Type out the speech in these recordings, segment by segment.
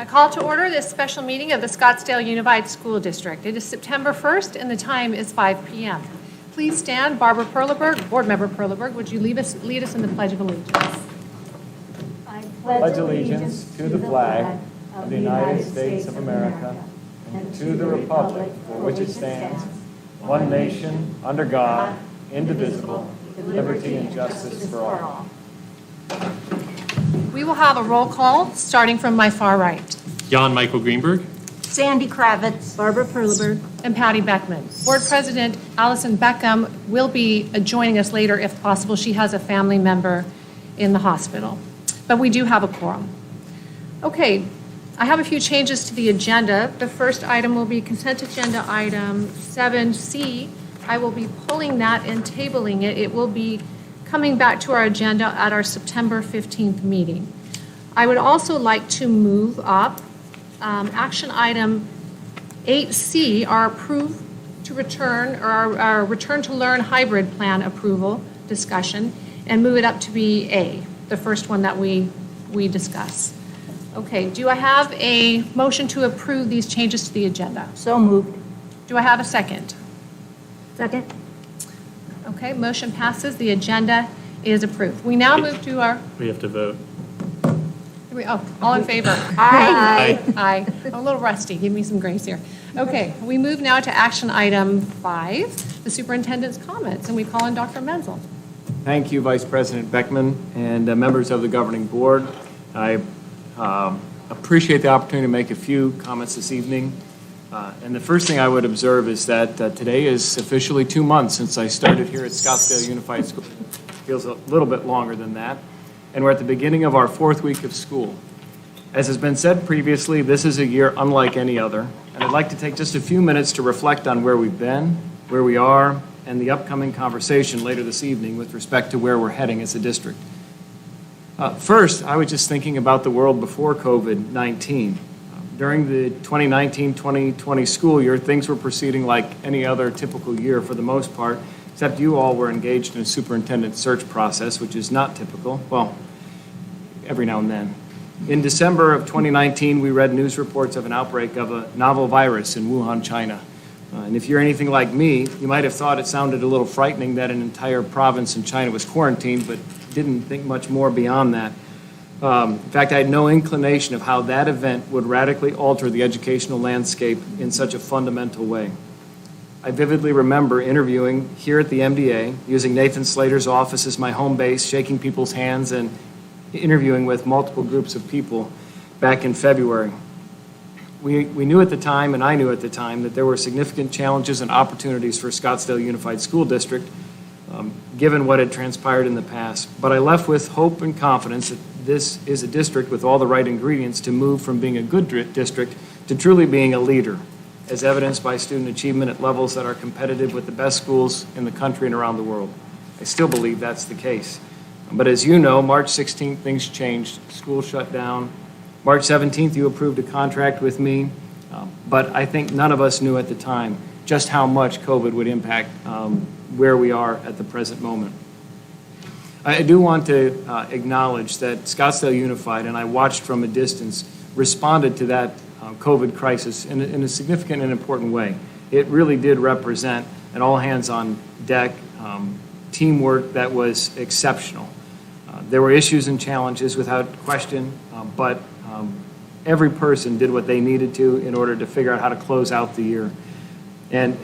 I call to order this special meeting of the Scottsdale Unified School District. It is September 1st and the time is 5 p.m. Please stand. Barbara Perleberg, Board Member Perleberg, would you lead us in the Pledge of Allegiance? I pledge allegiance to the flag of the United States of America and to the republic for which it stands, one nation, under God, indivisible, with liberty and justice for all. We will have a roll call starting from my far right. Jan Michael Greenberg. Sandy Kravitz. Barbara Perleberg. And Patty Beckman. Board President Allison Beckham will be joining us later if possible. She has a family member in the hospital. But we do have a quorum. Okay, I have a few changes to the agenda. The first item will be consent agenda item 7C. I will be pulling that and tabling it. It will be coming back to our agenda at our September 15th meeting. I would also like to move up action item 8C, our approve to return, or our return to learn hybrid plan approval discussion, and move it up to be A, the first one that we discuss. Okay, do I have a motion to approve these changes to the agenda? So moved. Do I have a second? Second. Okay, motion passes. The agenda is approved. We now move to our, We have to vote. all in favor? Aye. Aye. I'm a little rusty. Give me some grace here. Okay, we move now to action item 5, the superintendent's comments, and we call in Dr. Menzel. Thank you, Vice President Beckman and members of the governing board. I appreciate the opportunity to make a few comments this evening. And the first thing I would observe is that today is officially 2 months since I started here at Scottsdale Unified School. Feels a little bit longer than that. And we're at the beginning of our 4th week of school. As has been said previously, this is a year unlike any other. And I'd like to take just a few minutes to reflect on where we've been, where we are, and the upcoming conversation later this evening with respect to where we're heading as a district. First, I was just thinking about the world before COVID-19. During the 2019-2020 school year, things were proceeding like any other typical year for the most part, except you all were engaged in a superintendent search process, which is not typical, well, every now and then. In December of 2019, we read news reports of an outbreak of a novel virus in Wuhan, China. And if you're anything like me, you might have thought it sounded a little frightening that an entire province in China was quarantined, but didn't think much more beyond that. In fact, I had no inclination of how that event would radically alter the educational landscape in such a fundamental way. I vividly remember interviewing here at the MDA, using Nathan Slater's office as my home base, shaking people's hands and interviewing with multiple groups of people back in February. We knew at the time, and I knew at the time, that there were significant challenges and opportunities for Scottsdale Unified School District, given what had transpired in the past. But I left with hope and confidence that this is a district with all the right ingredients to move from being a good district to truly being a leader, as evidenced by student achievement at levels that are competitive with the best schools in the country and around the world. I still believe that's the case. But as you know, March 16th, things changed. School shut down. March 17th, you approved a contract with me, but I think none of us knew at the time just how much COVID would impact where we are at the present moment. I do want to acknowledge that Scottsdale Unified, and I watched from a distance, responded to that COVID crisis in a significant and important way. It really did represent an all-hands-on-deck teamwork that was exceptional. There were issues and challenges without question, but every person did what they needed to in order to figure out how to close out the year. And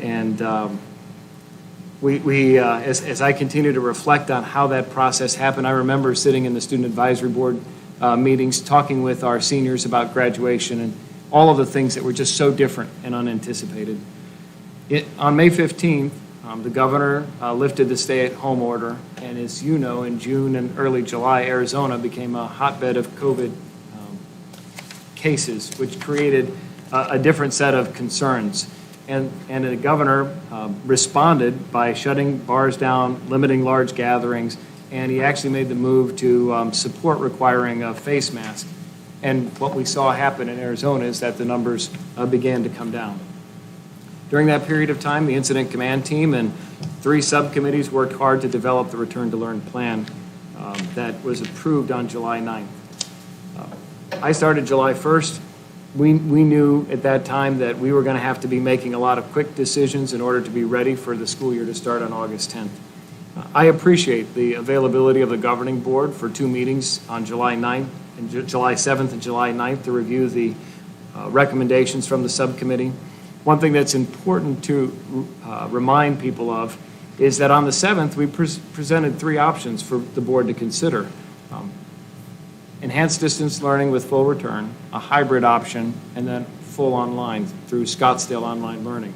as I continue to reflect on how that process happened, I remember sitting in the Student Advisory Board meetings, talking with our seniors about graduation and all of the things that were just so different and unanticipated. On May 15th, the governor lifted the stay-at-home order, and as you know, in June and early July, Arizona became a hotbed of COVID cases, which created a different set of concerns. And the governor responded by shutting bars down, limiting large gatherings, and he actually made the move to support requiring a face mask. And what we saw happen in Arizona is that the numbers began to come down. During that period of time, the incident command team and 3 subcommittees worked hard to develop the Return to Learn plan that was approved on July 9th. I started July 1st. We knew at that time that we were going to have to be making a lot of quick decisions in order to be ready for the school year to start on August 10th. I appreciate the availability of the governing board for 2 meetings on July 9th and July 7th and July 9th to review the recommendations from the subcommittee. One thing that's important to remind people of is that on the 7th, we presented 3 options for the board to consider. Enhanced distance learning with full return, a hybrid option, and then full online through Scottsdale Online Learning.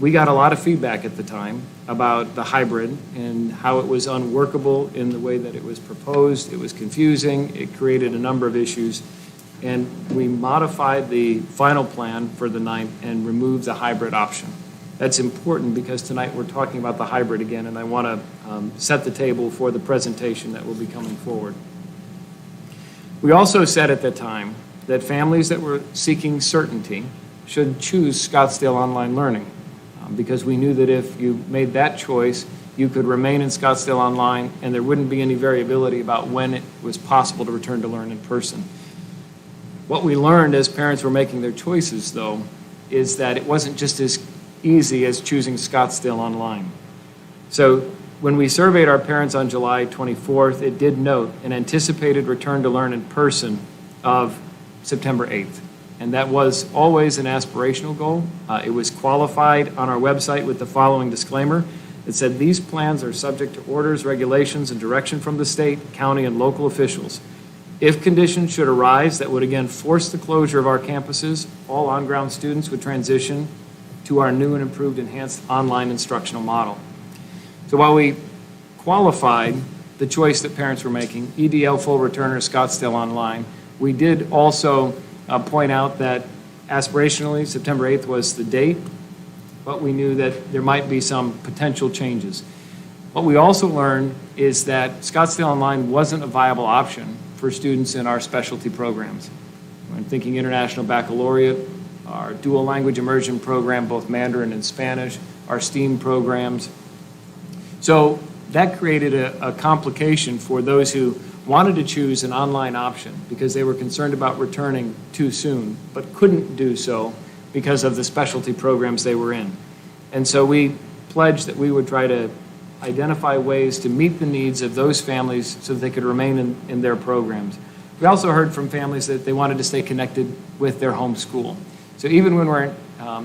We got a lot of feedback at the time about the hybrid and how it was unworkable in the way that it was proposed. It was confusing. It created a number of issues. And we modified the final plan for the 9th and removed the hybrid option. That's important because tonight we're talking about the hybrid again, and I want to set the table for the presentation that will be coming forward. We also said at the time that families that were seeking certainty should choose Scottsdale Online Learning because we knew that if you made that choice, you could remain in Scottsdale Online and there wouldn't be any variability about when it was possible to return to learn in person. What we learned as parents were making their choices, though, is that it wasn't just as easy as choosing Scottsdale Online. So when we surveyed our parents on July 24th, it did note an anticipated return to learn in person of September 8th. And that was always an aspirational goal. It was qualified on our website with the following disclaimer. It said, these plans are subject to orders, regulations, and direction from the state, county, and local officials. If conditions should arise that would again force the closure of our campuses, all on-ground students would transition to our new and improved enhanced online instructional model. So while we qualified the choice that parents were making, EDL full return or Scottsdale Online, we did also point out that aspirationally September 8th was the date, but we knew that there might be some potential changes. What we also learned is that Scottsdale Online wasn't a viable option for students in our specialty programs. I'm thinking International Baccalaureate, our dual language immersion program, both Mandarin and Spanish, our STEAM programs. So that created a complication for those who wanted to choose an online option because they were concerned about returning too soon, but couldn't do so because of the specialty programs they were in. And so we pledged that we would try to identify ways to meet the needs of those families so that they could remain in their programs. We also heard from families that they wanted to stay connected with their home school. So even when we're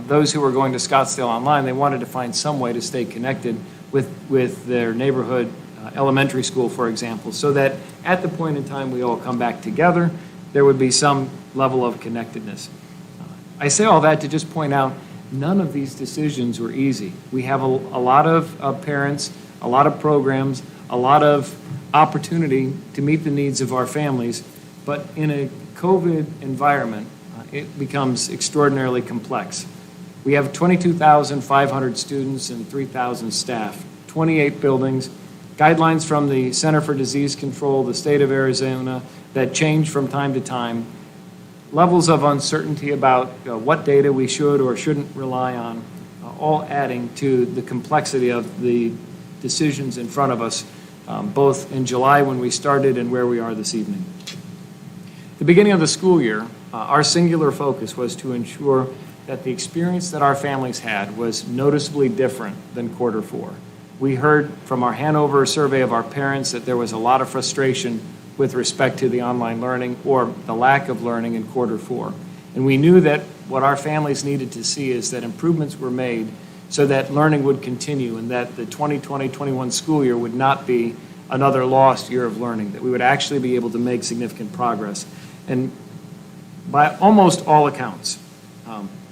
those who were going to Scottsdale Online, they wanted to find some way to stay connected with their neighborhood elementary school, for example, so that at the point in time we all come back together, there would be some level of connectedness. I say all that to just point out none of these decisions were easy. We have a lot of parents, a lot of programs, a lot of opportunity to meet the needs of our families, but in a COVID environment, it becomes extraordinarily complex. We have 22,500 students and 3,000 staff, 28 buildings, guidelines from the Center for Disease Control, the state of Arizona, that change from time to time, levels of uncertainty about what data we should or shouldn't rely on, all adding to the complexity of the decisions in front of us, both in July when we started and where we are this evening. At the beginning of the school year, our singular focus was to ensure that the experience that our families had was noticeably different than quarter 4. We heard from our Hanover survey of our parents that there was a lot of frustration with respect to the online learning or the lack of learning in quarter 4. And we knew that what our families needed to see is that improvements were made so that learning would continue and that the 2020-21 school year would not be another lost year of learning, that we would actually be able to make significant progress. And by almost all accounts,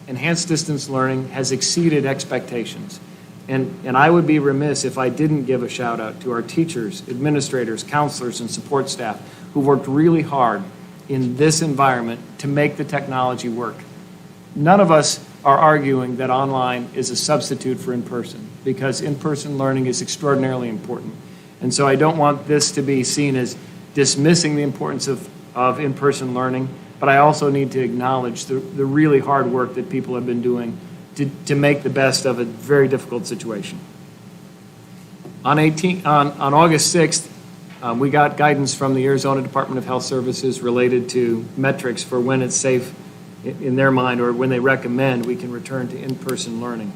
enhanced distance learning has exceeded expectations. And I would be remiss if I didn't give a shout out to our teachers, administrators, counselors, and support staff who worked really hard in this environment to make the technology work. None of us are arguing that online is a substitute for in-person because in-person learning is extraordinarily important. And so I don't want this to be seen as dismissing the importance of in-person learning, but I also need to acknowledge the really hard work that people have been doing to make the best of a very difficult situation. On August 6th, we got guidance from the Arizona Department of Health Services related to metrics for when it's safe in their mind, or when they recommend, we can return to in-person learning.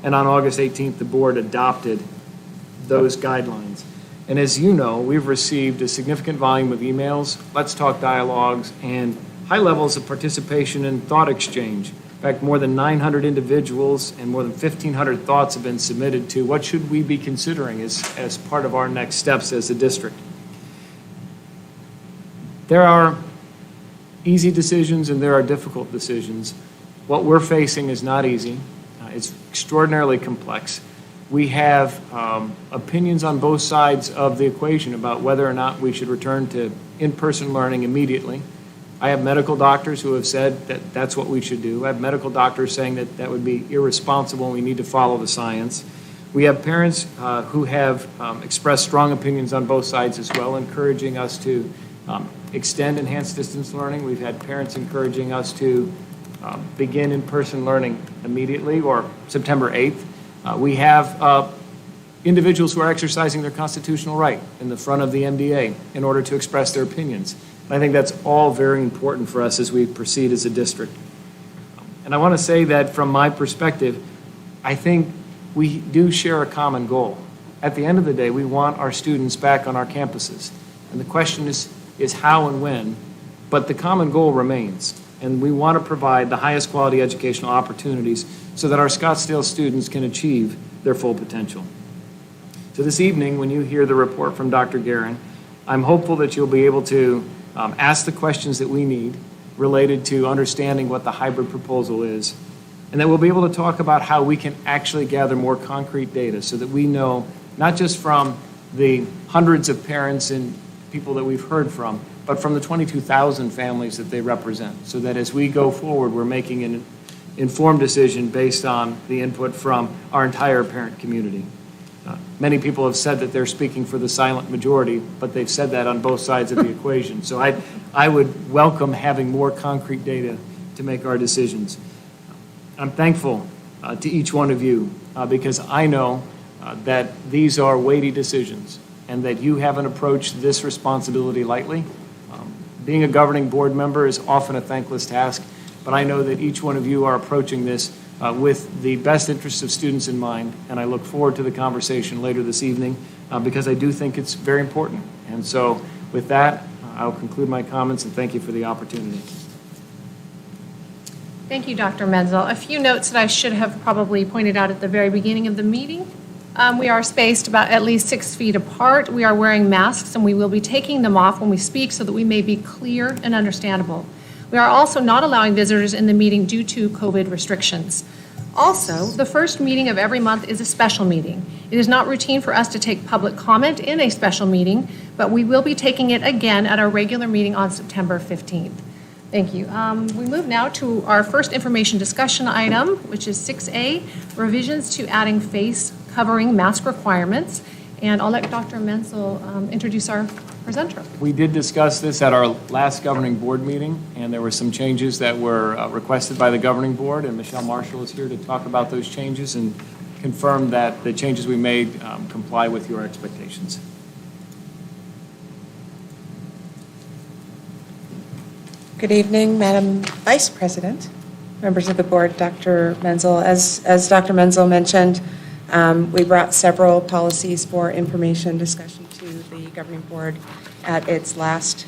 And on August 18th, the board adopted those guidelines. And as you know, we've received a significant volume of emails, Let's Talk dialogues, and high levels of participation and thought exchange. In fact, more than 900 individuals and more than 1,500 thoughts have been submitted to what should we be considering as part of our next steps as a district. There are easy decisions and there are difficult decisions. What we're facing is not easy. It's extraordinarily complex. We have opinions on both sides of the equation about whether or not we should return to in-person learning immediately. I have medical doctors who have said that that's what we should do. I have medical doctors saying that that would be irresponsible and we need to follow the science. We have parents who have expressed strong opinions on both sides as well, encouraging us to extend enhanced distance learning. We've had parents encouraging us to begin in-person learning immediately or September 8th. We have individuals who are exercising their constitutional right in the front of the MDA in order to express their opinions. I think that's all very important for us as we proceed as a district. And I want to say that from my perspective, I think we do share a common goal. At the end of the day, we want our students back on our campuses. And the question is how and when, but the common goal remains. And we want to provide the highest quality educational opportunities so that our Scottsdale students can achieve their full potential. So this evening, when you hear the report from Dr. Guerin, I'm hopeful that you'll be able to ask the questions that we need related to understanding what the hybrid proposal is, and that we'll be able to talk about how we can actually gather more concrete data so that we know, not just from the hundreds of parents and people that we've heard from, but from the 22,000 families that they represent, so that as we go forward, we're making an informed decision based on the input from our entire parent community. Many people have said that they're speaking for the silent majority, but they've said that on both sides of the equation. So I would welcome having more concrete data to make our decisions. I'm thankful to each one of you because I know that these are weighty decisions and that you haven't approached this responsibility lightly. Being a governing board member is often a thankless task, but I know that each one of you are approaching this with the best interests of students in mind, and I look forward to the conversation later this evening because I do think it's very important. And so with that, I'll conclude my comments and thank you for the opportunity. Thank you, Dr. Menzel. A few notes that I should have probably pointed out at the very beginning of the meeting. We are spaced about at least 6 feet apart. We are wearing masks, and we will be taking them off when we speak so that we may be clear and understandable. We are also not allowing visitors in the meeting due to COVID restrictions. Also, the first meeting of every month is a special meeting. It is not routine for us to take public comment in a special meeting, but we will be taking it again at our regular meeting on September 15th. Thank you. We move now to our first information discussion item, which is 6A, revisions to adding face covering mask requirements. And I'll let Dr. Menzel introduce our presenter. We did discuss this at our last governing board meeting, and there were some changes that were requested by the governing board, and Michelle Marshall is here to talk about those changes and confirm that the changes we made comply with your expectations. Good evening, Madam Vice President, members of the board, Dr. Menzel. As Dr. Menzel mentioned, we brought several policies for information discussion to the governing board at its last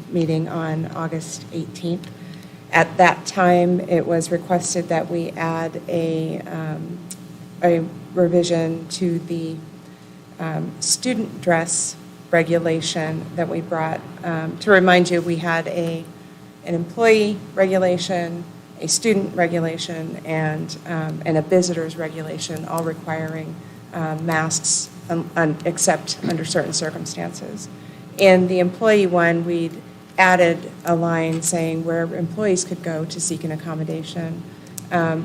meeting on August 18th. At that time, it was requested that we add a revision to the student dress regulation that we brought. To remind you, we had an employee regulation, a student regulation, and a visitor's regulation, all requiring masks except under certain circumstances. In the employee one, we'd added a line saying where employees could go to seek an accommodation.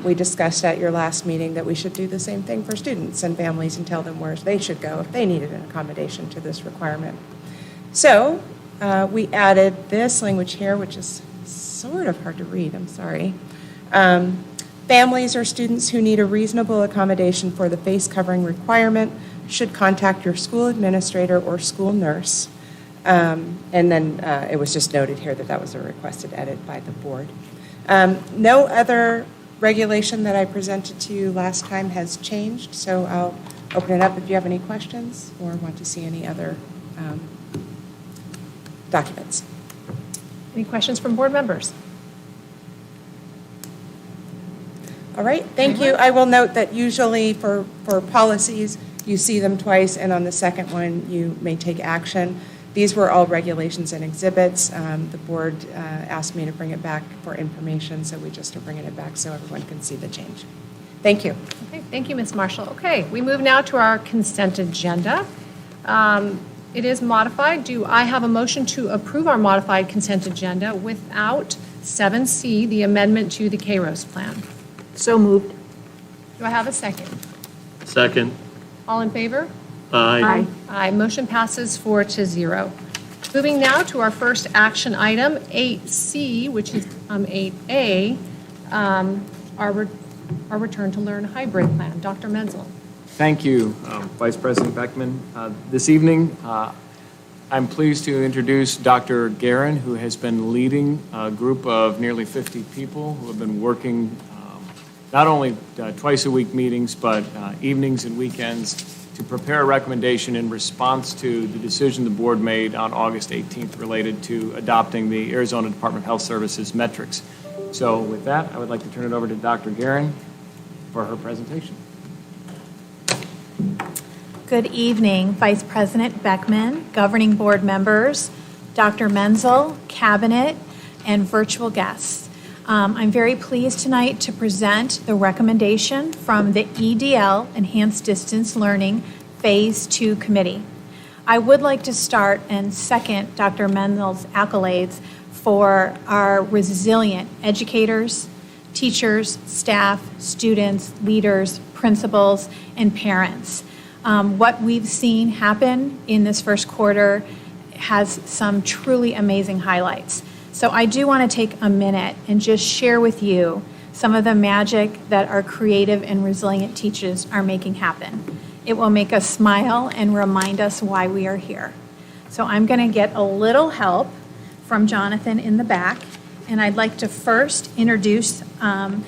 We discussed at your last meeting that we should do the same thing for students and families and tell them where they should go if they needed an accommodation to this requirement. So we added this language here, which is sort of hard to read, I'm sorry. Families or students who need a reasonable accommodation for the face covering requirement should contact your school administrator or school nurse. And then it was just noted here that that was a requested edit by the board. No other regulation that I presented to you last time has changed, so I'll open it up if you have any questions or want to see any other documents. Any questions from board members? All right, thank you. I will note that usually for policies, you see them twice, and on the second one, you may take action. These were all regulations and exhibits. The board asked me to bring it back for information, so we just are bringing it back so everyone can see the change. Thank you. Okay, thank you, Ms. Marshall. Okay, we move now to our consent agenda. It is modified. Do I have a motion to approve our modified consent agenda without 7C, the amendment to the KROS plan? So moved. Do I have a second? Second. All in favor? Aye. Aye. Motion passes 4-0. Moving now to our first action item, 8C, which is 8A, our return to learn hybrid plan. Dr. Menzel. Thank you, Vice President Beckman. This evening, I'm pleased to introduce Dr. Guerin, who has been leading a group of nearly 50 people who have been working not only twice-a-week meetings, but evenings and weekends to prepare a recommendation in response to the decision the board made on August 18th related to adopting the Arizona Department of Health Services metrics. So with that, I would like to turn it over to Dr. Guerin for her presentation. Good evening, Vice President Beckman, governing board members, Dr. Menzel, cabinet, and virtual guests. I'm very pleased tonight to present the recommendation from the EDL, Enhanced Distance Learning, Phase 2 Committee. I would like to start and second Dr. Menzel's accolades for our resilient educators, teachers, staff, students, leaders, principals, and parents. What we've seen happen in this first quarter has some truly amazing highlights. So I do want to take a minute and just share with you some of the magic that our creative and resilient teachers are making happen. It will make us smile and remind us why we are here. So I'm going to get a little help from Jonathan in the back, and I'd like to first introduce a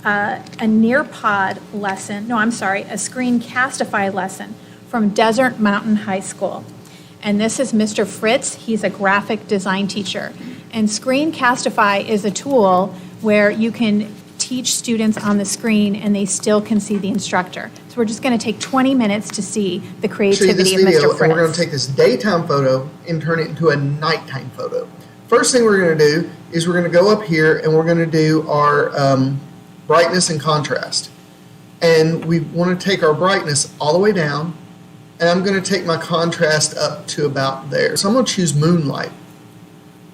Nearpod lesson, a Screencastify lesson from Desert Mountain High School. And this is Mr. Fritz. He's a graphic design teacher. And Screencastify is a tool where you can teach students on the screen and they still can see the instructor. So we're just going to take 20 minutes to see the creativity of Mr. Fritz. And we're going to take this daytime photo and turn it into a nighttime photo. First thing we're going to do is we're going to go up here and we're going to do our brightness and contrast. And we want to take our brightness all the way down, and I'm going to take my contrast up to about there. So I'm going to choose moonlight.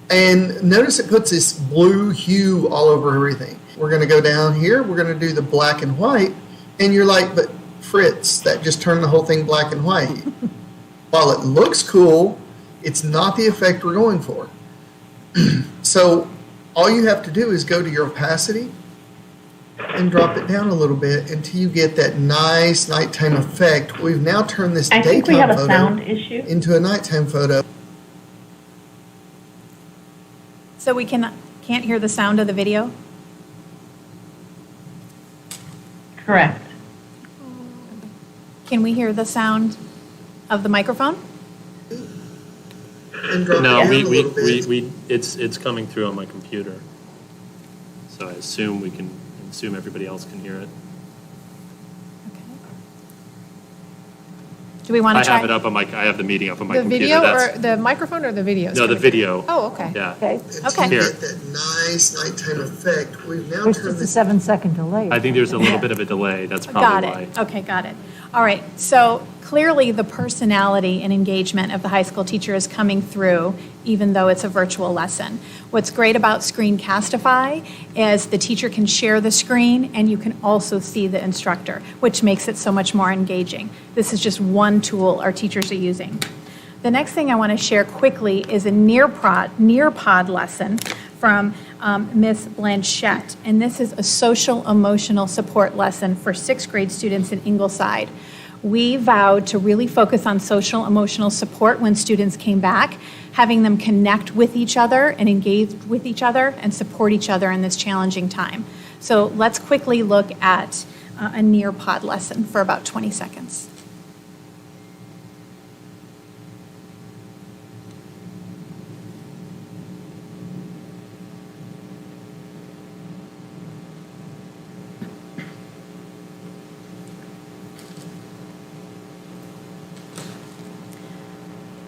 And notice it puts this blue hue all over everything. We're going to go down here. We're going to do the black and white. And you're like, but Fritz, that just turned the whole thing black and white. While it looks cool, it's not the effect we're going for. So all you have to do is go to your opacity and drop it down a little bit until you get that nice nighttime effect. We've now turned this daytime photo into a nighttime photo. So we can't hear the sound of the video? Correct. Can we hear the sound of the microphone? And drop No, it down a little bit. it's coming through on my computer. So I assume everybody else can hear it. Okay. Do we want to try? I have the meeting up on my The computer. video or the microphone or the video? No, the video. Oh, okay. Yeah. Okay. Until Okay. you Here. get that nice nighttime effect. We've now There's turned just a this. 7-second delay. I think there's a little bit of a delay. That's Got probably why. it. Okay, got it. All right. So clearly the personality and engagement of the high school teacher is coming through, even though it's a virtual lesson. What's great about Screencastify is the teacher can share the screen and you can also see the instructor, which makes it so much more engaging. This is just one tool our teachers are using. The next thing I want to share quickly is a Nearpod lesson from Ms. Blanchette. And this is a social emotional support lesson for 6th grade students in Ingleside. we vowed to really focus on social emotional support when students came back, having them connect with each other and engage with each other and support each other in this challenging time. So let's quickly look at a Nearpod lesson for about 20 seconds.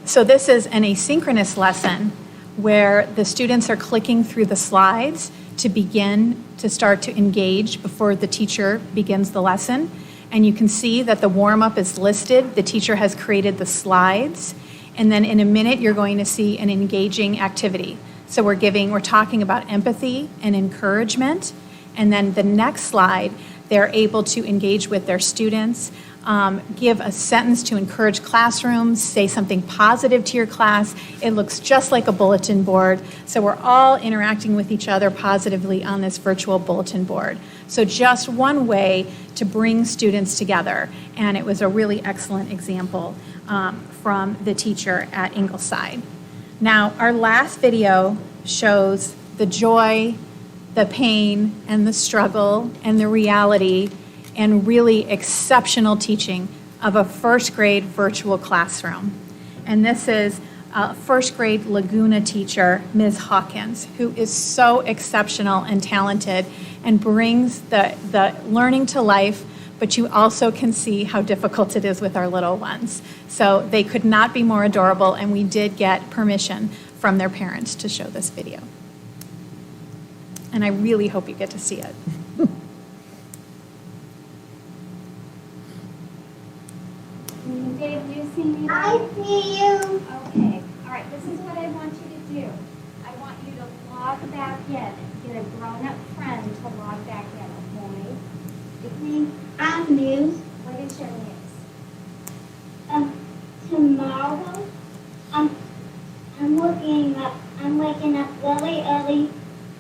So this is an asynchronous lesson where the students are clicking through the slides to begin to start to engage before the teacher begins the lesson. And you can see that the warm-up is listed. The teacher has created the slides. And then in a minute, you're going to see an engaging activity. So we're talking about empathy and encouragement. And then the next slide, they're able to engage with their students, give a sentence to encourage classrooms, say something positive to your class. It looks just like a bulletin board. So we're all interacting with each other positively on this virtual bulletin board. So just one way to bring students together. And it was a really excellent example from the teacher at Ingleside. Now, our last video shows the joy, the pain, and the struggle, and the reality, and really exceptional teaching of a first grade virtual classroom. And this is a first grade Laguna teacher, Ms. Hawkins, who is so exceptional and talented and brings the learning to life, but you also can see how difficult it is with our little ones. So they could not be more adorable, and we did get permission from their parents to show this video. And I really hope you get to see it. Dave, you see me? I see you. Okay. All right. This is what I want you to do. I want you to log back in. Get a grown-up friend to log back in, okay? I'm news. What is your news? Tomorrow, I'm waking up really early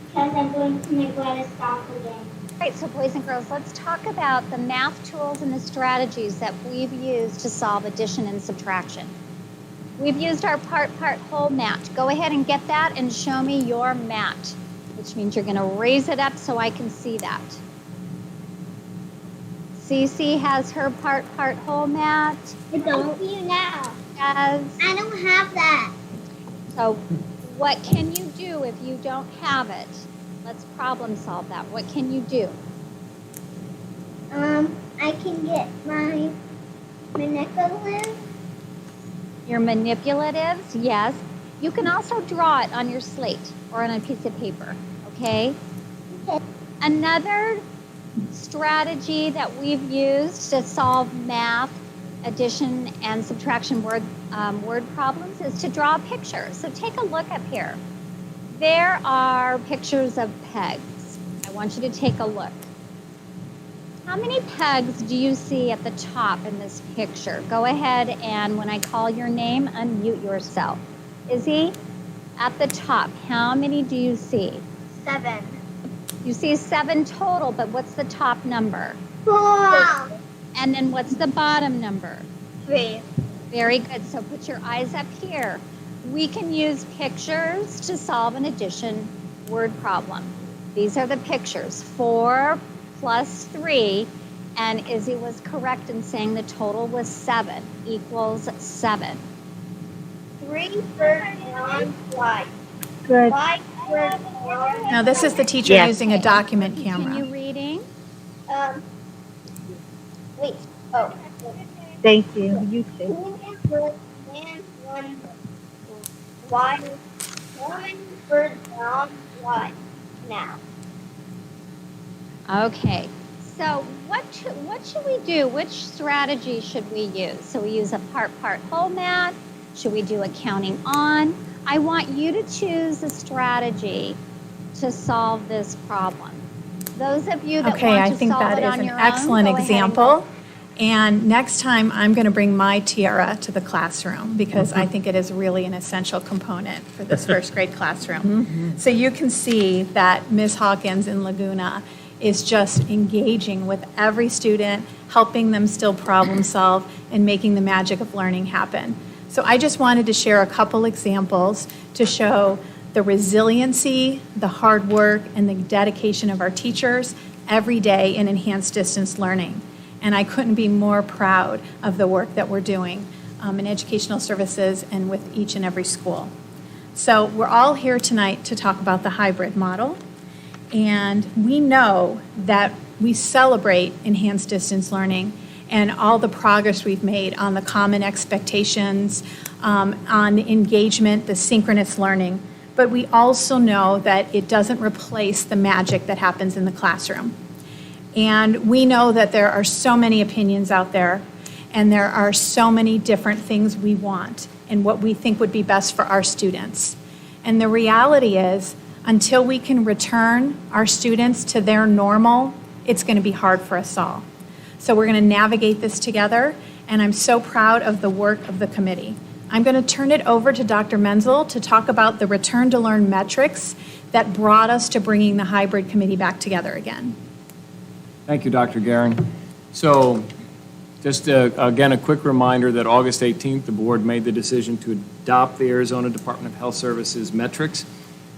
because I'm going to my brother's soccer game. All right, so boys and girls, let's talk about the math tools and the strategies that we've used to solve addition and subtraction. We've used our part-whole mat. Go ahead and get that and show me your mat, which means you're going to raise it up so I can see that. Cece has her part-whole mat. I don't see you now. Yes. I don't have that. So what can you do if you don't have it? Let's problem solve that. What can you do? I can get my manipulative. Your manipulatives, yes. You can also draw it on your slate or on a piece of paper, okay? Okay. Another strategy that we've used to solve math, addition, and subtraction word problems is to draw a picture. So take a look up here. There are pictures of pegs. I want you to take a look. How many pegs do you see at the top in this picture? Go ahead and when I call your name, unmute yourself. Izzy, at the top, how many do you see? 7. You see 7 total, but what's the top number? 4. And then what's the bottom number? 3. Very good. So put your eyes up here. We can use pictures to solve an addition word problem. These are the pictures. 4 plus 3, and Izzy was correct in saying the total was 7 equals 7. 3 birds, 1 fly. Good. 5 birds, 1. Now, this is the teacher Yes. using a document Continue camera. reading. Wait. Oh. Thank you. You too. 2 birds and 1 fly. 1 bird down fly. Now. Okay. So what should we do? Which strategy should we use? So we use a part-whole mat. Should we do a counting on? I want you to choose a strategy to solve this problem. Those of you that Okay, want I to think solve that it is on an your own, excellent go ahead and example. And next time, I'm going to bring my tiara to the classroom because I think it is really an essential component for this first grade classroom. So you can see that Ms. Hawkins in Laguna is just engaging with every student, helping them still problem solve, and making the magic of learning happen. So I just wanted to share a couple examples to show the resiliency, the hard work, and the dedication of our teachers every day in enhanced distance learning. And I couldn't be more proud of the work that we're doing in educational services and with each and every school. So we're all here tonight to talk about the hybrid model. And we know that we celebrate enhanced distance learning and all the progress we've made on the common expectations, on engagement, the synchronous learning. But we also know that it doesn't replace the magic that happens in the classroom. And we know that there are so many opinions out there, and there are so many different things we want and what we think would be best for our students. And the reality is, until we can return our students to their normal, it's going to be hard for us all. So we're going to navigate this together, and I'm so proud of the work of the committee. I'm going to turn it over to Dr. Menzel to talk about the return to learn metrics that brought us to bringing the hybrid committee back together again. Thank you, Dr. Guerin. So just again, a quick reminder that August 18th, the board made the decision to adopt the Arizona Department of Health Services metrics.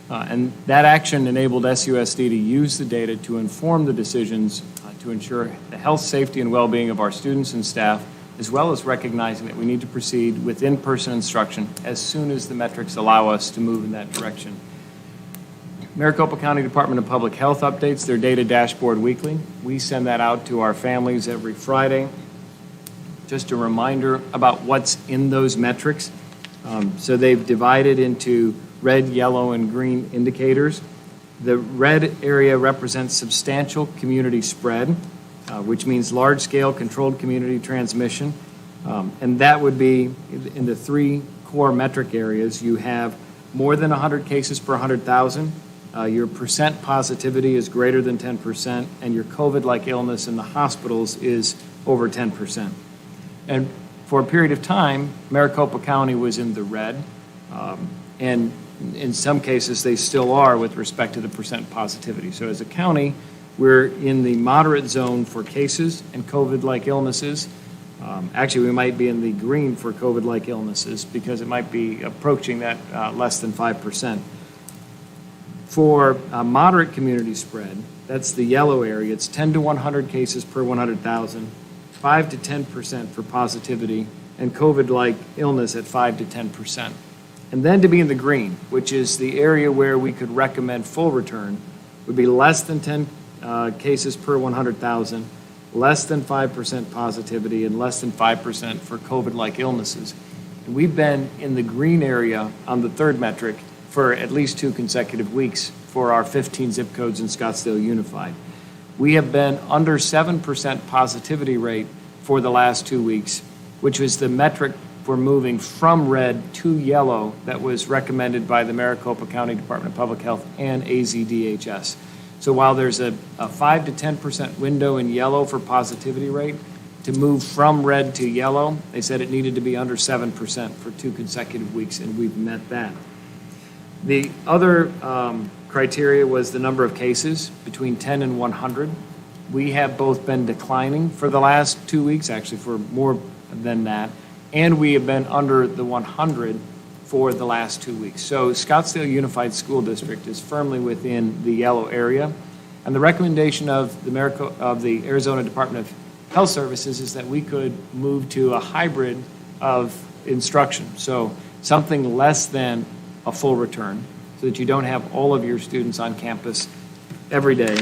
And that action enabled SUSD to use the data to inform the decisions to ensure the health, safety, and well-being of our students and staff, as well as recognizing that we need to proceed with in-person instruction as soon as the metrics allow us to move in that direction. Maricopa County Department of Public Health updates their data dashboard weekly. We send that out to our families every Friday. Just a reminder about what's in those metrics. So they've divided into red, yellow, and green indicators. The red area represents substantial community spread, which means large-scale controlled community transmission. And that would be in the three core metric areas. You have more than 100 cases per 100,000. Your percent positivity is greater than 10%, and your COVID-like illness in the hospitals is over 10%. And for a period of time, Maricopa County was in the red, and in some cases, they still are with respect to the percent positivity. So as a county, we're in the moderate zone for cases and COVID-like illnesses. Actually, we might be in the green for COVID-like illnesses because it might be approaching that less than 5%. For moderate community spread, that's the yellow area, it's 10 to 100 cases per 100,000, 5 to 10% for positivity, and COVID-like illness at 5 to 10%. And then to be in the green, which is the area where we could recommend full return, would be less than 10 cases per 100,000, less than 5% positivity, and less than 5% for COVID-like illnesses. And we've been in the green area on the third metric for at least 2 consecutive weeks for our 15 zip codes in Scottsdale Unified. We have been under 7% positivity rate for the last 2 weeks, which was the metric for moving from red to yellow that was recommended by the Maricopa County Department of Public Health and AZDHS. So while there's a 5 to 10% window in yellow for positivity rate, to move from red to yellow, they said it needed to be under 7% for 2 consecutive weeks, and we've met that. The other criteria was the number of cases between 10 and 100. We have both been declining for the last 2 weeks, actually for more than that, and we have been under the 100 for the last 2 weeks. So Scottsdale Unified School District is firmly within the yellow area, and the recommendation of the Arizona Department of Health Services is that we could move to a hybrid of instruction, so something less than a full return, so that you don't have all of your students on campus every day.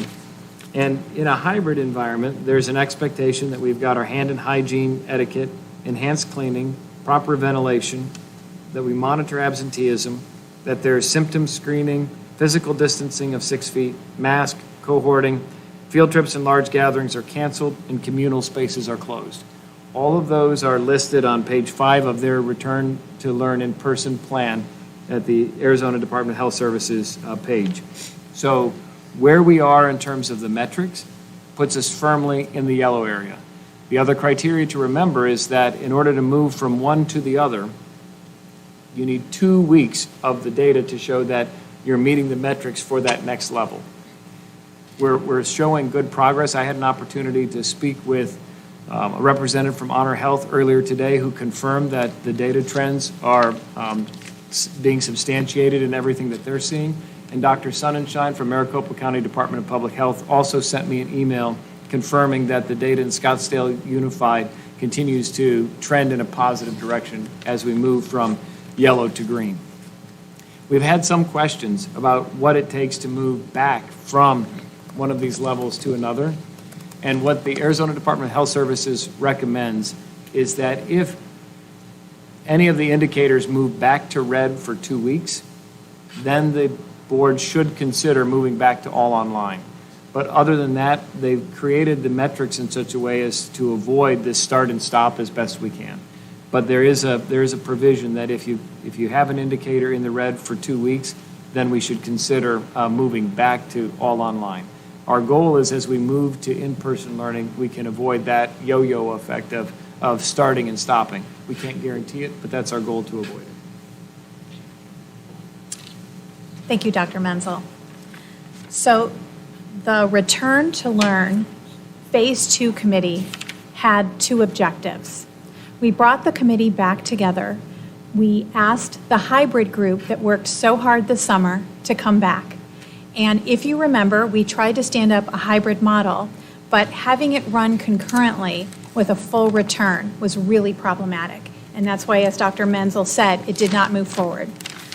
And in a hybrid environment, there's an expectation that we've got our hand and hygiene etiquette, enhanced cleaning, proper ventilation, that we monitor absenteeism, that there's symptom screening, physical distancing of 6 feet, mask, cohorting, field trips and large gatherings are canceled, and communal spaces are closed. All of those are listed on page 5 of their Return to Learn in Person plan at the Arizona Department of Health Services page. So where we are in terms of the metrics puts us firmly in the yellow area. The other criteria to remember is that in order to move from one to the other, you need 2 weeks of the data to show that you're meeting the metrics for that next level. we're showing good progress. I had an opportunity to speak with a representative from Honor Health earlier today who confirmed that the data trends are being substantiated in everything that they're seeing. And Dr. Sonnenschein from Maricopa County Department of Public Health also sent me an email confirming that the data in Scottsdale Unified continues to trend in a positive direction as we move from yellow to green. We've had some questions about what it takes to move back from one of these levels to another. And what the Arizona Department of Health Services recommends is that if any of the indicators move back to red for 2 weeks, then the board should consider moving back to all online. But other than that, they've created the metrics in such a way as to avoid this start and stop as best we can. But there is a provision that if you have an indicator in the red for 2 weeks, then we should consider moving back to all online. Our goal is as we move to in-person learning, we can avoid that yo-yo effect of starting and stopping. We can't guarantee it, but that's our goal to avoid it. Thank you, Dr. Menzel. So the Return to Learn Phase 2 committee had 2 objectives. We brought the committee back together. We asked the hybrid group that worked so hard this summer to come back. And if you remember, we tried to stand up a hybrid model, but having it run concurrently with a full return was really problematic. And that's why, as Dr. Menzel said, it did not move forward.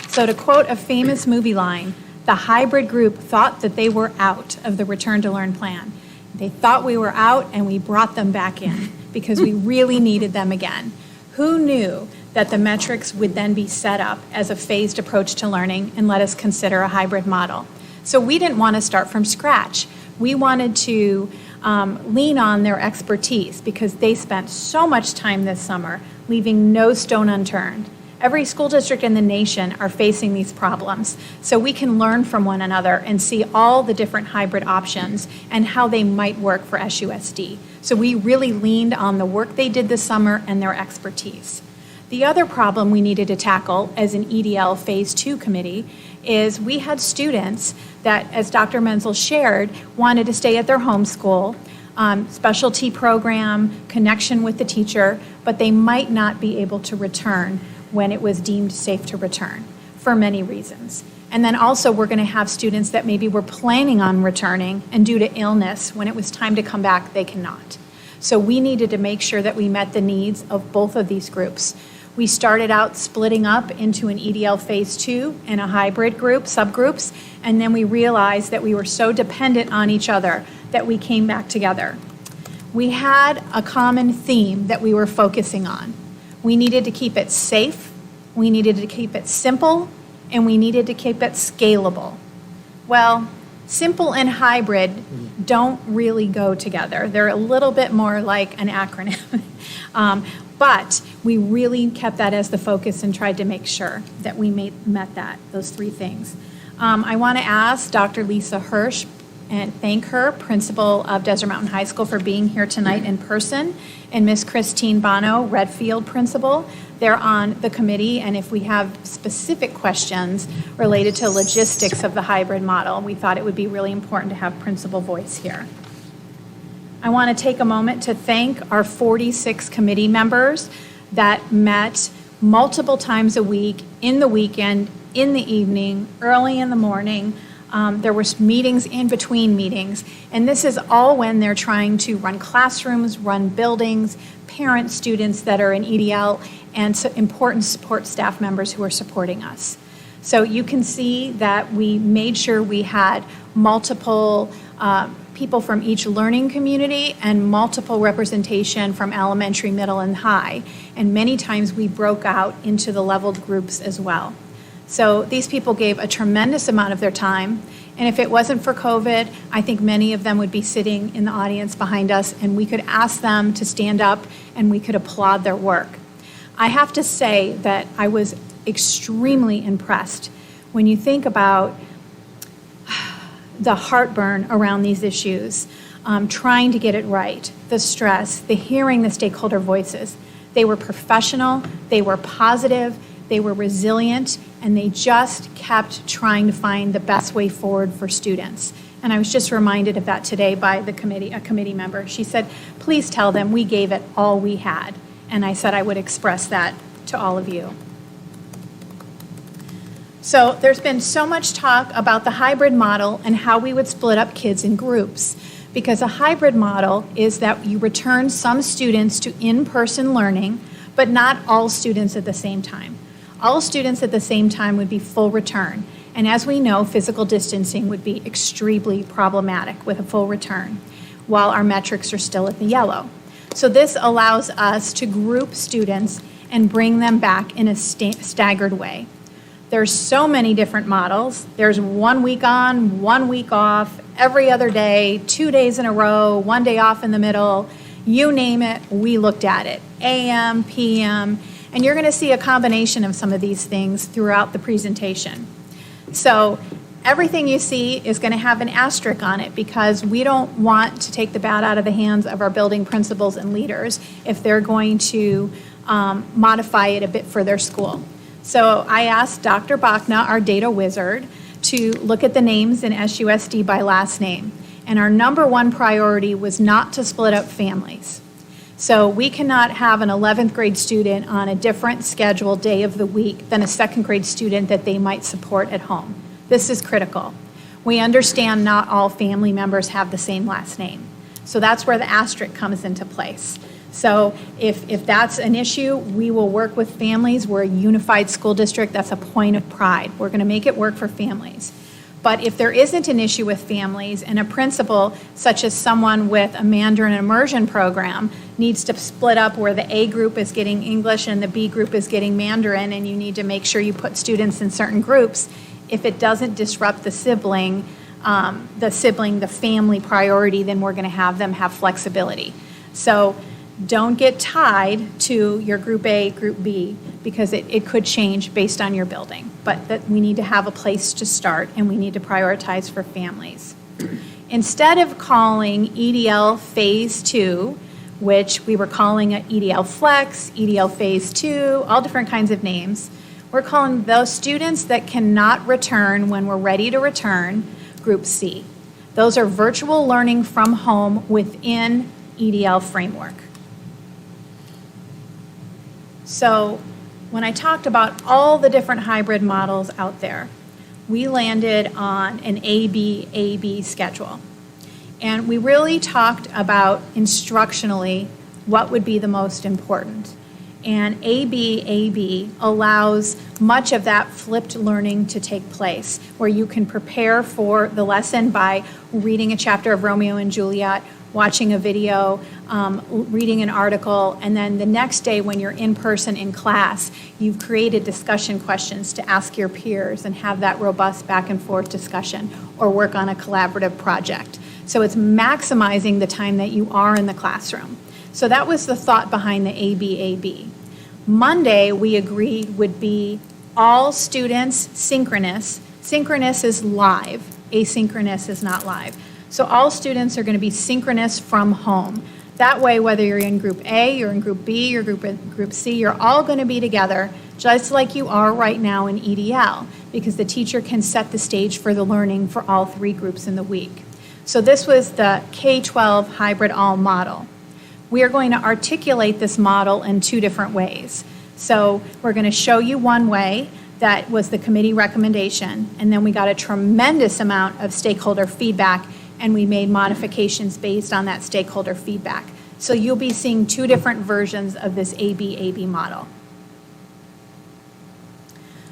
So to quote a famous movie line, the hybrid group thought that they were out of the Return to Learn plan. They thought we were out, and we brought them back in because we really needed them again. Who knew that the metrics would then be set up as a phased approach to learning and let us consider a hybrid model? So we didn't want to start from scratch. We wanted to lean on their expertise because they spent so much time this summer leaving no stone unturned. Every school district in the nation are facing these problems, so we can learn from one another and see all the different hybrid options and how they might work for SUSD. So we really leaned on the work they did this summer and their expertise. The other problem we needed to tackle as an EDL Phase 2 committee is we had students that, as Dr. Menzel shared, wanted to stay at their home school, specialty program, connection with the teacher, but they might not be able to return when it was deemed safe to return for many reasons. And then also we're going to have students that maybe were planning on returning and due to illness, when it was time to come back, they cannot. So we needed to make sure that we met the needs of both of these groups. We started out splitting up into an EDL Phase 2 and a hybrid group, subgroups, and then we realized that we were so dependent on each other that we came back together. We had a common theme that we were focusing on. We needed to keep it safe, we needed to keep it simple, and we needed to keep it scalable. Well, simple and hybrid don't really go together. They're a little bit more like an acronym. But we really kept that as the focus and tried to make sure that we met those 3 things. I want to ask Dr. Lisa Hirsch and thank her, principal of Desert Mountain High School, for being here tonight in person, and Miss Christine Bono, Redfield principal. They're on the committee, and if we have specific questions related to logistics of the hybrid model, we thought it would be really important to have principal voice here. I want to take a moment to thank our 46 committee members that met multiple times a week, in the weekend, in the evening, early in the morning. There were meetings in between meetings, and this is all when they're trying to run classrooms, run buildings, parent students that are in EDL, and so important support staff members who are supporting us. So you can see that we made sure we had multiple people from each learning community and multiple representation from elementary, middle, and high. And many times we broke out into the leveled groups as well. So these people gave a tremendous amount of their time. And if it wasn't for COVID, I think many of them would be sitting in the audience behind us, and we could ask them to stand up and we could applaud their work. I have to say that I was extremely impressed when you think about the heartburn around these issues, trying to get it right, the stress, the hearing the stakeholder voices. They were professional, they were positive, they were resilient, and they just kept trying to find the best way forward for students. And I was just reminded of that today by a committee member. She said, please tell them we gave it all we had. And I said I would express that to all of you. So there's been so much talk about the hybrid model and how we would split up kids in groups. Because a hybrid model is that you return some students to in-person learning, but not all students at the same time. All students at the same time would be full return. And as we know, physical distancing would be extremely problematic with a full return, while our metrics are still at the yellow. So this allows us to group students and bring them back in a staggered way. There's so many different models. There's 1 week on, 1 week off, every other day, 2 days in a row, 1 day off in the middle. You name it, we looked at it. AM, PM, and you're going to see a combination of some of these things throughout the presentation. So everything you see is going to have an asterisk on it because we don't want to take the bat out of the hands of our building principals and leaders if they're going to modify it a bit for their school. So I asked Dr. Bachna, our data wizard, to look at the names in SUSD by last name. And our number one priority was not to split up families. So we cannot have an 11th grade student on a different scheduled day of the week than a second grade student that they might support at home. This is critical. We understand not all family members have the same last name. So that's where the asterisk comes into place. So if that's an issue, we will work with families. We're a unified school district. That's a point of pride. We're going to make it work for families. But if there isn't an issue with families and a principal, such as someone with a Mandarin immersion program, needs to split up where the A group is getting English and the B group is getting Mandarin, and you need to make sure you put students in certain groups, if it doesn't disrupt the family priority, then we're going to have them have flexibility. So don't get tied to your group A, group B, because it could change based on your building. But that we need to have a place to start, and we need to prioritize for families. Instead of calling EDL Phase 2, which we were calling it EDL Flex, EDL Phase 2, all different kinds of names, we're calling those students that cannot return when we're ready to return, Group C. Those are virtual learning from home within EDL framework. So when I talked about all the different hybrid models out there, we landed on an AB schedule. And we really talked about instructionally what would be the most important. And AB allows much of that flipped learning to take place, where you can prepare for the lesson by reading a chapter of Romeo and Juliet, watching a video, reading an article, and then the next day when you're in person in class, you've created discussion questions to ask your peers and have that robust back and forth discussion or work on a collaborative project. So it's maximizing the time that you are in the classroom. So that was the thought behind the AB. Monday, we agreed, would be all students synchronous. Synchronous is live, asynchronous is not live. So all students are going to be synchronous from home. That way, whether you're in Group A, you're in Group B, you're Group C, you're all going to be together just like you are right now in EDL, because the teacher can set the stage for the learning for all three groups in the week. So this was the K-12 hybrid all model. We are going to articulate this model in two different ways. So we're going to show you one way that was the committee recommendation, and then we got a tremendous amount of stakeholder feedback, and we made modifications based on that stakeholder feedback. So you'll be seeing two different versions of this AB model.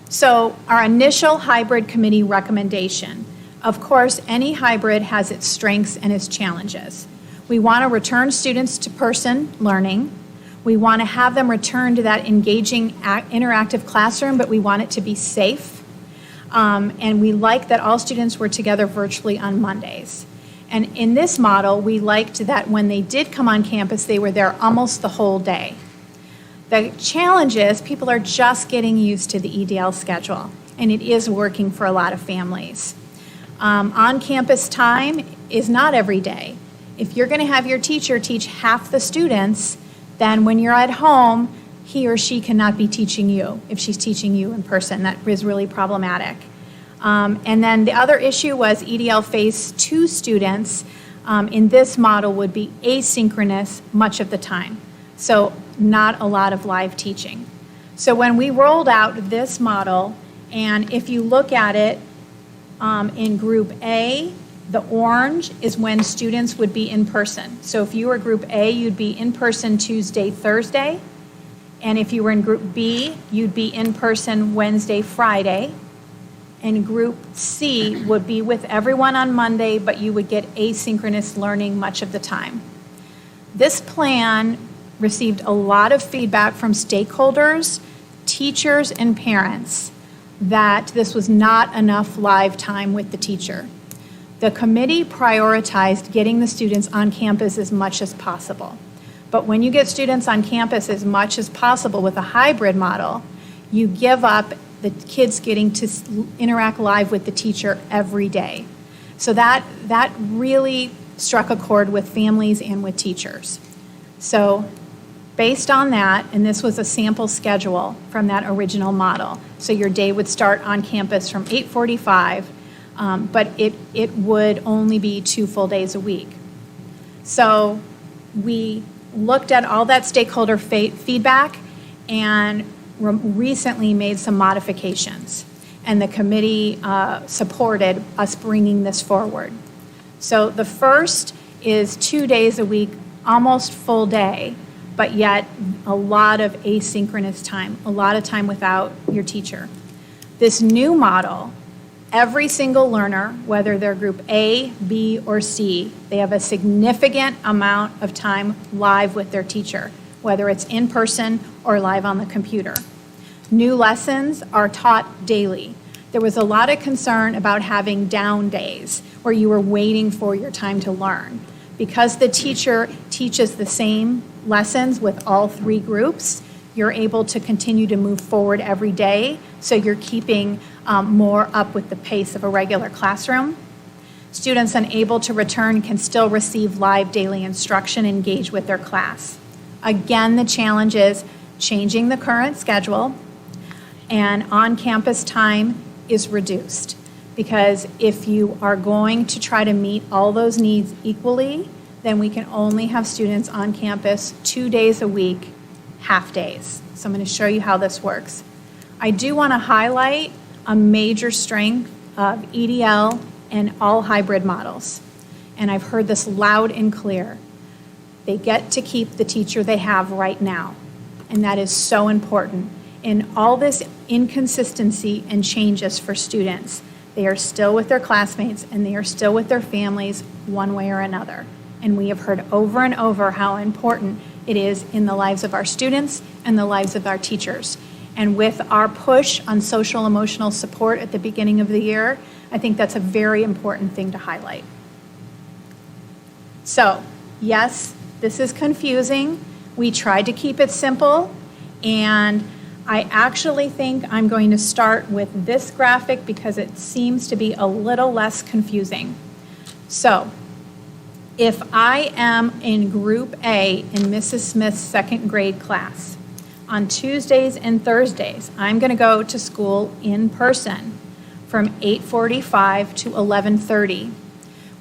So our initial hybrid committee recommendation, of course, any hybrid has its strengths and its challenges. We want to return students to person learning. We want to have them return to that engaging, interactive classroom, but we want it to be safe. And we like that all students were together virtually on Mondays. And in this model, we liked that when they did come on campus, they were there almost the whole day. The challenge is people are just getting used to the EDL schedule, and it is working for a lot of families. On-campus time is not every day. If you're going to have your teacher teach half the students, then when you're at home, he or she cannot be teaching you if she's teaching you in person. That is really problematic. And then the other issue was EDL Phase 2 students in this model would be asynchronous much of the time. So not a lot of live teaching. So when we rolled out this model, and if you look at it in Group A, the orange is when students would be in person. So if you were Group A, you'd be in person Tuesday, Thursday. And if you were in Group B, you'd be in person Wednesday, Friday. And Group C would be with everyone on Monday, but you would get asynchronous learning much of the time. This plan received a lot of feedback from stakeholders, teachers, and parents that this was not enough live time with the teacher. The committee prioritized getting the students on campus as much as possible. But when you get students on campus as much as possible with a hybrid model, you give up the kids getting to interact live with the teacher every day. So that really struck a chord with families and with teachers. So based on that, and this was a sample schedule from that original model, so your day would start on campus from 8:45, but it would only be 2 full days a week. So we looked at all that stakeholder feedback and recently made some modifications, and the committee supported us bringing this forward. So the first is 2 days a week, almost full day, but yet a lot of asynchronous time, a lot of time without your teacher. This new model, every single learner, whether they're Group A, B, or C, they have a significant amount of time live with their teacher, whether it's in person or live on the computer. New lessons are taught daily. There was a lot of concern about having down days where you were waiting for your time to learn. Because the teacher teaches the same lessons with all 3 groups, you're able to continue to move forward every day, so you're keeping more up with the pace of a regular classroom. Students unable to return can still receive live daily instruction, engage with their class. Again, the challenge is changing the current schedule, and on-campus time is reduced. Because if you are going to try to meet all those needs equally, then we can only have students on campus 2 days a week, half days. So I'm going to show you how this works. I do want to highlight a major strength of EDL and all hybrid models. And I've heard this loud and clear. They get to keep the teacher they have right now. And that is so important. In all this inconsistency and changes for students, they are still with their classmates and they are still with their families one way or another. And we have heard over and over how important it is in the lives of our students and the lives of our teachers. And with our push on social emotional support at the beginning of the year, I think that's a very important thing to highlight. So, yes, this is confusing. We tried to keep it simple, and I actually think I'm going to start with this graphic because it seems to be a little less confusing. So, if I am in Group A in Mrs. Smith's 2nd grade class, on Tuesdays and Thursdays, I'm going to go to school in person from 8:45 to 11:30.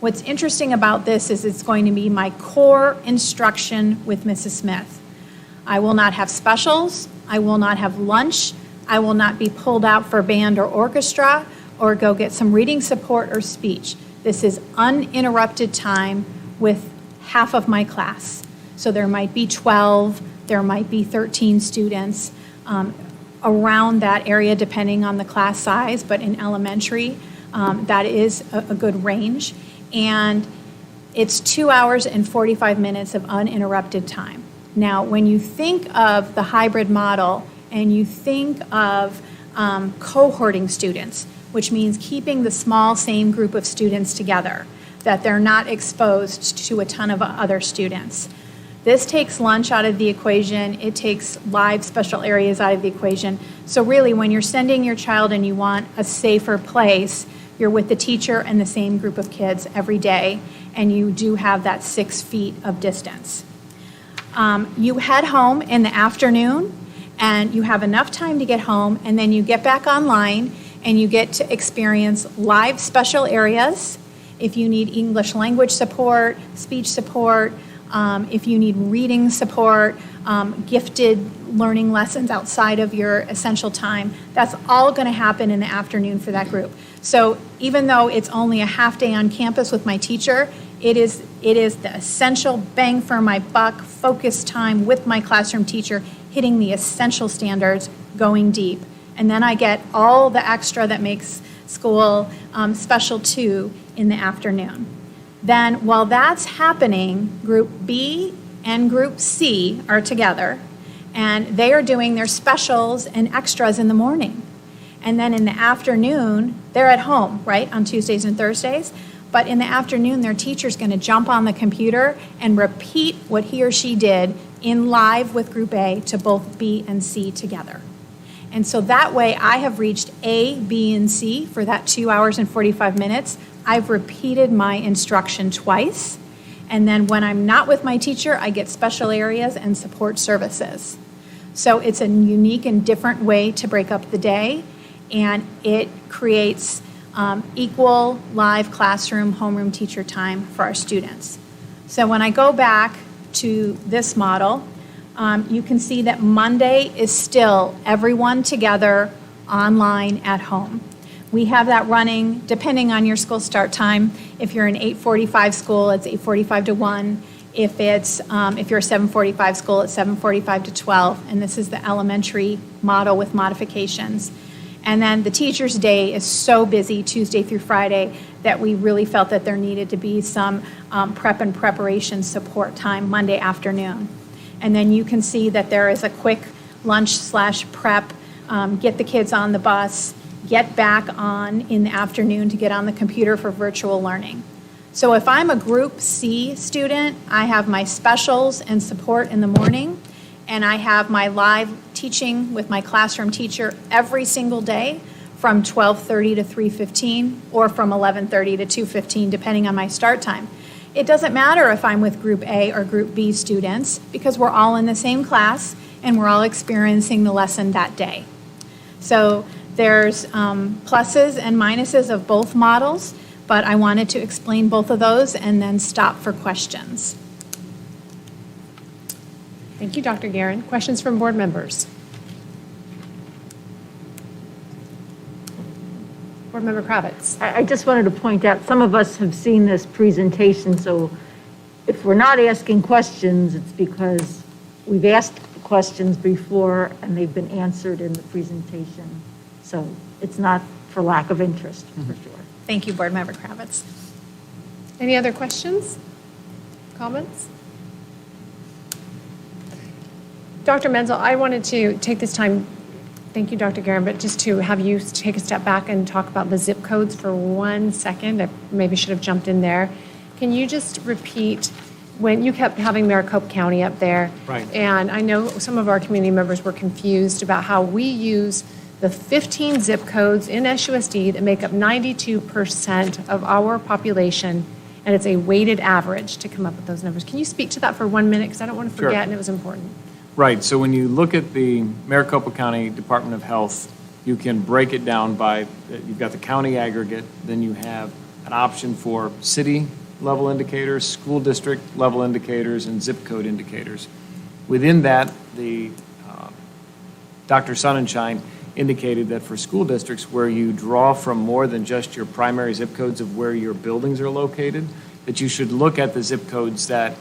What's interesting about this is it's going to be my core instruction with Mrs. Smith. I will not have specials. I will not have lunch. I will not be pulled out for band or orchestra or go get some reading support or speech. This is uninterrupted time with half of my class. So there might be 12, there might be 13 students around that area depending on the class size, but in elementary, that is a good range. And it's 2 hours and 45 minutes of uninterrupted time. Now, when you think of the hybrid model and you think of cohorting students, which means keeping the small same group of students together, that they're not exposed to a ton of other students. This takes lunch out of the equation. It takes live special areas out of the equation. So really, when you're sending your child and you want a safer place, you're with the teacher and the same group of kids every day, and you do have that 6 feet of distance. You head home in the afternoon, and you have enough time to get home, and then you get back online, and you get to experience live special areas. If you need English language support, speech support, if you need reading support, gifted learning lessons outside of your essential time, that's all going to happen in the afternoon for that group. So even though it's only a half day on campus with my teacher, it is the essential bang for my buck focus time with my classroom teacher, hitting the essential standards, going deep. And then I get all the extra that makes school special too in the afternoon. Then while that's happening, Group B and Group C are together, and they are doing their specials and extras in the morning. And then in the afternoon, they're at home, right, on Tuesdays and Thursdays. But in the afternoon, their teacher's going to jump on the computer and repeat what he or she did in live with Group A to both B and C together. And so that way, I have reached A, B, and C for that 2 hours and 45 minutes. I've repeated my instruction twice. And then when I'm not with my teacher, I get special areas and support services. So it's a unique and different way to break up the day, and it creates equal live classroom, homeroom teacher time for our students. So when I go back to this model, you can see that Monday is still everyone together online at home. We have that running depending on your school start time. If you're an 8:45 school, it's 8:45 to 1. If you're a 7:45 school, it's 7:45 to 12. And this is the elementary model with modifications. And then the teacher's day is so busy Tuesday through Friday that we really felt that there needed to be some prep and preparation support time Monday afternoon. And then you can see that there is a quick lunch/prep, get the kids on the bus, get back on in the afternoon to get on the computer for virtual learning. So if I'm a Group C student, I have my specials and support in the morning, and I have my live teaching with my classroom teacher every single day from 12:30 to 3:15 or from 11:30 to 2:15, depending on my start time. It doesn't matter if I'm with Group A or Group B students because we're all in the same class and we're all experiencing the lesson that day. So there's pluses and minuses of both models, but I wanted to explain both of those and then stop for questions. Thank you, Dr. Guerin. Questions from board members? Board Member Kravitz. I just wanted to point out, some of us have seen this presentation, so if we're not asking questions, it's because we've asked questions before and they've been answered in the presentation. So it's not for lack of interest, for sure. Thank you, Board Member Kravitz. Any other questions? Comments? Dr. Menzel, I wanted to take this time, thank you, Dr. Guerin, but just to have you take a step back and talk about the zip codes for 1 second. I maybe should have jumped in there. Can you just repeat, when you kept having Maricopa County up there? Right. And I know some of our community members were confused about how we use the 15 zip codes in SUSD that make up 92% of our population, and it's a weighted average to come up with those numbers. Can you speak to that for 1 minute? Because I don't want to forget, Sure. and it was important. Right, so when you look at the Maricopa County Department of Health, you can break it down by, you've got the county aggregate, then you have an option for city level indicators, school district level indicators, and zip code indicators. Within that, the Dr. Sonnenschein indicated that for school districts where you draw from more than just your primary zip codes of where your buildings are located, that you should look at the zip codes that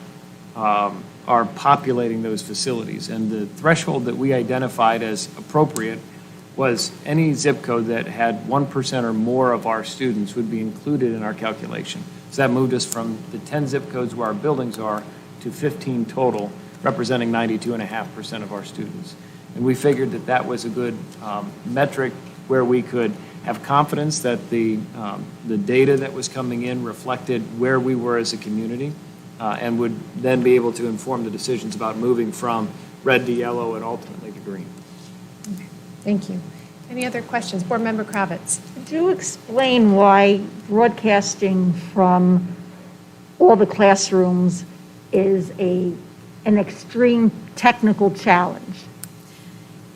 are populating those facilities. And the threshold that we identified as appropriate was any zip code that had 1% or more of our students would be included in our calculation. So that moved us from the 10 zip codes where our buildings are to 15 total, representing 92.5% of our students. And we figured that that was a good metric where we could have confidence that the data that was coming in reflected where we were as a community, and would then be able to inform the decisions about moving from red to yellow and ultimately to green. Okay. Thank you. Any other questions? Board Member Kravitz. Could you explain why broadcasting from all the classrooms is an extreme technical challenge?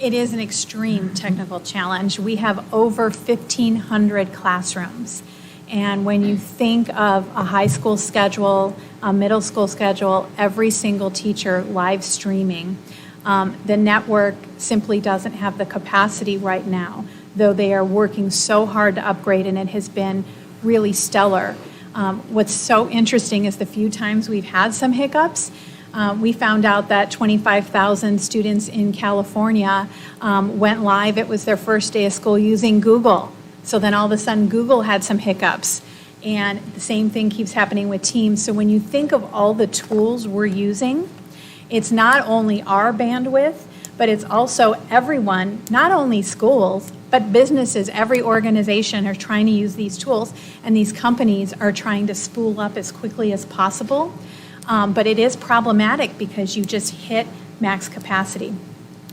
It is an extreme technical challenge. We have over 1,500 classrooms. And when you think of a high school schedule, a middle school schedule, every single teacher live streaming, the network simply doesn't have the capacity right now, though they are working so hard to upgrade, and it has been really stellar. What's so interesting is the few times we've had some hiccups, we found out that 25,000 students in California went live. It was their first day of school using Google. So then all of a sudden, Google had some hiccups. And the same thing keeps happening with Teams. So when you think of all the tools we're using, it's not only our bandwidth, but it's also everyone, not only schools, but businesses. Every organization are trying to use these tools, and these companies are trying to spool up as quickly as possible. But it is problematic because you just hit max capacity.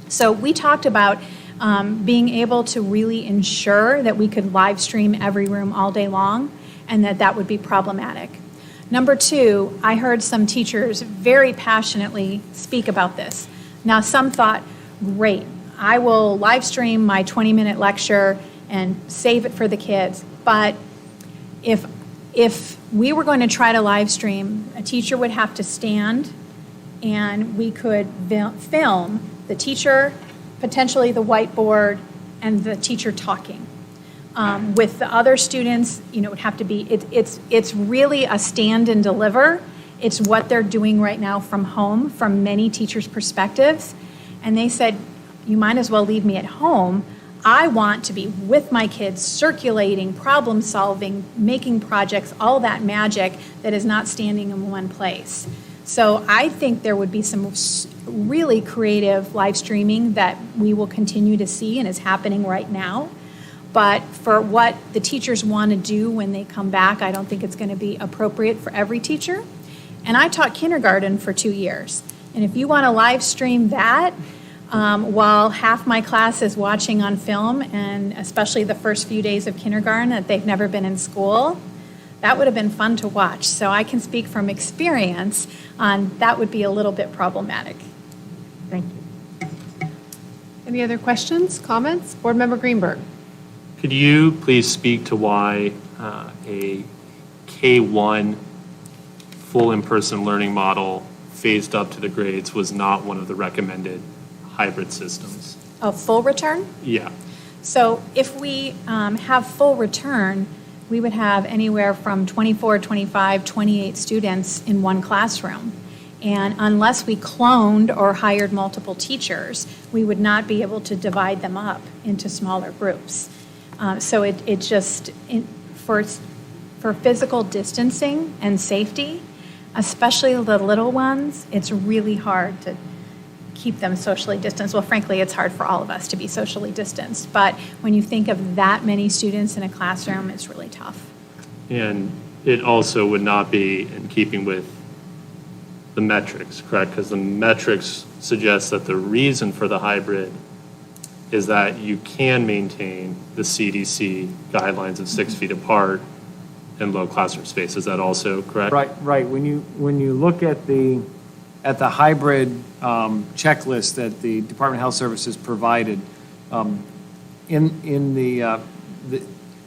So we talked about being able to really ensure that we could live stream every room all day long, and that would be problematic. Number two, I heard some teachers very passionately speak about this. Now, some thought, great, I will live stream my 20-minute lecture and save it for the kids. But if we were going to try to live stream, a teacher would have to stand, and we could film the teacher, potentially the whiteboard, and the teacher talking. With the other students, it would have to be, it's really a stand and deliver. It's what they're doing right now from home, from many teachers' perspectives. And they said, you might as well leave me at home. I want to be with my kids, circulating, problem solving, making projects, all that magic that is not standing in one place. So I think there would be some really creative live streaming that we will continue to see and is happening right now. But for what the teachers want to do when they come back, I don't think it's going to be appropriate for every teacher. And I taught kindergarten for 2 years. And if you want to live stream that while half my class is watching on film, and especially the first few days of kindergarten that they've never been in school, that would have been fun to watch. So I can speak from experience on that would be a little bit problematic. Thank you. Any other questions, comments? Board Member Greenberg. Could you please speak to why a K-1 full in-person learning model phased up to the grades was not one of the recommended hybrid systems? A full return? Yeah. So if we have full return, we would have anywhere from 24, 25, 28 students in one classroom. And unless we cloned or hired multiple teachers, we would not be able to divide them up into smaller groups. So it just, for physical distancing and safety, especially the little ones, it's really hard to keep them socially distanced. Well, frankly, it's hard for all of us to be socially distanced. But when you think of that many students in a classroom, it's really tough. And it also would not be in keeping with the metrics, correct? Because the metrics suggest that the reason for the hybrid is that you can maintain the CDC guidelines of 6 feet apart and low classroom space. Is that also correct? Right. When you look at the hybrid checklist that the Department of Health Services provided,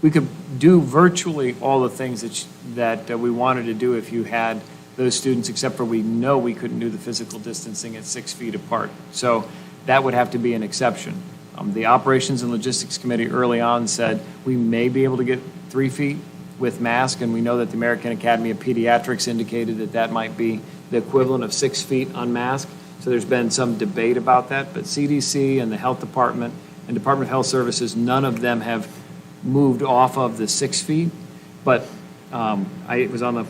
we could do virtually all the things that we wanted to do if you had those students, except for we know we couldn't do the physical distancing at 6 feet apart. So that would have to be an exception. The Operations and Logistics Committee early on said we may be able to get 3 feet with mask, and we know that the American Academy of Pediatrics indicated that might be the equivalent of 6 feet unmasked. So there's been some debate about that, but CDC and the Health Department and Department of Health Services, none of them have moved off of the 6 feet. But I was on a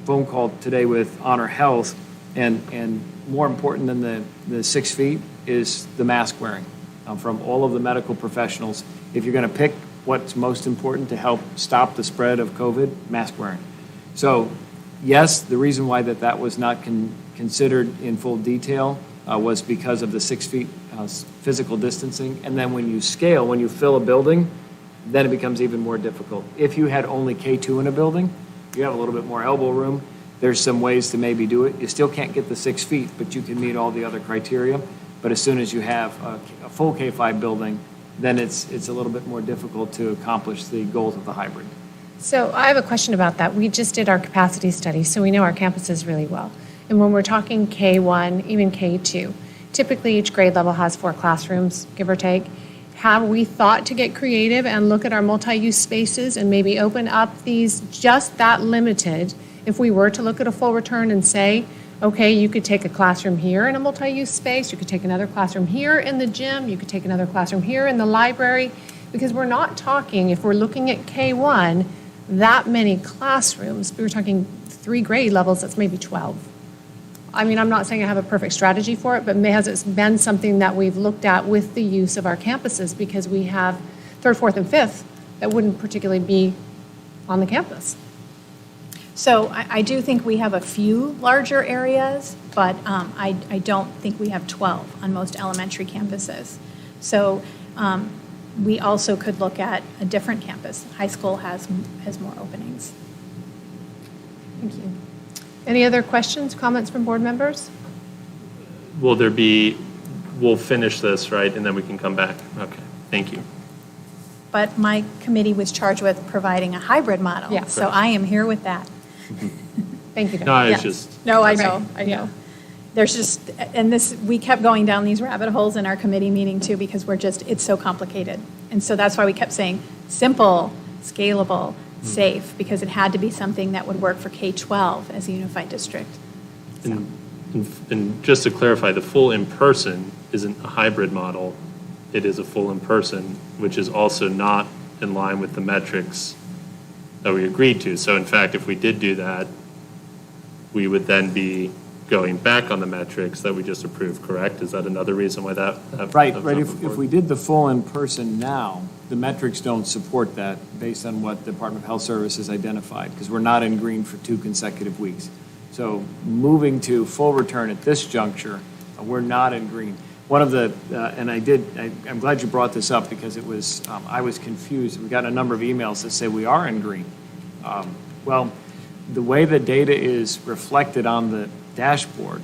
phone call today with Honor Health, and more important than the 6 feet is the mask wearing from all of the medical professionals. If you're going to pick what's most important to help stop the spread of COVID, mask wearing. So yes, the reason why that was not considered in full detail was because of the 6 feet physical distancing. And then when you scale, when you fill a building, then it becomes even more difficult. If you had only K2 in a building, you have a little bit more elbow room. There's some ways to maybe do it. You still can't get the 6 feet, but you can meet all the other criteria. But as soon as you have a full K-5 building, then it's a little bit more difficult to accomplish the goals of the hybrid. So I have a question about that. We just did our capacity study, so we know our campuses really well. And when we're talking K1, even K2, typically each grade level has 4 classrooms, give or take. Have we thought to get creative and look at our multi-use spaces and maybe open up these just that limited? If we were to look at a full return and say, okay, you could take a classroom here in a multi-use space, you could take another classroom here in the gym, you could take another classroom here in the library, because we're not talking, if we're looking at K1, that many classrooms. We were talking 3 grade levels, that's maybe 12. I mean, I'm not saying I have a perfect strategy for it, but has it been something that we've looked at with the use of our campuses, because we have 3rd, 4th, and 5th that wouldn't particularly be on the campus? So I do think we have a few larger areas, but I don't think we have 12 on most elementary campuses. So we also could look at a different campus. High school has more openings. Thank you. Any other questions, comments from board members? We'll finish this, right, and then we can come back? Okay, thank you. But my committee was charged with providing a hybrid model. Yeah. So I am here with that. Thank you, Dr. No, I was Yes. just, No, I know, I Yeah. know. There's just, and this, we kept going down these rabbit holes in our committee meeting too, because it's so complicated. And so that's why we kept saying simple, scalable, safe, because it had to be something that would work for K-12 as a unified district. So. and just to clarify, the full in-person isn't a hybrid model. It is a full in-person, which is also not in line with the metrics that we agreed to. So in fact, if we did do that, we would then be going back on the metrics that we just approved, correct? Is that another reason why that Right. that was not If before? we did the full in-person now, the metrics don't support that based on what the Department of Health Services identified, because we're not in green for 2 consecutive weeks. So moving to full return at this juncture, we're not in green. One of the, I'm glad you brought this up, because it was, I was confused. We got a number of emails that say we are in green. Well, the way the data is reflected on the dashboard,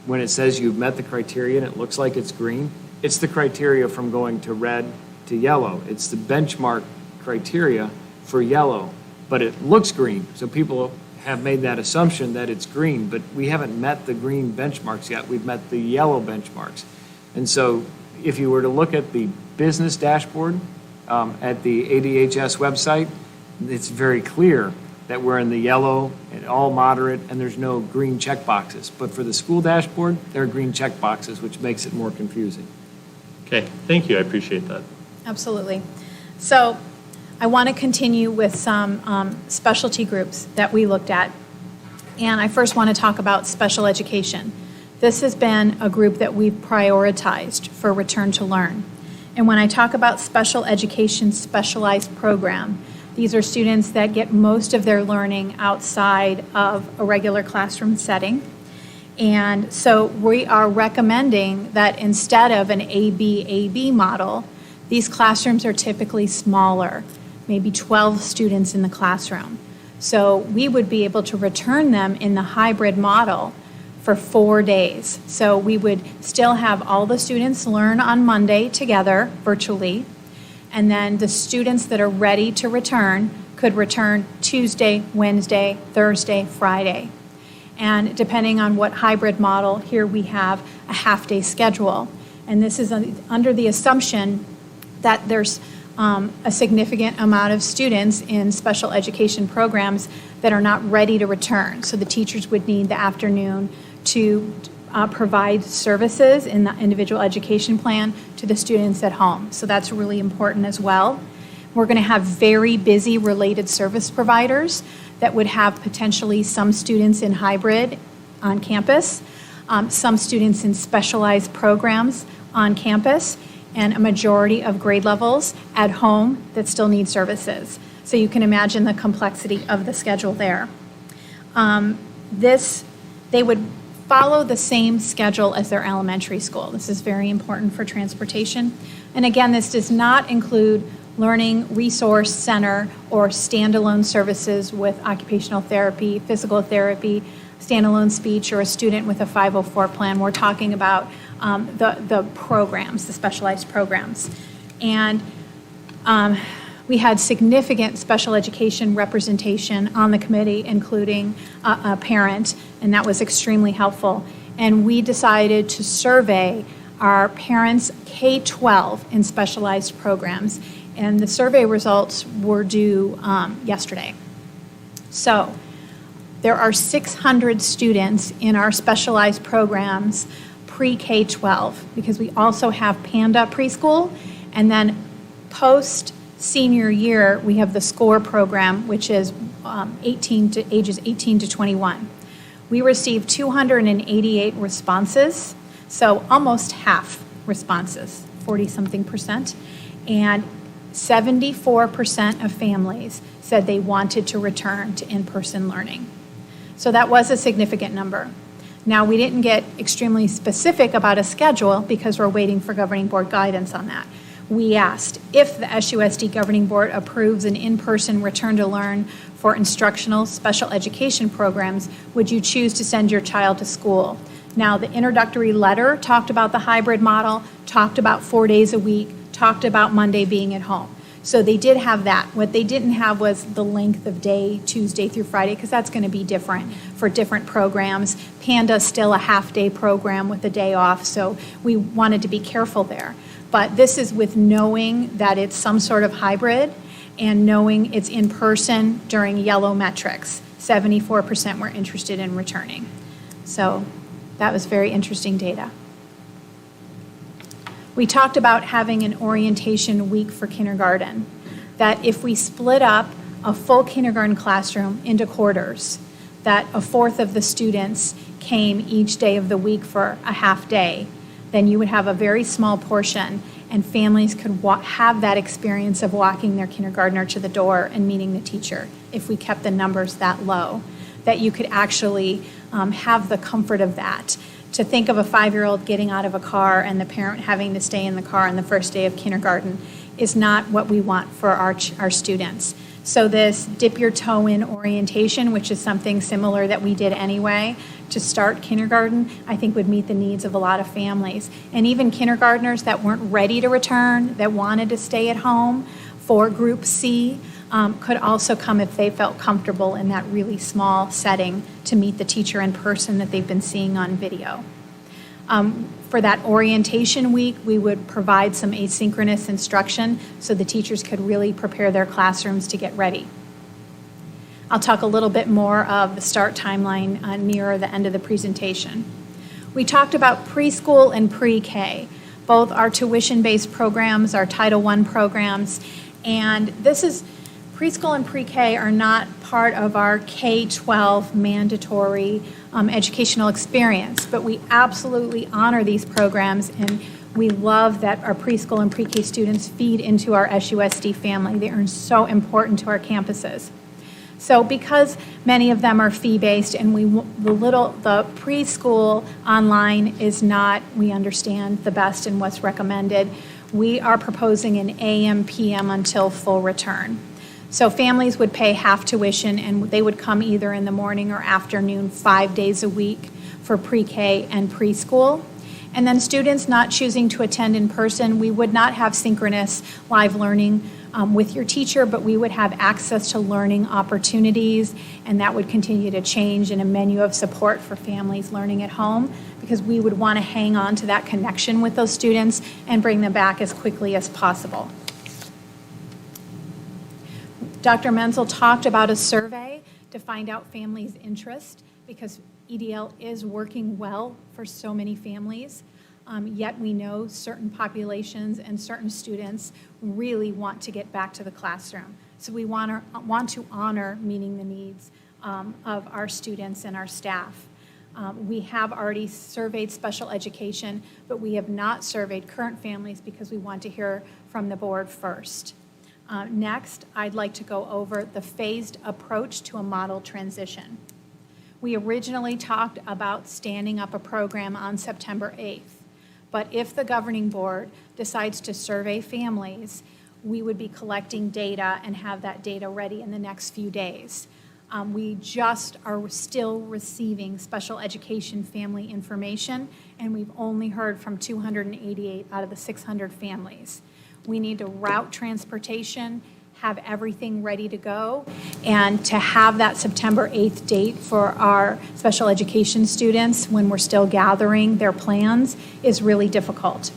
when it says you've met the criteria and it looks like it's green, it's the criteria from going to red to yellow. It's the benchmark criteria for yellow, but it looks green. So people have made that assumption that it's green, but we haven't met the green benchmarks yet. We've met the yellow benchmarks. And so if you were to look at the business dashboard at the ADHS website, it's very clear that we're in the yellow and all moderate, and there's no green check boxes. But for the school dashboard, there are green check boxes, which makes it more confusing. Okay, thank you, I appreciate that. Absolutely. So I want to continue with some specialty groups that we looked at. And I first want to talk about special education. This has been a group that we've prioritized for Return to Learn. And when I talk about special education specialized program, these are students that get most of their learning outside of a regular classroom setting. And so we are recommending that instead of an AB model, these classrooms are typically smaller, maybe 12 students in the classroom. So we would be able to return them in the hybrid model for 4 days. So we would still have all the students learn on Monday together virtually, and then the students that are ready to return could return Tuesday, Wednesday, Thursday, Friday. And depending on what hybrid model, here we have a half-day schedule. And this is under the assumption that there's a significant amount of students in special education programs that are not ready to return. So the teachers would need the afternoon to provide services in the individual education plan to the students at home. So that's really important as well. We're going to have very busy related service providers that would have potentially some students in hybrid on campus, some students in specialized programs on campus, and a majority of grade levels at home that still need services. So you can imagine the complexity of the schedule there. They would follow the same schedule as their elementary school. This is very important for transportation. And again, this does not include learning resource center or standalone services with occupational therapy, physical therapy, standalone speech or a student with a 504 plan. We're talking about the programs, the specialized programs. And we had significant special education representation on the committee, including a parent, and that was extremely helpful. And we decided to survey our parents K-12 in specialized programs, and the survey results were due yesterday. So there are 600 students in our specialized programs pre-K-12, because we also have Panda preschool, and then post-senior year, we have the SCORE program, which is ages 18 to 21. We received 288 responses, so almost half responses, 40-something%, and 74% of families said they wanted to return to in-person learning. So that was a significant number. Now, we didn't get extremely specific about a schedule because we're waiting for governing board guidance on that. We asked if the SUSD governing board approves an in-person return to learn for instructional special education programs, would you choose to send your child to school? Now, the introductory letter talked about the hybrid model, talked about 4 days a week, talked about Monday being at home. So they did have that. What they didn't have was the length of day, Tuesday through Friday, because that's going to be different for different programs. Panda's still a half-day program with a day off, so we wanted to be careful there. But this is with knowing that it's some sort of hybrid and knowing it's in person during yellow metrics. 74% were interested in returning. So that was very interesting data. We talked about having an orientation week for kindergarten, that if we split up a full kindergarten classroom into quarters, that a fourth of the students came each day of the week for a half day, then you would have a very small portion and families could have that experience of walking their kindergartner to the door and meeting the teacher if we kept the numbers that low, that you could actually have the comfort of that. To think of a 5-year-old getting out of a car and the parent having to stay in the car on the first day of kindergarten is not what we want for our students. So this dip your toe in orientation, which is something similar that we did anyway to start kindergarten, I think would meet the needs of a lot of families. And even kindergartners that weren't ready to return, that wanted to stay at home for Group C, could also come if they felt comfortable in that really small setting to meet the teacher in person that they've been seeing on video. For that orientation week, we would provide some asynchronous instruction so the teachers could really prepare their classrooms to get ready. I'll talk a little bit more of the start timeline nearer the end of the presentation. We talked about preschool and pre-K, both our tuition-based programs, our Title I programs, and this is preschool and pre-K are not part of our K-12 mandatory educational experience, but we absolutely honor these programs, and we love that our preschool and pre-K students feed into our SUSD family. They are so important to our campuses. So because many of them are fee-based and the preschool online is not, we understand, the best and what's recommended, we are proposing an AM, PM until full return. So families would pay half tuition and they would come either in the morning or afternoon 5 days a week for pre-K and preschool. And then students not choosing to attend in person, we would not have synchronous live learning with your teacher, but we would have access to learning opportunities, and that would continue to change in a menu of support for families learning at home, because we would want to hang on to that connection with those students and bring them back as quickly as possible. Dr. Menzel talked about a survey to find out families' interest, because EDL is working well for so many families, yet we know certain populations and certain students really want to get back to the classroom. So we want to honor meeting the needs of our students and our staff. We have already surveyed special education, but we have not surveyed current families because we want to hear from the board first. Next, I'd like to go over the phased approach to a model transition. We originally talked about standing up a program on September 8th, but if the governing board decides to survey families, we would be collecting data and have that data ready in the next few days. We just are still receiving special education family information, and we've only heard from 288 out of the 600 families. We need to route transportation, have everything ready to go, and to have that September 8th date for our special education students when we're still gathering their plans is really difficult.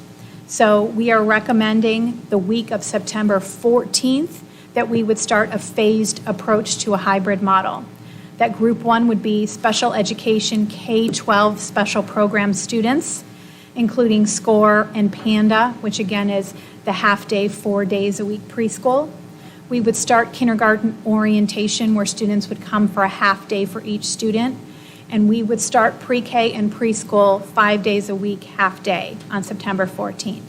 So we are recommending the week of September 14th that we would start a phased approach to a hybrid model. That group 1 would be special education K-12 special program students, including SCORE and PANDA, which again is the half-day, 4 days a week preschool. We would start kindergarten orientation where students would come for a half day for each student. And we would start pre-K and preschool 5 days a week, half day on September 14th.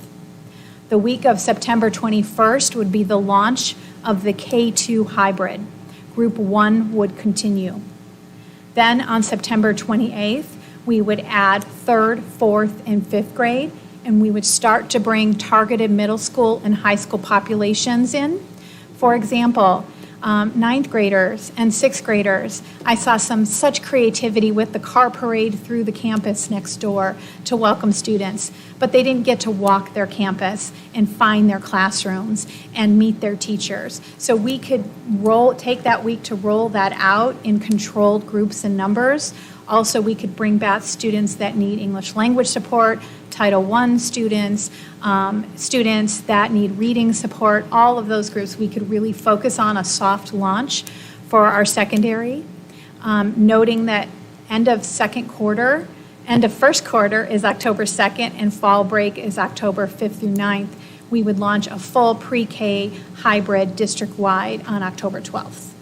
The week of September 21st would be the launch of the K-2 hybrid. Group 1 would continue. Then on September 28th, we would add 3rd, 4th, and 5th grade, and we would start to bring targeted middle school and high school populations in. For example, 9th graders and 6th graders, I saw such creativity with the car parade through the campus next door to welcome students, but they didn't get to walk their campus and find their classrooms and meet their teachers. So we could take that week to roll that out in controlled groups and numbers. Also, we could bring back students that need English language support, Title I students, students that need reading support, all of those groups. We could really focus on a soft launch for our secondary, noting that end of first quarter is October 2nd and fall break is October 5th through 9th. We would launch a full pre-K hybrid district-wide on October 12th.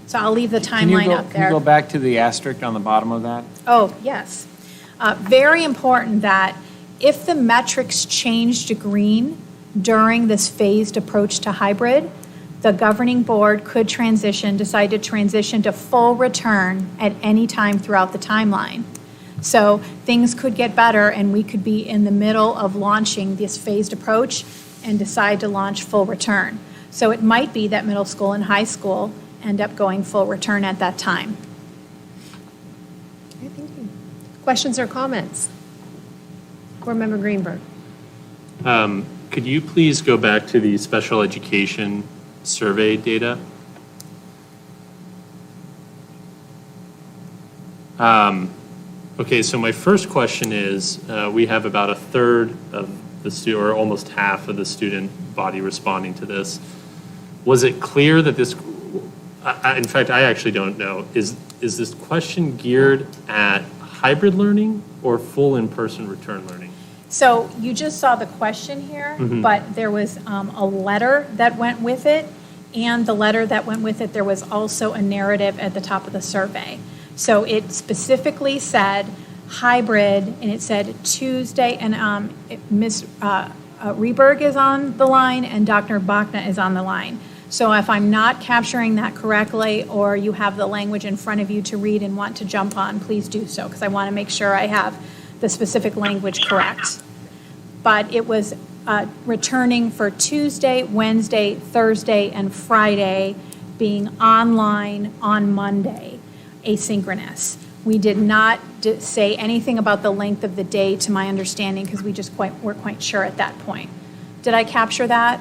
So I'll leave the timeline up there. Can you go back to the asterisk on the bottom of that? Oh, yes. Very important that if the metrics change to green during this phased approach to hybrid, the governing board could decide to transition to full return at any time throughout the timeline. So things could get better and we could be in the middle of launching this phased approach and decide to launch full return. So it might be that middle school and high school end up going full return at that time. Okay, thank you. Questions or comments? Board Member Greenberg. Could you please go back to the special education survey data? Okay, so my first question is, we have about a third of the student, or almost half of the student body responding to this. Was it clear that this, in fact, I actually don't know, is this question geared at hybrid learning or full in-person return learning? So you just saw the question here, but there was a letter that went with it, and the letter that went with it, there was also a narrative at the top of the survey. So it specifically said hybrid, and it said Tuesday, and Ms. Rehberg is on the line, and Dr. Bachna is on the line. So if I'm not capturing that correctly, or you have the language in front of you to read and want to jump on, please do so, because I want to make sure I have the specific language correct. But it was returning for Tuesday, Wednesday, Thursday, and Friday, being online on Monday, asynchronous. We did not say anything about the length of the day, to my understanding, because we just weren't quite sure at that point. Did I capture that?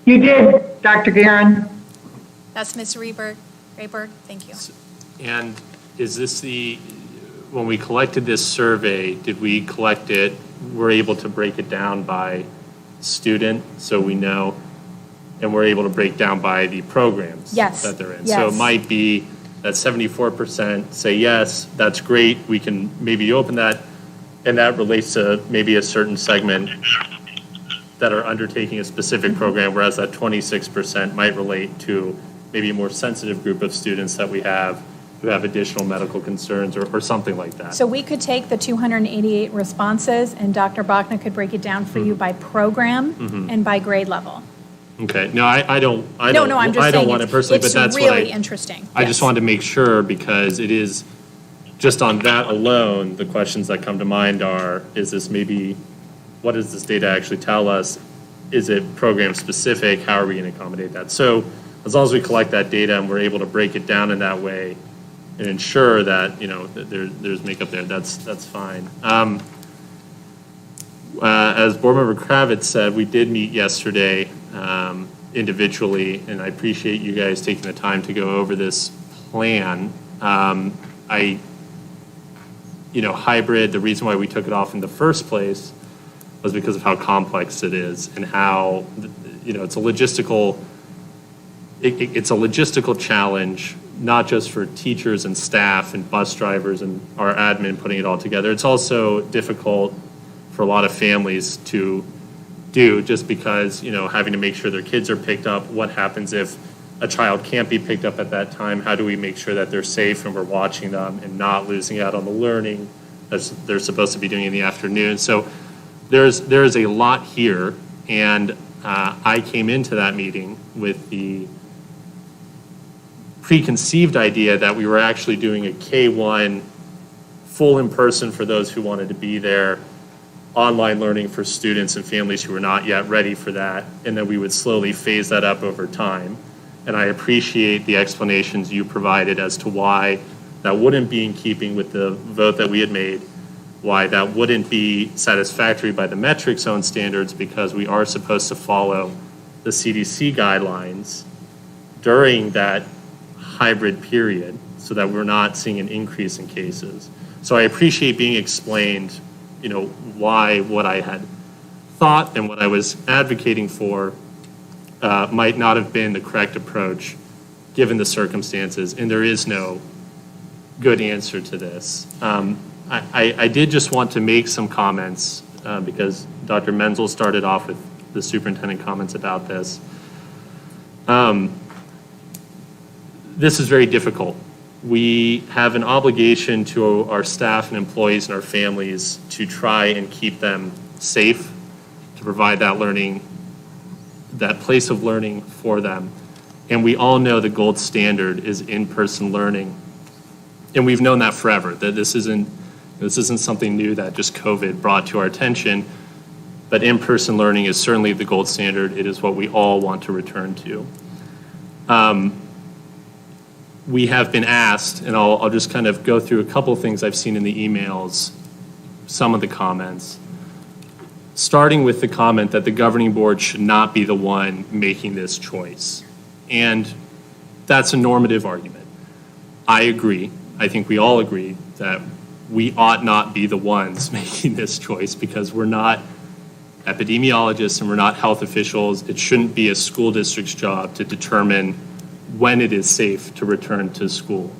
You did, Dr. Guerin. That's Ms. Rehberg, thank you. And is this when we collected this survey, did we collect it, we're able to break it down by student, so we know, and we're able to break down by the programs Yes. that they're in? Yes. So it might be that 74% say yes, that's great, we can maybe open that, and that relates to maybe a certain segment that are undertaking a specific program, whereas that 26% might relate to maybe a more sensitive group of students that we have who have additional medical concerns or something like that. So we could take the 288 responses, and Dr. Bachna could break it down for you by program and by grade level. Okay, no, I don't I'm just I don't saying want it personally, but that's really what interesting. I just wanted to make sure, because it is, just on that alone, the questions that come to mind are, is this maybe what does this data actually tell us? Is it program specific? How are we going to accommodate that? So as long as we collect that data and we're able to break it down in that way and ensure that, that there's makeup there, that's fine. As Board Member Kravitz said, we did meet yesterday individually, and I appreciate you guys taking the time to go over this plan. Hybrid, the reason why we took it off in the first place was because of how complex it is and how, it's a logistical challenge, not just for teachers and staff and bus drivers and our admin putting it all together. It's also difficult for a lot of families to do, just because, having to make sure their kids are picked up. What happens if a child can't be picked up at that time? How do we make sure that they're safe and we're watching them and not losing out on the learning that they're supposed to be doing in the afternoon? So there's a lot here, and I came into that meeting with the preconceived idea that we were actually doing a K-1 full in person for those who wanted to be there, online learning for students and families who were not yet ready for that, and then we would slowly phase that up over time. And I appreciate the explanations you provided as to why that wouldn't be in keeping with the vote that we had made, why that wouldn't be satisfactory by the metric zone standards, because we are supposed to follow the CDC guidelines during that hybrid period so that we're not seeing an increase in cases. So I appreciate being explained, why what I had thought and what I was advocating for might not have been the correct approach given the circumstances, and there is no good answer to this. I did just want to make some comments because Dr. Menzel started off with the superintendent comments about this. This is very difficult. We have an obligation to our staff and employees and our families to try and keep them safe, to provide that learning, that place of learning for them. And we all know the gold standard is in-person learning. And we've known that forever, that this isn't something new that just COVID brought to our attention, but in-person learning is certainly the gold standard. It is what we all want to return to. We have been asked, and I'll just kind of go through a couple of things I've seen in the emails, some of the comments, starting with the comment that the governing board should not be the one making this choice. And that's a normative argument. I agree. I think we all agree that we ought not be the ones making this choice, because we're not epidemiologists and we're not health officials. It shouldn't be a school district's job to determine when it is safe to return to school.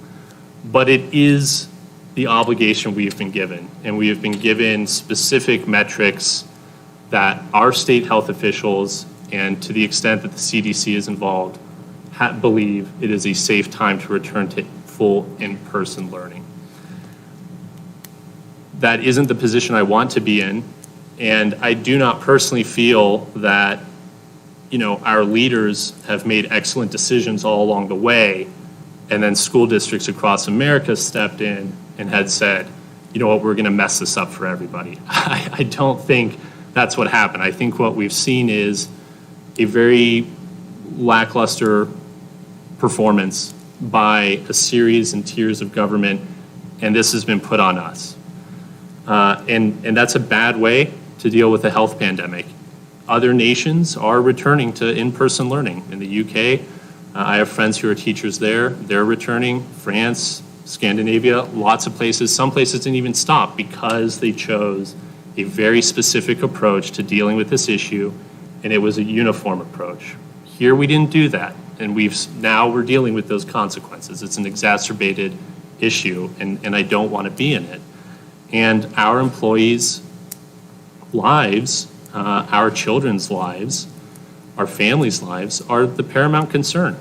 But it is the obligation we have been given, and we have been given specific metrics that our state health officials, and to the extent that the CDC is involved, believe it is a safe time to return to full in-person learning. That isn't the position I want to be in, and I do not personally feel that our leaders have made excellent decisions all along the way, and then school districts across America stepped in and had said, we're going to mess this up for everybody. I don't think that's what happened. I think what we've seen is a very lackluster performance by a series and tiers of government, and this has been put on us. And that's a bad way to deal with a health pandemic. Other nations are returning to in-person learning. In the UK, I have friends who are teachers there. They're returning. France, Scandinavia, lots of places. Some places didn't even stop because they chose a very specific approach to dealing with this issue, and it was a uniform approach. Here we didn't do that, and now we're dealing with those consequences. It's an exacerbated issue, and I don't want to be in it. And our employees' lives, our children's lives, our families' lives are the paramount concern.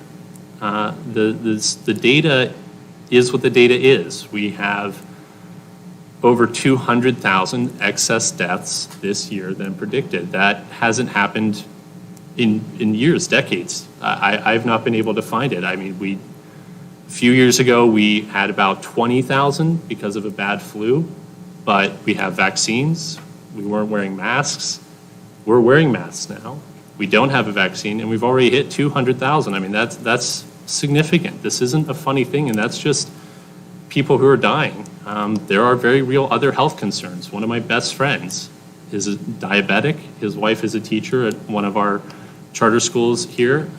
The data is what the data is. We have over 200,000 excess deaths this year than predicted. That hasn't happened in years, decades. I've not been able to find it. I mean, a few years ago, we had about 20,000 because of a bad flu, but we have vaccines. We weren't wearing masks. We're wearing masks now. We don't have a vaccine, and we've already hit 200,000. I mean, that's significant. This isn't a funny thing, and that's just people who are dying. There are very real other health concerns. One of my best friends is a diabetic. His wife is a teacher at one of our charter schools here.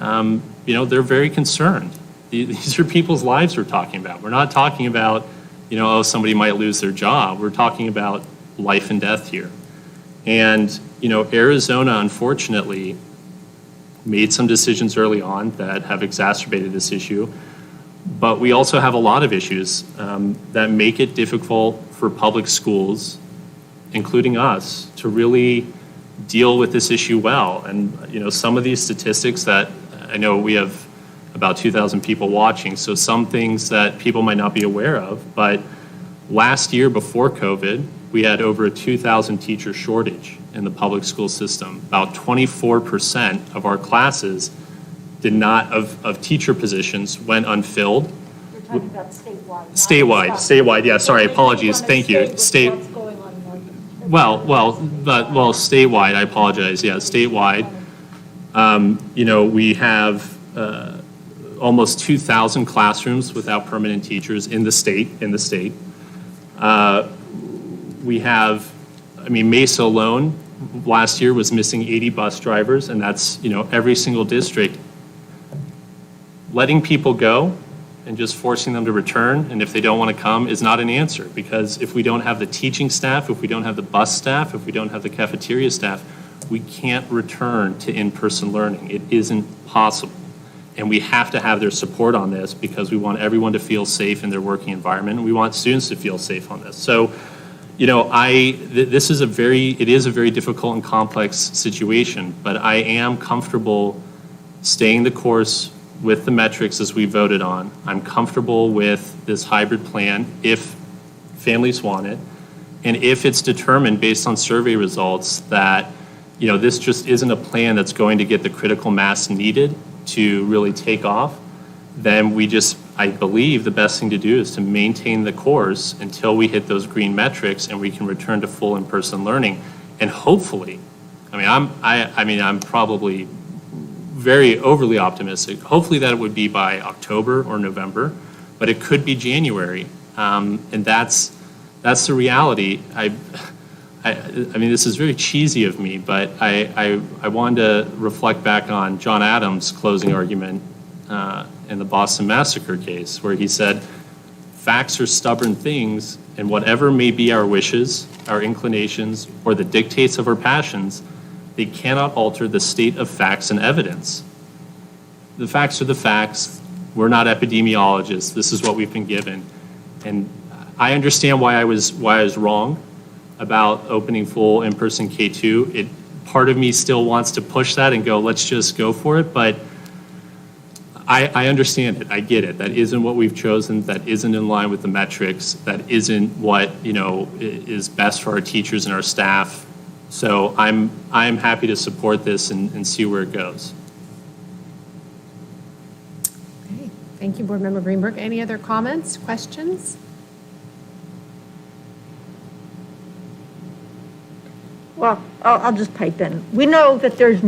They're very concerned. These are people's lives we're talking about. We're not talking about, somebody might lose their job. We're talking about life and death here. And, Arizona, unfortunately, made some decisions early on that have exacerbated this issue. But we also have a lot of issues that make it difficult for public schools, including us, to really deal with this issue well. And, some of these statistics that I know we have about 2,000 people watching, so some things that people might not be aware of, but last year before COVID, we had over a 2,000 teacher shortage in the public school system. About 24% of our classes of teacher positions went unfilled. You're talking about statewide. Statewide, yeah, sorry, apologies, thank you. Well, statewide, I apologize, yeah, statewide. We have almost 2,000 classrooms without permanent teachers in the state. We have, Mesa alone last year was missing 80 bus drivers, and that's, every single district. Letting people go and just forcing them to return, and if they don't want to come, is not an answer, because if we don't have the teaching staff, if we don't have the bus staff, if we don't have the cafeteria staff, we can't return to in-person learning. It isn't possible. And we have to have their support on this because we want everyone to feel safe in their working environment, and we want students to feel safe on this. So, it is a very difficult and complex situation, but I am comfortable staying the course with the metrics as we voted on. I'm comfortable with this hybrid plan if families want it, and if it's determined based on survey results that, this just isn't a plan that's going to get the critical mass needed to really take off, then I believe the best thing to do is to maintain the course until we hit those green metrics and we can return to full in-person learning. And hopefully, I'm probably very overly optimistic. Hopefully that it would be by October or November, but it could be January. And that's the reality. This is very cheesy of me, but I wanted to reflect back on John Adams' closing argument in the Boston Massacre case, where he said, facts are stubborn things, and whatever may be our wishes, our inclinations, or the dictates of our passions, they cannot alter the state of facts and evidence. The facts are the facts. We're not epidemiologists. This is what we've been given. And I understand why I was wrong about opening full in-person K2. Part of me still wants to push that and go, let's just go for it, but I understand it. I get it. That isn't what we've chosen. That isn't in line with the metrics. That isn't what, is best for our teachers and our staff. So I'm happy to support this and see where it goes. Okay. Thank you, Board Member Greenberg. Any other comments, questions? Well, I'll just pipe in. We know that there's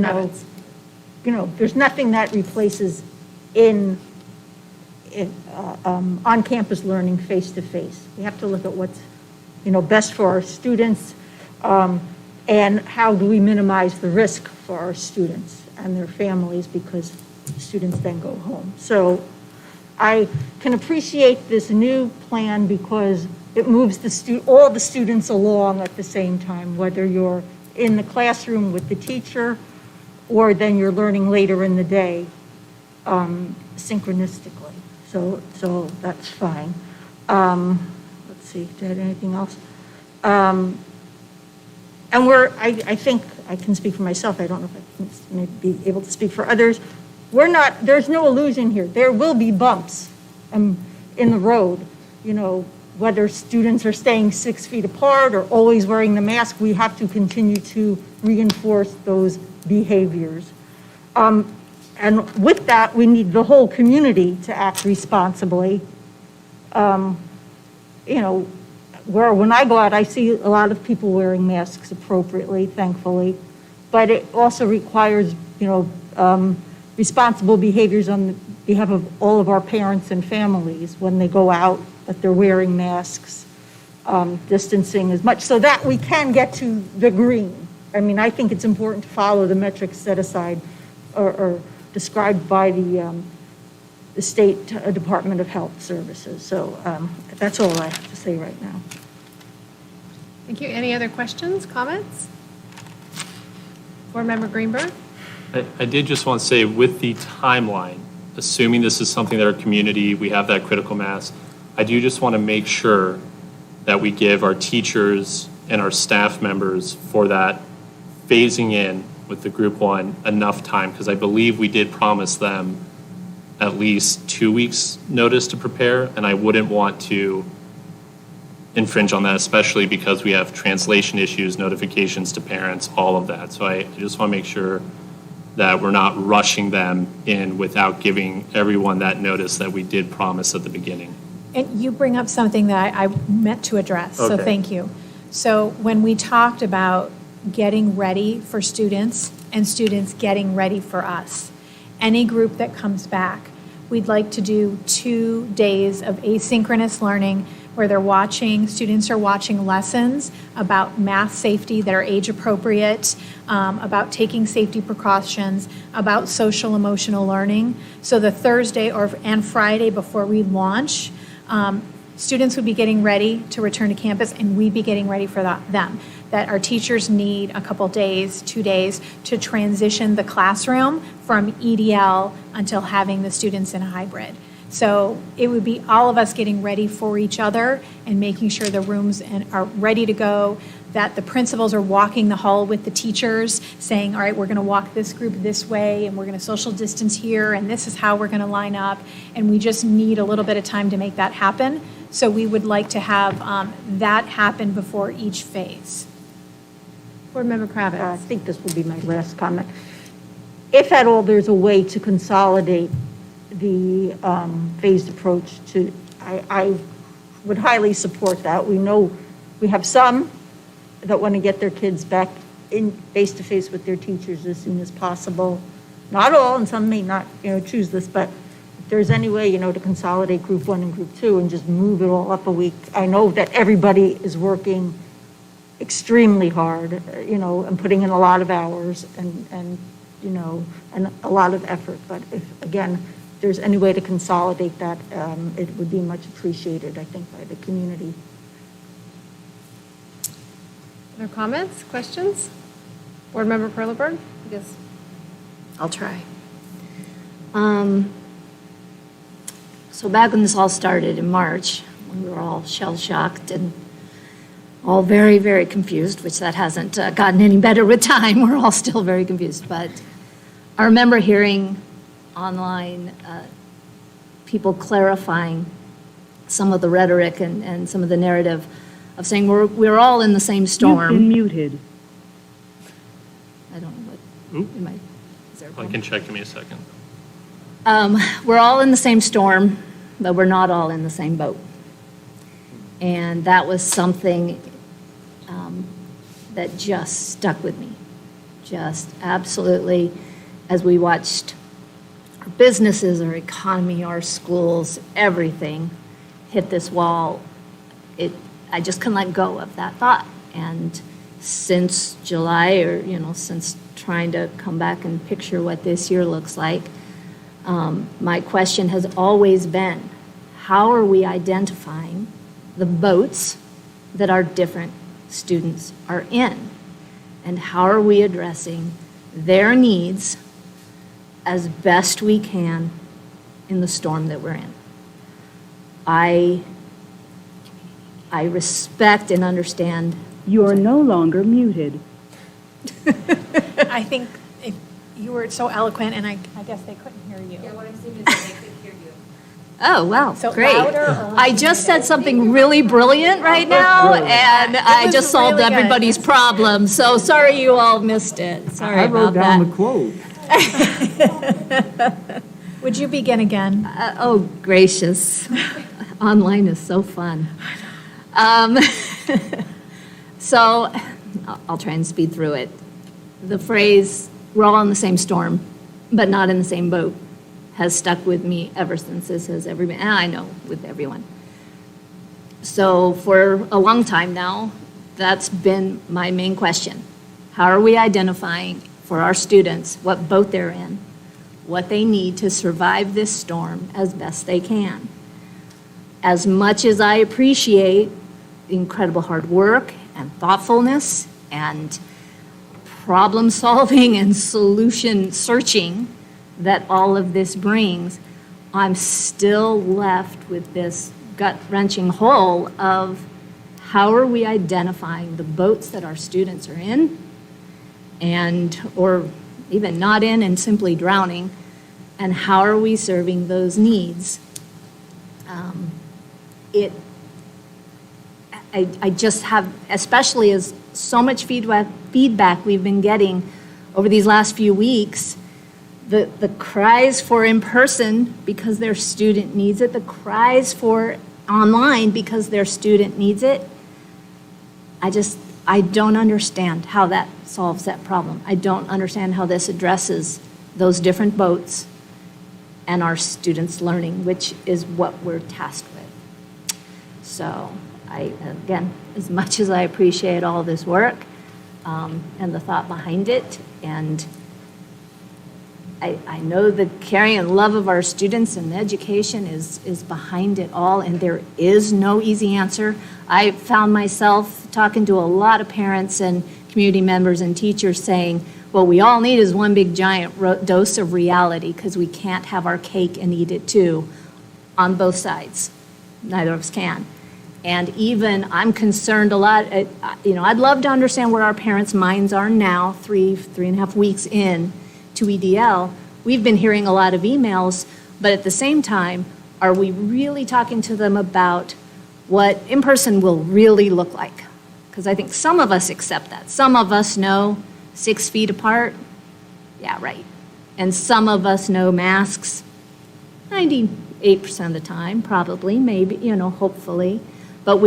there's nothing that replaces on-campus learning face-to-face. We have to look at what's, best for our students, and how do we minimize the risk for our students and their families, because students then go home. So I can appreciate this new plan because it moves all the students along at the same time, whether you're in the classroom with the teacher or then you're learning later in the day synchronistically. So that's fine. Let's see, did I have anything else? And I think I can speak for myself. I don't know if I can maybe be able to speak for others. There's no illusion here. There will be bumps in the road, whether students are staying 6 feet apart or always wearing the mask. We have to continue to reinforce those behaviors. And with that, we need the whole community to act responsibly. when I go out, I see a lot of people wearing masks appropriately, thankfully. But it also requires, responsible behaviors on behalf of all of our parents and families when they go out, that they're wearing masks, distancing as much, so that we can get to the green. I mean, I think it's important to follow the metrics set aside or described by the State Department of Health Services. So that's all I have to say right now. Thank you. Any other questions, comments? Board Member Greenberg? I did just want to say, with the timeline, assuming this is something that our community, we have that critical mass, I do just want to make sure that we give our teachers and our staff members for that phasing in with the group one enough time, because I believe we did promise them at least 2 weeks notice to prepare, and I wouldn't want to infringe on that, especially because we have translation issues, notifications to parents, all of that. So I just want to make sure that we're not rushing them in without giving everyone that notice that we did promise at the beginning. And you bring up something that I meant to address, so Okay. thank you. So when we talked about getting ready for students and students getting ready for us, any group that comes back, we'd like to do 2 days of asynchronous learning where students are watching lessons about math safety that are age appropriate, about taking safety precautions, about social emotional learning. So the Thursday and Friday before we launch, students would be getting ready to return to campus, and we'd be getting ready for them. That our teachers need a couple days, 2 days, to transition the classroom from EDL until having the students in a hybrid. So it would be all of us getting ready for each other and making sure the rooms are ready to go, that the principals are walking the hall with the teachers, saying, all right, we're going to walk this group this way, and we're going to social distance here, and this is how we're going to line up. And we just need a little bit of time to make that happen. So we would like to have that happen before each phase. Board Member Kravitz? I think this will be my last comment. If at all there's a way to consolidate the phased approach I would highly support that. We know we have some that want to get their kids back in face-to-face with their teachers as soon as possible. Not all, and some may not, choose this, but if there's any way, to consolidate group 1 and group 2 and just move it all up a week. I know that everybody is working extremely hard, and putting in a lot of hours and a lot of effort. But if there's any way to consolidate that, it would be much appreciated, I think, by the community. Other comments, questions? Board Member Perleberg? Yes. I'll try. So back when this all started in March, when we were all shell-shocked and all very, very confused, which that hasn't gotten any better with time. We're all still very confused. But I remember hearing online people clarifying some of the rhetoric and some of the narrative of saying we're all in the same storm. You've been muted. I don't know what. Oop. Is there a I problem? can check, give me a second. We're all in the same storm, but we're not all in the same boat. And that was something that just stuck with me. Just absolutely, as we watched our businesses, our economy, our schools, everything hit this wall, I just couldn't let go of that thought. And since July, or, since trying to come back and picture what this year looks like, my question has always been, how are we identifying the boats that our different students are in? And how are we addressing their needs as best we can in the storm that we're in? I respect and understand. You are no longer muted. I think if you were so eloquent, and I guess they couldn't hear you. Yeah, what I'm saying is they could hear you. Oh, wow, So great. louder or I just said something really brilliant right now, and I was just solved really good. everybody's problem. So sorry you all missed it. Sorry I about wrote down the that. quote. Would you begin again? Oh, gracious. Online is so fun. So I'll try and speed through it. The phrase, "we're all in the same storm, but not in the same boat," has stuck with me ever since. This has ever been, and I know with everyone. So for a long time now, that's been my main question. How are we identifying for our students what boat they're in, what they need to survive this storm as best they can? As much as I appreciate the incredible hard work and thoughtfulness and problem solving and solution searching that all of this brings, I'm still left with this gut-wrenching hole of how are we identifying the boats that our students are in or even not in and simply drowning, and how are we serving those needs? I just have, especially as so much feedback we've been getting over these last few weeks, the cries for in-person because their student needs it, the cries for online because their student needs it. I don't understand how that solves that problem. I don't understand how this addresses those different boats and our students' learning, which is what we're tasked with. So again, as much as I appreciate all this work and the thought behind it, and I know the caring and love of our students and education is behind it all, and there is no easy answer. I found myself talking to a lot of parents and community members and teachers saying, what we all need is one big giant dose of reality, because we can't have our cake and eat it too on both sides. Neither of us can. And even I'm concerned a lot, I'd love to understand where our parents' minds are now, three and a half weeks in to EDL. We've been hearing a lot of emails, but at the same time, are we really talking to them about what in-person will really look like? Because I think some of us accept that. Some of us know 6 feet apart, yeah, right. And some of us know masks 98% of the time, probably, maybe, hopefully. But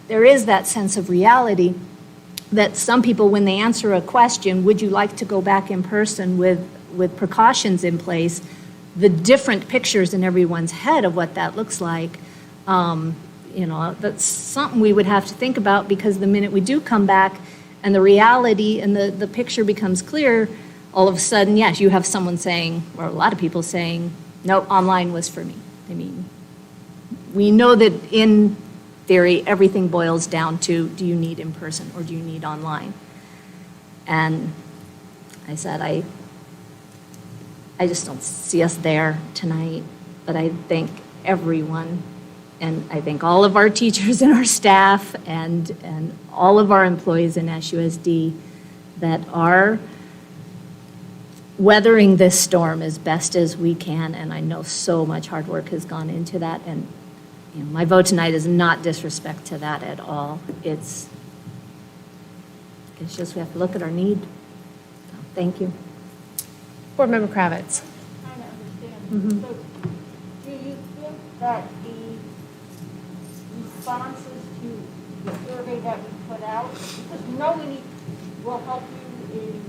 there is that sense of reality that some people, when they answer a question, would you like to go back in person with precautions in place, the different pictures in everyone's head of what that looks like, that's something we would have to think about, because the minute we do come back and the reality and the picture becomes clear, all of a sudden, yes, you have someone saying, or a lot of people saying, no, online was for me. I mean, we know that in theory, everything boils down to, do you need in-person or do you need online? And I said, I just don't see us there tonight, but I thank everyone, and I thank all of our teachers and our staff and all of our employees in SUSD that are weathering this storm as best as we can, and I know so much hard work has gone into that, and my vote tonight is not disrespect to that at all. It's just we have to look at our need. So, thank you. Board Member Kravitz. Trying to understand. So, do you think that the responses to the survey that we put out, because we know will help you in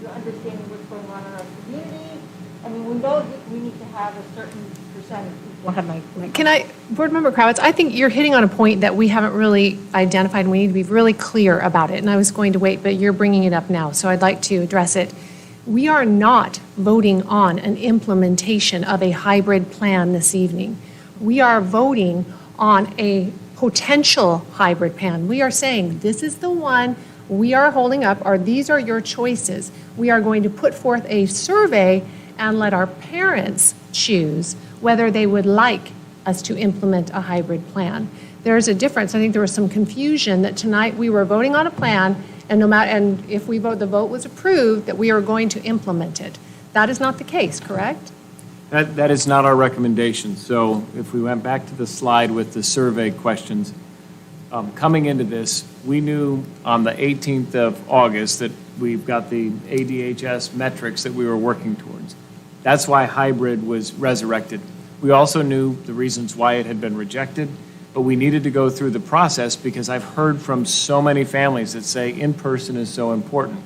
understanding what's going on in our community? I mean, we know that we need to have a certain percentage. Board Member Kravitz, I think you're hitting on a point that we haven't really identified, and we need to be really clear about it. And I was going to wait, but you're bringing it up now, so I'd like to address it. We are not voting on an implementation of a hybrid plan this evening. We are voting on a potential hybrid plan. We are saying, this is the one we are holding up, or these are your choices. We are going to put forth a survey and let our parents choose whether they would like us to implement a hybrid plan. There's a difference. I think there was some confusion that tonight we were voting on a plan, and if the vote was approved, that we are going to implement it. That is not the case, correct? That is not our recommendation. So if we went back to the slide with the survey questions, coming into this, we knew on the 18th of August that we've got the ADHS metrics that we were working towards. That's why hybrid was resurrected. We also knew the reasons why it had been rejected, but we needed to go through the process because I've heard from so many families that say in-person is so important.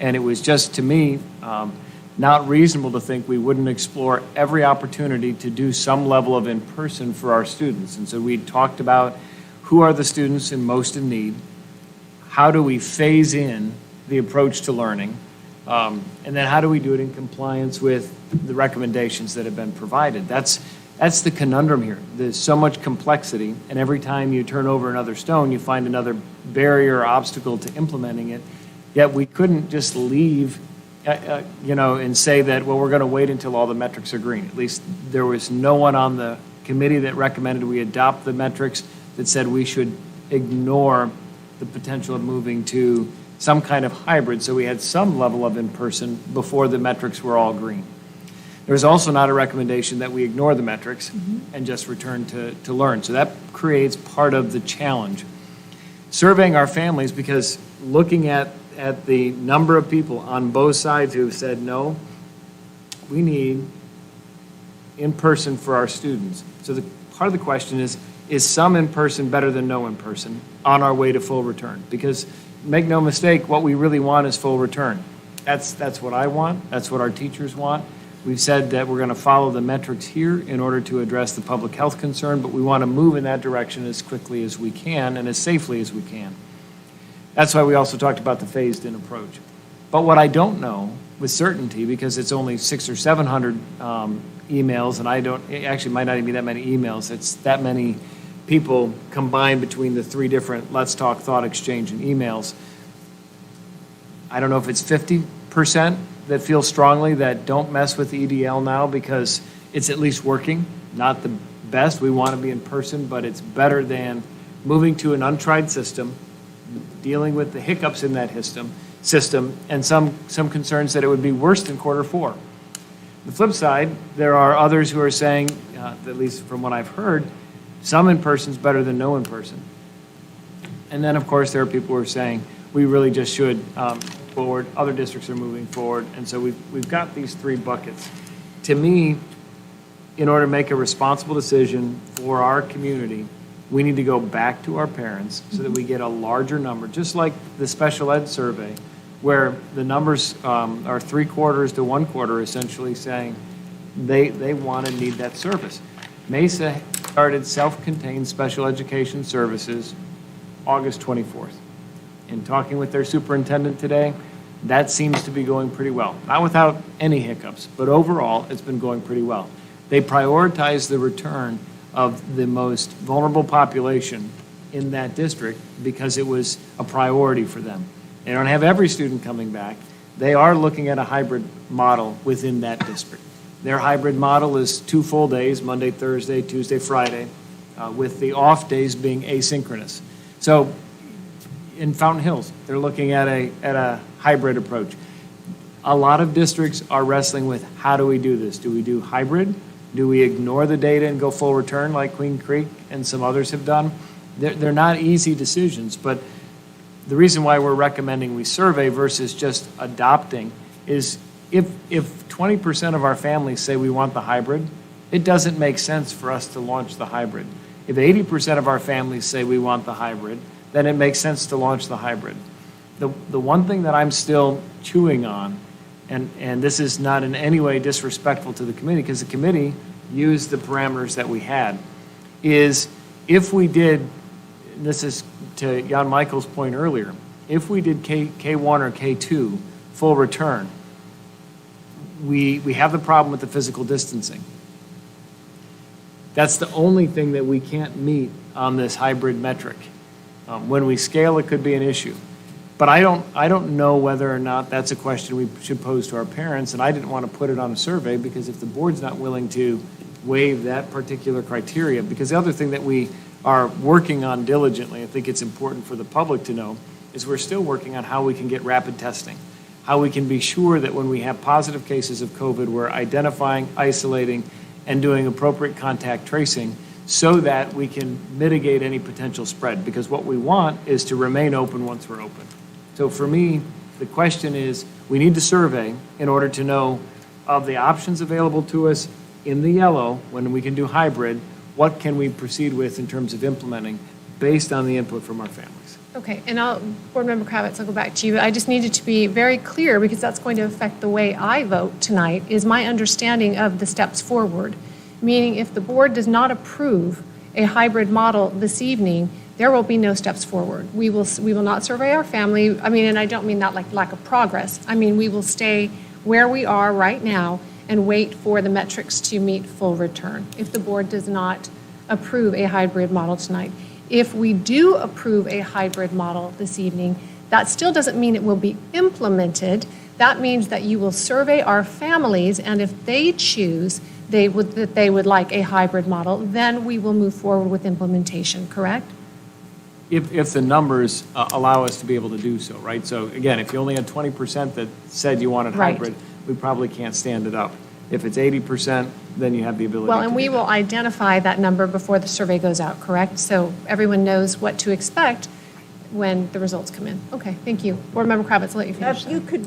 And it was just, to me, not reasonable to think we wouldn't explore every opportunity to do some level of in-person for our students. And so we talked about who are the students most in need, how do we phase in the approach to learning, and then how do we do it in compliance with the recommendations that have been provided. That's the conundrum here. There's so much complexity, and every time you turn over another stone, you find another barrier or obstacle to implementing it. Yet we couldn't just leave, and say that, well, we're going to wait until all the metrics are green. At least there was no one on the committee that recommended we adopt the metrics that said we should ignore the potential of moving to some kind of hybrid, so we had some level of in-person before the metrics were all green. There was also not a recommendation that we ignore the metrics and just return to learn. So that creates part of the challenge. Surveying our families, because looking at the number of people on both sides who have said, no, we need in-person for our students. So the part of the question is some in-person better than no in-person on our way to full return? Because make no mistake, what we really want is full return. That's what I want. That's what our teachers want. We've said that we're going to follow the metrics here in order to address the public health concern, but we want to move in that direction as quickly as we can and as safely as we can. That's why we also talked about the phased-in approach. But what I don't know with certainty, because it's only 600 or 700 emails, and it actually might not even be that many emails, it's that many people combined between the three different Let's Talk Thought Exchange and emails. I don't know if it's 50% that feel strongly that don't mess with EDL now because it's at least working. Not the best. We want to be in person, but it's better than moving to an untried system, dealing with the hiccups in that system, and some concerns that it would be worse than quarter four. The flip side, there are others who are saying, at least from what I've heard, some in-person is better than no in-person. And then, of course, there are people who are saying, we really just should forward. Other districts are moving forward. And so we've got these three buckets. To me, in order to make a responsible decision for our community, we need to go back to our parents so that we get a larger number, just like the special ed survey, where the numbers are 3/4 to 1/4 essentially saying they want and need that service. Mesa started self-contained special education services August 24th. In talking with their superintendent today, that seems to be going pretty well. Not without any hiccups, but overall, it's been going pretty well. They prioritize the return of the most vulnerable population in that district because it was a priority for them. They don't have every student coming back. They are looking at a hybrid model within that district. Their hybrid model is 2 full days, Monday, Thursday, Tuesday, Friday, with the off days being asynchronous. So in Fountain Hills, they're looking at a hybrid approach. A lot of districts are wrestling with how do we do this? Do we do hybrid? Do we ignore the data and go full return like Queen Creek and some others have done? They're not easy decisions, but the reason why we're recommending we survey versus just adopting is if 20% of our families say we want the hybrid, it doesn't make sense for us to launch the hybrid. If 80% of our families say we want the hybrid, then it makes sense to launch the hybrid. The one thing that I'm still chewing on, and this is not in any way disrespectful to the committee, because the committee used the parameters that we had, is if we did, and this is to Jan Michael's point earlier, if we did K1 or K2 full return, we have the problem with the physical distancing. That's the only thing that we can't meet on this hybrid metric. When we scale, it could be an issue. But I don't know whether or not that's a question we should pose to our parents, and I didn't want to put it on a survey because if the board's not willing to waive that particular criteria, because the other thing that we are working on diligently, I think it's important for the public to know, is we're still working on how we can get rapid testing, how we can be sure that when we have positive cases of COVID, we're identifying, isolating, and doing appropriate contact tracing so that we can mitigate any potential spread, because what we want is to remain open once we're open. So for me, the question is, we need to survey in order to know of the options available to us, in the yellow, when we can do hybrid, what can we proceed with in terms of implementing based on the input from our families? Okay, and Board Member Kravitz, I'll go back to you. I just needed to be very clear because that's going to affect the way I vote tonight, is my understanding of the steps forward. Meaning if the board does not approve a hybrid model this evening, there will be no steps forward. We will not survey our family. I mean, and I don't mean that like lack of progress. I mean, we will stay where we are right now and wait for the metrics to meet full return if the board does not approve a hybrid model tonight. If we do approve a hybrid model this evening, that still doesn't mean it will be implemented. That means that you will survey our families, and if they choose that they would like a hybrid model, then we will move forward with implementation, correct? If the numbers allow us to be able to do so, right? So again, if you only had 20% that said you wanted Right. hybrid, we probably can't stand it up. If it's 80%, then you have the ability Well, to and do we that. will identify that number before the survey goes out, correct? So everyone knows what to expect when the results come in. Okay, thank you. Board Member Kravitz, I'll let you finish. If you could,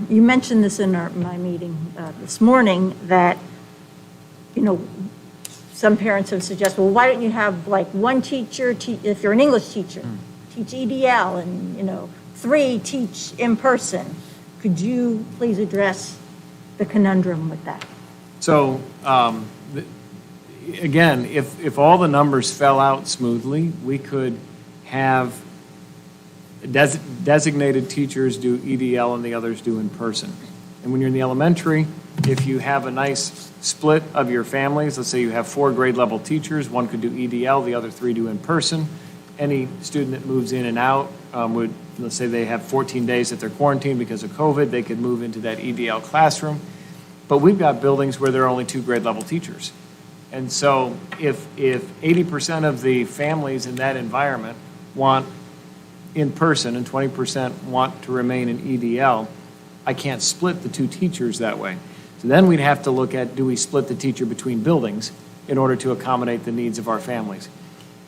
you mentioned this in my meeting this morning, that, some parents have suggested, well, why don't you have like one teacher, if you're an English teacher, teach EDL, and, 3 teach in person. Could you please address the conundrum with that? So, again, if all the numbers fell out smoothly, we could have designated teachers do EDL and the others do in person. And when you're in the elementary, if you have a nice split of your families, let's say you have 4 grade level teachers, one could do EDL, the other 3 do in person. Any student that moves in and out would, let's say they have 14 days that they're quarantined because of COVID, they could move into that EDL classroom. But we've got buildings where there are only 2 grade level teachers. And so if 80% of the families in that environment want in person and 20% want to remain in EDL, I can't split the 2 teachers that way. So then we'd have to look at, do we split the teacher between buildings in order to accommodate the needs of our families?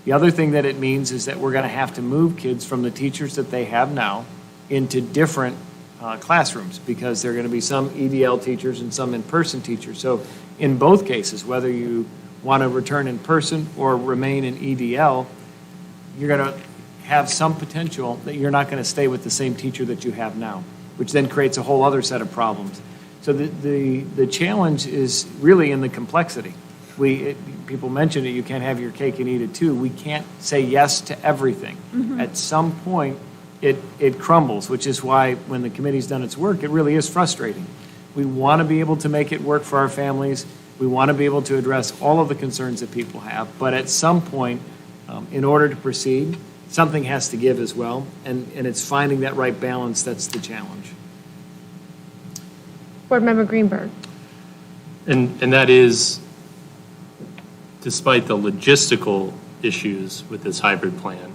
The other thing that it means is that we're going to have to move kids from the teachers that they have now into different classrooms, because there are going to be some EDL teachers and some in-person teachers. So in both cases, whether you want to return in person or remain in EDL, you're going to have some potential that you're not going to stay with the same teacher that you have now, which then creates a whole other set of problems. So the challenge is really in the complexity. People mention it, you can't have your cake and eat it too. We can't say yes to everything. Mm-hmm. At some point, it crumbles, which is why when the committee's done its work, it really is frustrating. We want to be able to make it work for our families. We want to be able to address all of the concerns that people have. But at some point, in order to proceed, something has to give as well. And it's finding that right balance that's the challenge. Board Member Greenberg. And that is, despite the logistical issues with this hybrid plan,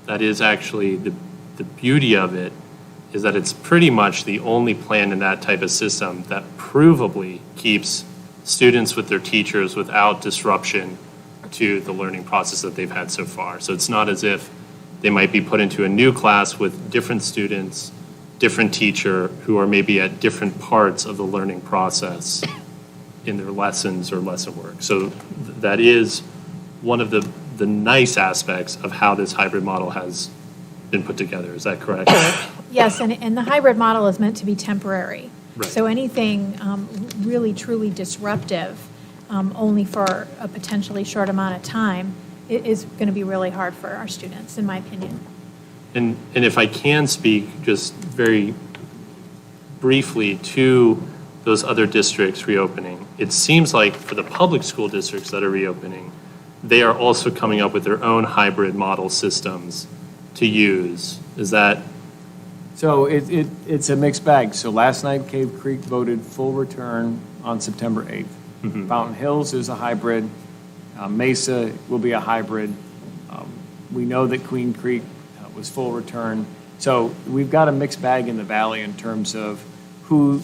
that is actually the beauty of it, is that it's pretty much the only plan in that type of system that provably keeps students with their teachers without disruption to the learning process that they've had so far. So it's not as if they might be put into a new class with different students, different teacher, who are maybe at different parts of the learning process in their lessons or lesson work. So that is one of the nice aspects of how this hybrid model has been put together. Is that correct? Yes, and the hybrid model is meant to be temporary. Right. So anything really truly disruptive, only for a potentially short amount of time, it is going to be really hard for our students, in my opinion. And if I can speak just very briefly to those other districts reopening, it seems like for the public school districts that are reopening, they are also coming up with their own hybrid model systems to use. Is that? So it's a mixed bag. So last night, Cave Creek voted full return on September 8th. Mm-hmm. Fountain Hills is a hybrid. Mesa will be a hybrid. We know that Queen Creek was full return. So we've got a mixed bag in the valley in terms of who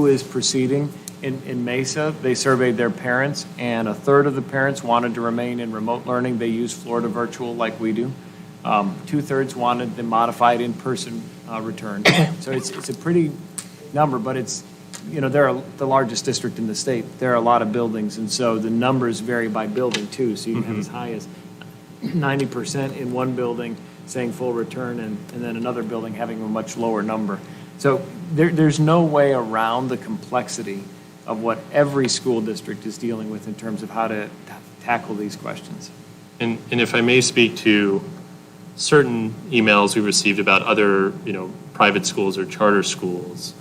is proceeding. In Mesa, they surveyed their parents, and a third of the parents wanted to remain in remote learning. They use Florida Virtual like we do. 2/3 wanted the modified in-person return. So it's a pretty number, but it's they're the largest district in the state. There are a lot of buildings, and so the numbers vary by building too. So you can have as high as 90% in one building saying full return, and then another building having a much lower number. So there's no way around the complexity of what every school district is dealing with in terms of how to tackle these questions. And if I may speak to certain emails we received about other, private schools or charter schools,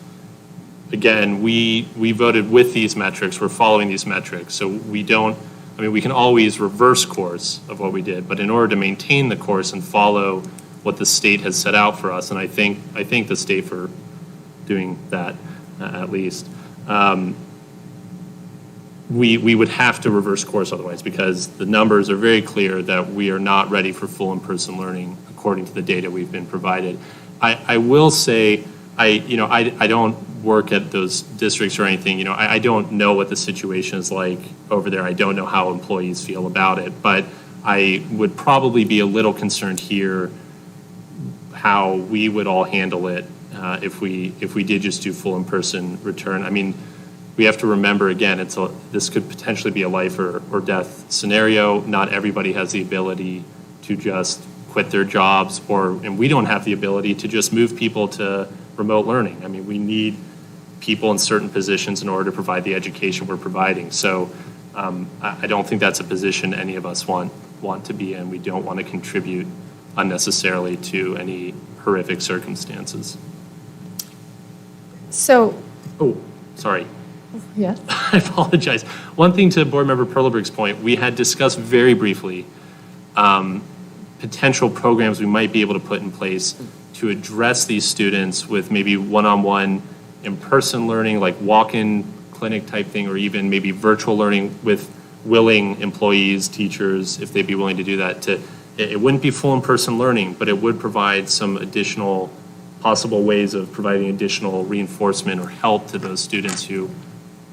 again, we voted with these metrics, we're following these metrics, so we can always reverse course of what we did, but in order to maintain the course and follow what the state has set out for us, and I thank the state for doing that, at least, we would have to reverse course otherwise, because the numbers are very clear that we are not ready for full in-person learning according to the data we've been provided. I will say, I don't work at those districts or anything. I don't know what the situation is like over there. I don't know how employees feel about it, but I would probably be a little concerned here how we would all handle it if we did just do full in-person return. I mean, we have to remember, again, this could potentially be a life or death scenario. Not everybody has the ability to just quit their jobs, and we don't have the ability to just move people to remote learning. I mean, we need people in certain positions in order to provide the education we're providing. So I don't think that's a position any of us want to be in. We don't want to contribute unnecessarily to any horrific circumstances. So. Oh, sorry. Yes. I apologize. One thing to Board Member Perleberg's point, we had discussed very briefly potential programs we might be able to put in place to address these students with maybe one-on-one in-person learning, like walk-in clinic type thing, or even maybe virtual learning with willing employees, teachers, if they'd be willing to do that. It wouldn't be full in-person learning, but it would provide some additional possible ways of providing additional reinforcement or help to those students who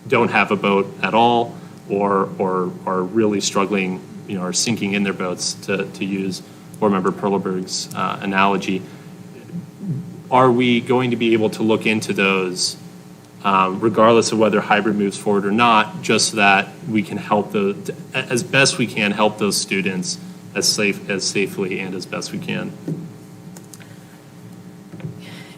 don't have a boat at all, or are really struggling, are sinking in their boats, to use Board Member Perleberg's analogy. Are we going to be able to look into those, regardless of whether hybrid moves forward or not, just so that we can help as best we can, help those students as safely and as best we can?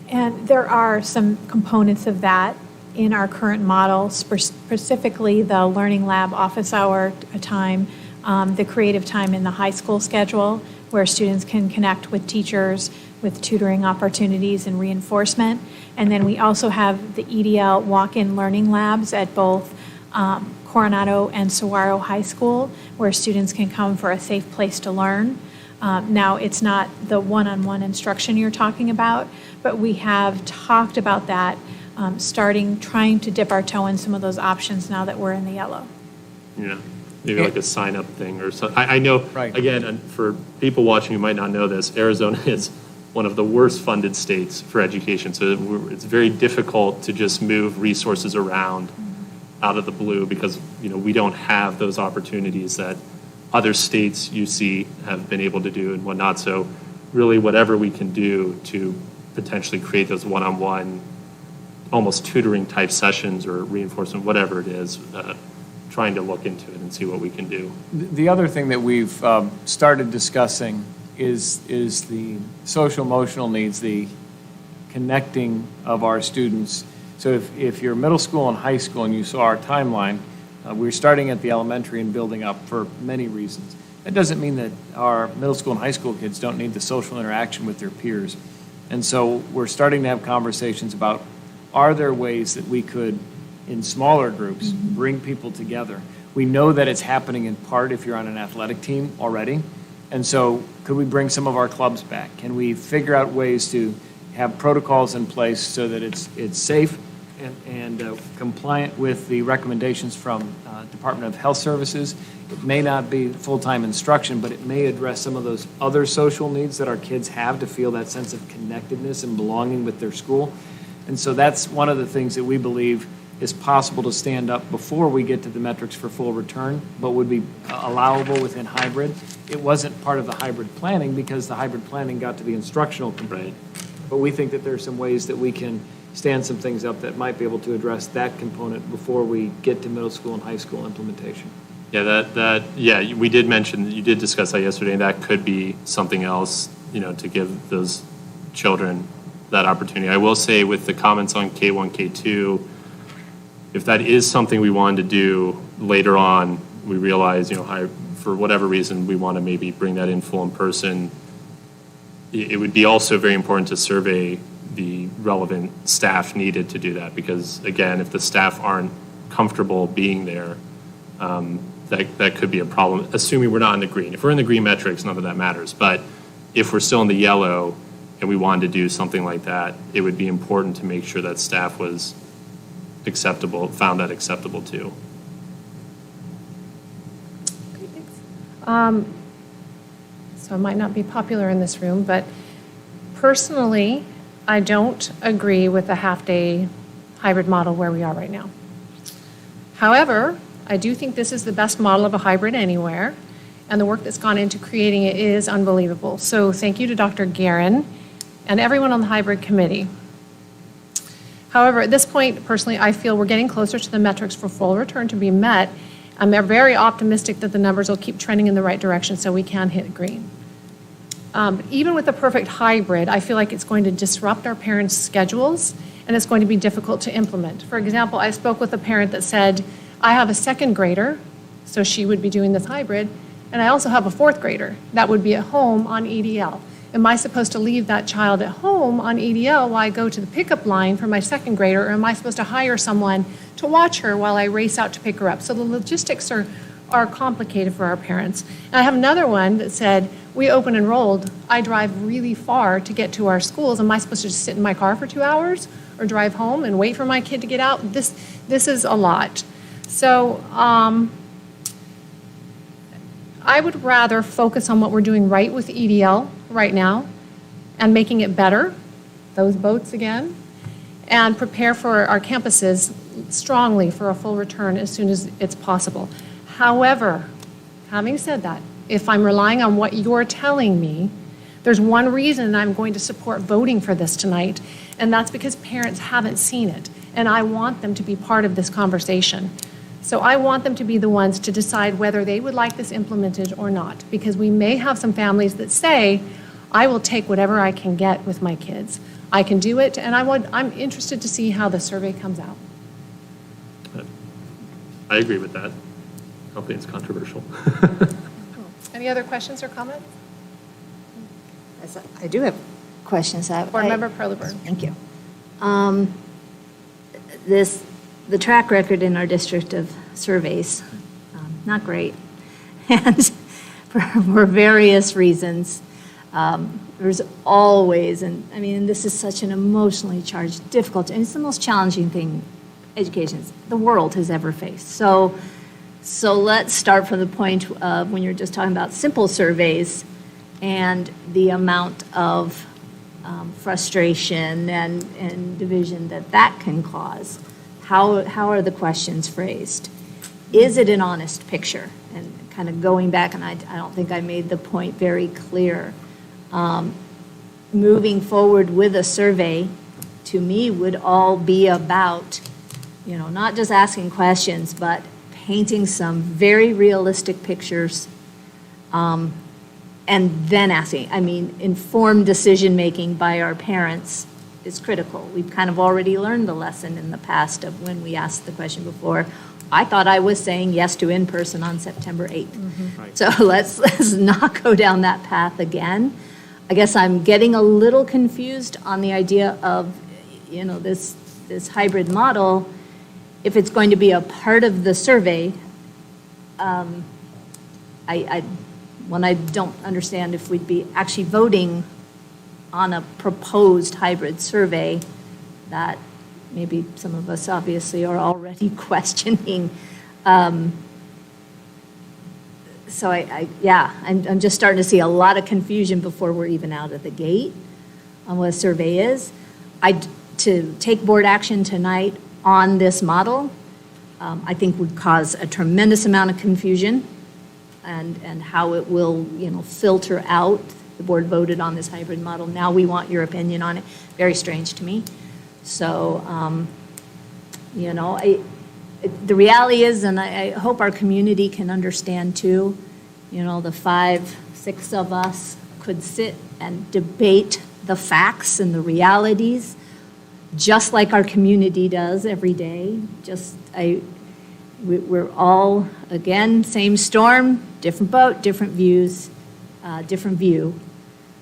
And there are some components of that in our current model, specifically the Learning Lab office hour time, the creative time in the high school schedule, where students can connect with teachers with tutoring opportunities and reinforcement. And then we also have the EDL walk-in learning labs at both Coronado and Saguaro High School, where students can come for a safe place to learn. Now, it's not the one-on-one instruction you're talking about, but we have talked about that, trying to dip our toe in some of those options now that we're in the yellow. Yeah, maybe like a sign-up thing or something. I know, Right. Again, and for people watching who might not know this, Arizona is one of the worst funded states for education. So it's very difficult to just move resources around out of the blue, because we don't have those opportunities that other states you see have been able to do and whatnot. So really, whatever we can do to potentially create those one-on-one, almost tutoring type sessions or reinforcement, whatever it is, trying to look into it and see what we can do. The other thing that we've started discussing is the social emotional needs, the connecting of our students. So if you're middle school and high school and you saw our timeline, we're starting at the elementary and building up for many reasons. That doesn't mean that our middle school and high school kids don't need the social interaction with their peers. And so we're starting to have conversations about, are there ways that we could, in smaller groups, bring people together? We know that it's happening in part if you're on an athletic team already. And so could we bring some of our clubs back? Can we figure out ways to have protocols in place so that it's safe and compliant with the recommendations from Department of Health Services? It may not be full-time instruction, but it may address some of those other social needs that our kids have to feel that sense of connectedness and belonging with their school. And so that's one of the things that we believe is possible to stand up before we get to the metrics for full return, but would be allowable within hybrid. It wasn't part of the hybrid planning because the hybrid planning got to the instructional component. But we think that there are some ways that we can stand some things up that might be able to address that component before we get to middle school and high school implementation. Yeah, we did mention, you did discuss that yesterday, and that could be something else, to give those children that opportunity. I will say with the comments on K1, K2, if that is something we wanted to do later on, we realize, for whatever reason, we want to maybe bring that in full in person, it would be also very important to survey the relevant staff needed to do that, because again, if the staff aren't comfortable being there, that could be a problem, assuming we're not in the green. If we're in the green metrics, none of that matters. But if we're still in the yellow and we wanted to do something like that, it would be important to make sure that staff was found that acceptable too. So it might not be popular in this room, but personally, I don't agree with the half-day hybrid model where we are right now. However, I do think this is the best model of a hybrid anywhere, and the work that's gone into creating it is unbelievable. So thank you to Dr. Guerin and everyone on the hybrid committee. However, at this point, personally, I feel we're getting closer to the metrics for full return to be met. I'm very optimistic that the numbers will keep trending in the right direction so we can hit green. But even with a perfect hybrid, I feel like it's going to disrupt our parents' schedules, and it's going to be difficult to implement. For example, I spoke with a parent that said, I have a second grader, so she would be doing this hybrid, and I also have a fourth grader that would be at home on EDL. Am I supposed to leave that child at home on EDL while I go to the pickup line for my second grader, or am I supposed to hire someone to watch her while I race out to pick her up? So the logistics are complicated for our parents. And I have another one that said, we open enrolled, I drive really far to get to our schools. Am I supposed to just sit in my car for 2 hours or drive home and wait for my kid to get out? This is a lot. So I would rather focus on what we're doing right with EDL right now and making it better, those boats again, and prepare for our campuses strongly for a full return as soon as it's possible. However, having said that, if I'm relying on what you're telling me, there's one reason I'm going to support voting for this tonight, and that's because parents haven't seen it, and I want them to be part of this conversation. So I want them to be the ones to decide whether they would like this implemented or not, because we may have some families that say, I will take whatever I can get with my kids. I can do it, and I'm interested to see how the survey comes out. I agree with that. I don't think it's controversial. Any other questions or comments? I do have questions. Board Member Perleberg. Thank you. The track record in our district of surveys, not great. And for various reasons, there's always, and this is such an emotionally charged, difficult, and it's the most challenging thing the world has ever faced. So let's start from the point of when you're just talking about simple surveys and the amount of frustration and division that can cause. How are the questions phrased? Is it an honest picture? And kind of going back, and I don't think I made the point very clear. Moving forward with a survey, to me, would all be about, not just asking questions, but painting some very realistic pictures, and then asking. Informed decision-making by our parents is critical. We've kind of already learned the lesson in the past of when we asked the question before. I thought I was saying yes to in-person on September 8th. Mm-hmm. Right. So let's not go down that path again. I guess I'm getting a little confused on the idea of, this hybrid model. If it's going to be a part of the survey, I don't understand if we'd be actually voting on a proposed hybrid survey that maybe some of us obviously are already questioning. I'm just starting to see a lot of confusion before we're even out of the gate on what a survey is. To take board action tonight on this model, I think would cause a tremendous amount of confusion and how it will, filter out. The board voted on this hybrid model. Now we want your opinion on it. Very strange to me. So, the reality is, and I hope our community can understand too, the 5, 6 of us could sit and debate the facts and the realities, just like our community does every day. We're all, again, same storm, different boat, different views, different view.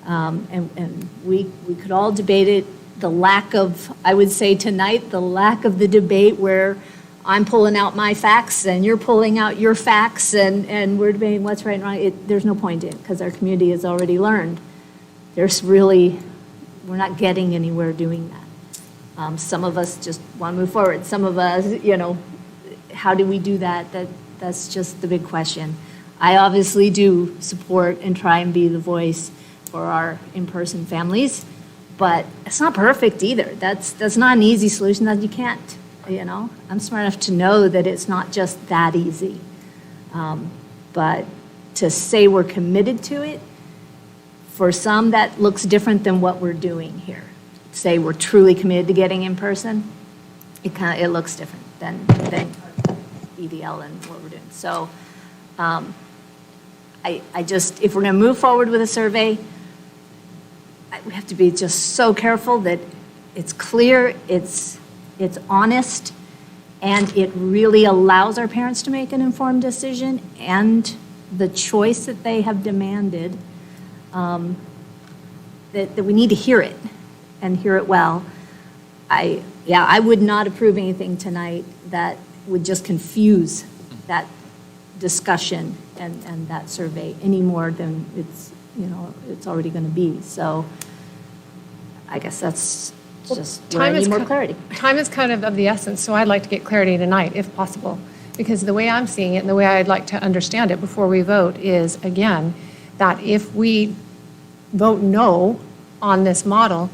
And we could all debate it. The lack of, I would say tonight, the lack of the debate where I'm pulling out my facts and you're pulling out your facts and we're debating what's right and wrong, there's no point in it because our community has already learned. We're not getting anywhere doing that. Some of us just want to move forward. Some of us, how do we do that? That's just the big question. I obviously do support and try and be the voice for our in-person families, but it's not perfect either. That's not an easy solution that you can't, I'm smart enough to know that it's not just that easy. But to say we're committed to it, for some, that looks different than what we're doing here. Say we're truly committed to getting in person, it looks different than EDL and what we're doing. So I just, if we're going to move forward with a survey, we have to be just so careful that it's clear, it's honest, and it really allows our parents to make an informed decision and the choice that they have demanded, that we need to hear it and hear it well. I would not approve anything tonight that would just confuse that discussion and that survey any more than it's already going to be. So I guess that's just where I need more clarity. Time is kind of the essence, so I'd like to get clarity tonight, if possible, because the way I'm seeing it and the way I'd like to understand it before we vote is, again, that if we vote no on this model,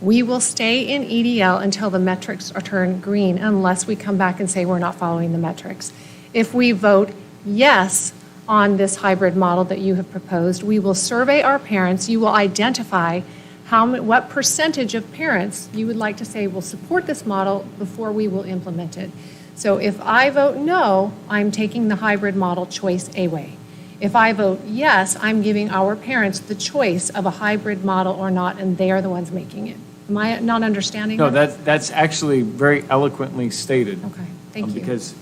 we will stay in EDL until the metrics are turned green, unless we come back and say we're not following the metrics. If we vote yes on this hybrid model that you have proposed, we will survey our parents. You will identify what percentage of parents you would like to say will support this model before we will implement it. So if I vote no, I'm taking the hybrid model choice away. If I vote yes, I'm giving our parents the choice of a hybrid model or not, and they are the ones making it. Am I not understanding No, that? that's actually very eloquently stated. Okay, thank you. Because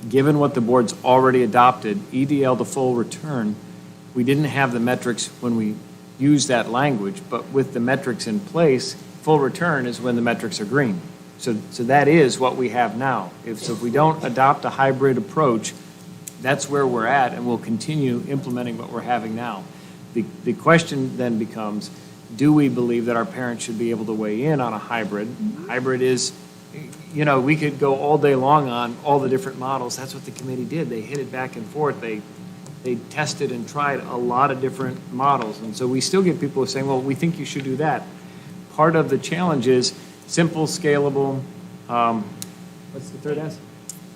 given what the board's already adopted, EDL to full return, we didn't have the metrics when we used that language, but with the metrics in place, full return is when the metrics are green. So that is what we have now. If we don't adopt a hybrid approach, that's where we're at, and we'll continue implementing what we're having now. The question then becomes, do we believe that our parents should be able to weigh in on a hybrid? Hybrid is, we could go all day long on all the different models. That's what the committee did. They hit it back and forth. They tested and tried a lot of different models. And so we still get people saying, well, we think you should do that. Part of the challenge is simple, scalable, what's the third S?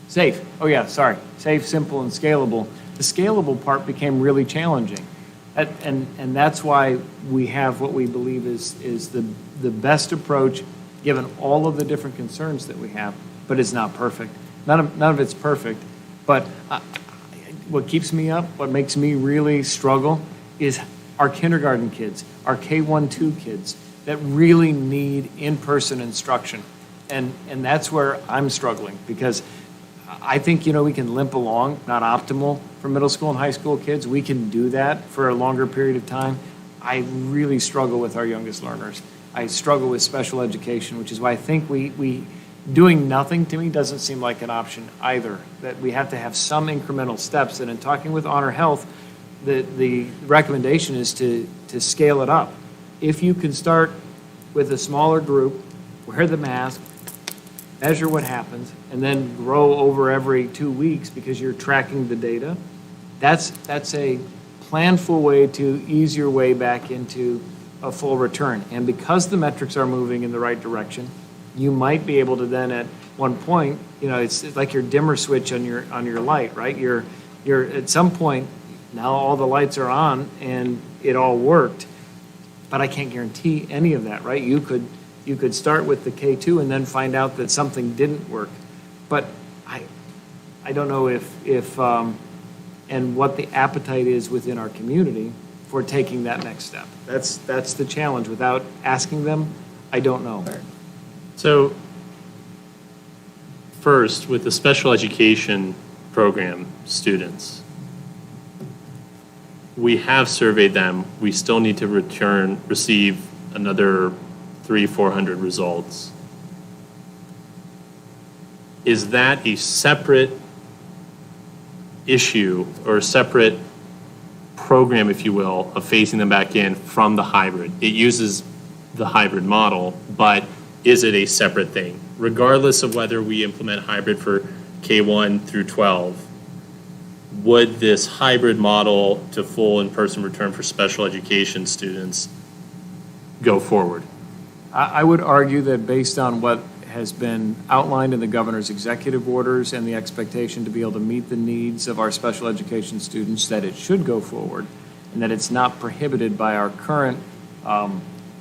Safe. Oh, yeah, sorry. Safe, simple, and scalable. The scalable part became really challenging. And that's why we have what we believe is the best approach, given all of the different concerns that we have, but it's not perfect. None of it's perfect. But what keeps me up, what makes me really struggle, is our kindergarten kids, our K-1-2 kids that really need in-person instruction. And that's where I'm struggling, because I think, we can limp along, not optimal for middle school and high school kids. We can do that for a longer period of time. I really struggle with our youngest learners. I struggle with special education, which is why I think we doing nothing to me doesn't seem like an option either, that we have to have some incremental steps. And in talking with Honor Health, the recommendation is to scale it up. If you can start with a smaller group, wear the mask, measure what happens, and then grow over every 2 weeks because you're tracking the data, that's a planful way to ease your way back into a full return. And because the metrics are moving in the right direction, you might be able to then at one point, it's like your dimmer switch on your light, right? You're at some point, now all the lights are on and it all worked, but I can't guarantee any of that, right? You could You could start with the K2 and then find out that something didn't work. But I don't know if and what the appetite is within our community for taking that next step. That's the challenge. Without asking them, I don't know. So first, with the special education program students, we have surveyed them. We still need to receive another 300-400 results. Is that a separate issue or a separate program, if you will, of phasing them back in from the hybrid? It uses the hybrid model, but is it a separate thing? Regardless of whether we implement hybrid for K1 through 12, would this hybrid model to full in-person return for special education students go forward? I would argue that based on what has been outlined in the governor's executive orders and the expectation to be able to meet the needs of our special education students, that it should go forward and that it's not prohibited by our current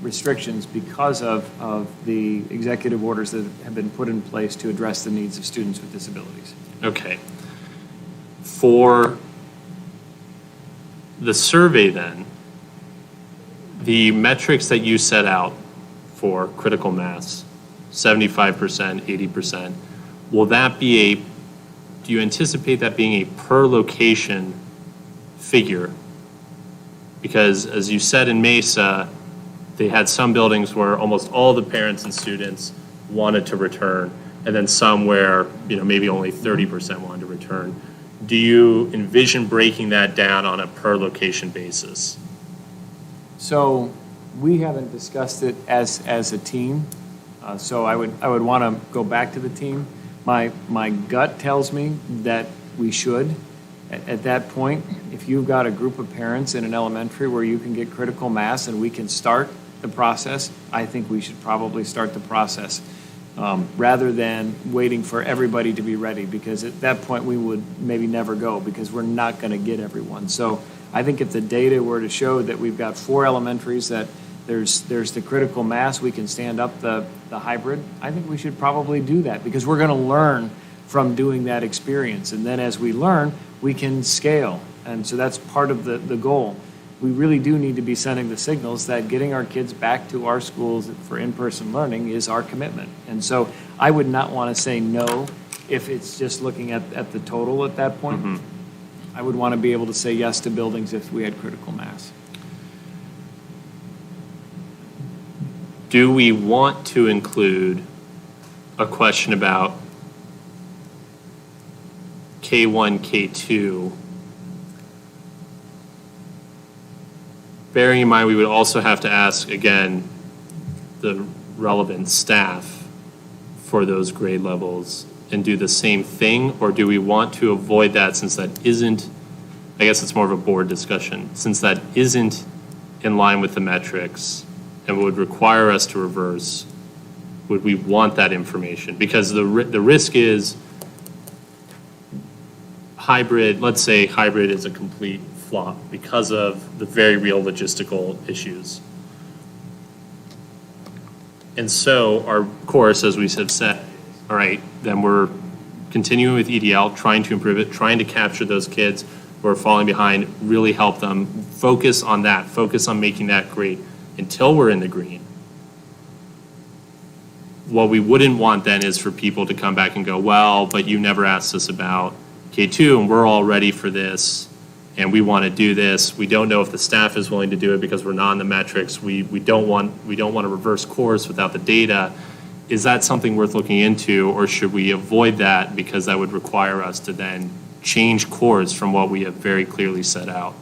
restrictions because of the executive orders that have been put in place to address the needs of students with disabilities. Okay. For the survey then, the metrics that you set out for critical mass, 75%, 80%, will that be do you anticipate that being a per location figure? Because as you said in Mesa, they had some buildings where almost all the parents and students wanted to return, and then some where, maybe only 30% wanted to return. Do you envision breaking that down on a per location basis? So we haven't discussed it as a team. So I would want to go back to the team. My gut tells me that we should. At that point, if you've got a group of parents in an elementary where you can get critical mass and we can start the process, I think we should probably start the process rather than waiting for everybody to be ready, because at that point we would maybe never go because we're not going to get everyone. So I think if the data were to show that we've got 4 elementaries that there's the critical mass, we can stand up the hybrid, I think we should probably do that because we're going to learn from doing that experience. And then as we learn, we can scale. And so that's part of the goal. We really do need to be sending the signals that getting our kids back to our schools for in-person learning is our commitment. And so I would not want to say no if it's just looking at the total at that point. Mm-hmm. I would want to be able to say yes to buildings if we had critical mass. Do we want to include a question about K1, K2? Bearing in mind, we would also have to ask, again, the relevant staff for those grade levels and do the same thing? Or do we want to avoid that since that isn't, I guess it's more of a board discussion, since that isn't in line with the metrics and would require us to reverse, would we want that information? Because the risk is hybrid, let's say hybrid is a complete flop because of the very real logistical issues. And so our course, as we have said, all right, then we're continuing with EDL, trying to improve it, trying to capture those kids who are falling behind, really help them, focus on that, focus on making that great until we're in the green. What we wouldn't want then is for people to come back and go, well, but you never asked us about K2 and we're all ready for this and we want to do this. We don't know if the staff is willing to do it because we're not in the metrics. We don't want to reverse course without the data. Is that something worth looking into, or should we avoid that because that would require us to then change course from what we have very clearly set out?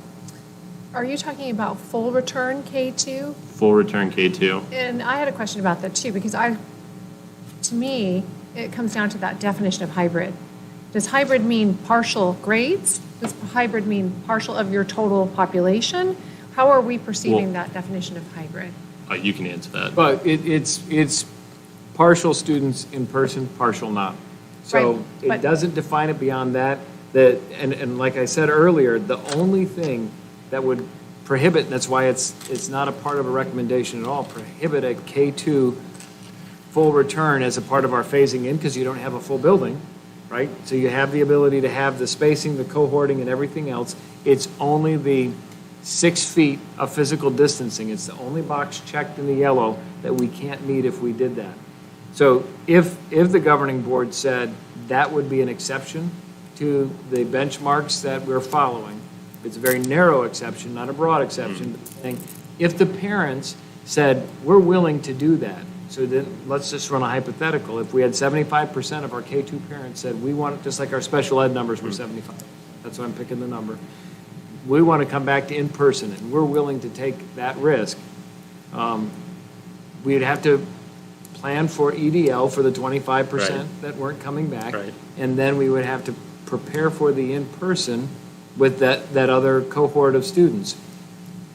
Are you talking about full return K2? Full return K2. And I had a question about that too, because to me, it comes down to that definition of hybrid. Does hybrid mean partial grades? Does hybrid mean partial of your total population? How are we perceiving that definition of hybrid? You can answer that. But it's partial students in person, partial not. So Right, it doesn't define it beyond that. And like I said earlier, the only thing that would prohibit, and that's why it's not a part of a recommendation at all, prohibit a K2 full return as a part of our phasing in because you don't have a full building, right? So you have the ability to have the spacing, the cohorting, and everything else. It's only the 6 feet of physical distancing. It's the only box checked in the yellow that we can't meet if we did that. So if the governing board said that would be an exception to the benchmarks that we're following, it's a very narrow exception, not a broad exception, but saying if the parents said, we're willing to do that, so then let's just run a hypothetical. If we had 75% of our K-2 parents said, we want it just like our special ed numbers were 75. That's why I'm picking the number. We want to come back to in-person, and we're willing to take that risk. We'd have to plan for EDL for the 25% that weren't coming back. Right. And then we would have to prepare for the in-person with that other cohort of students.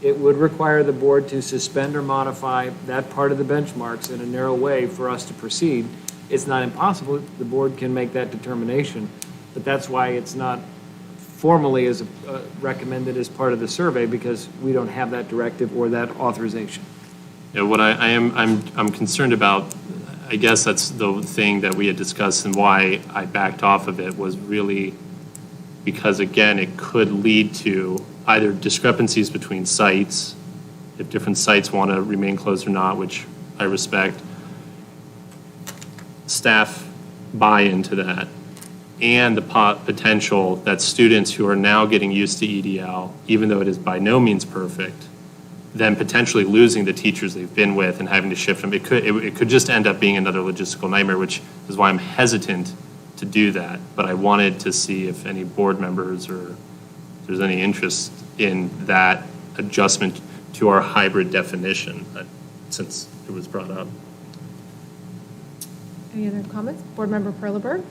It would require the board to suspend or modify that part of the benchmarks in a narrow way for us to proceed. It's not impossible. The board can make that determination, but that's why it's not formally as recommended as part of the survey, because we don't have that directive or that authorization. Yeah, what I'm concerned about, I guess that's the thing that we had discussed and why I backed off of it, was really because, again, it could lead to either discrepancies between sites, if different sites want to remain closed or not, which I respect, staff buy into that, and the potential that students who are now getting used to EDL, even though it is by no means perfect, then potentially losing the teachers they've been with and having to shift them. It could just end up being another logistical nightmare, which is why I'm hesitant to do that. But I wanted to see if any board members or if there's any interest in that adjustment to our hybrid definition, since it was brought up. Any other comments? Board Member Perleberg?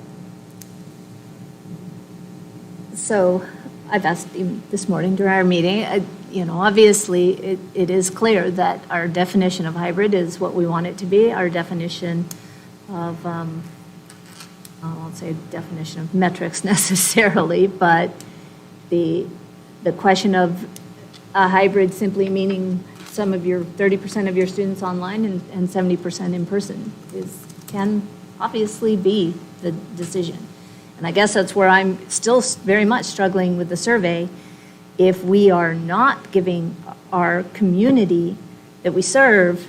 So I've asked him this morning during our meeting, obviously it is clear that our definition of hybrid is what we want it to be. Our definition of, I won't say definition of metrics necessarily, but the question of a hybrid simply meaning some of your 30% of your students online and 70% in person can obviously be the decision. And I guess that's where I'm still very much struggling with the survey. If we are not giving our community that we serve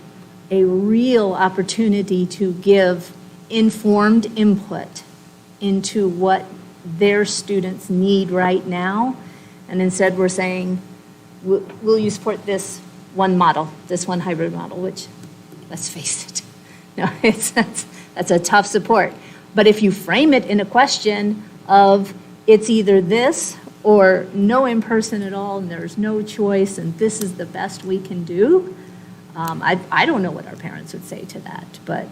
a real opportunity to give informed input into what their students need right now, and instead we're saying, will you support this one model, this one hybrid model, which, let's face it, no, that's a tough support. But if you frame it in a question of it's either this or no in-person at all, and there's no choice, and this is the best we can do, I don't know what our parents would say to that, but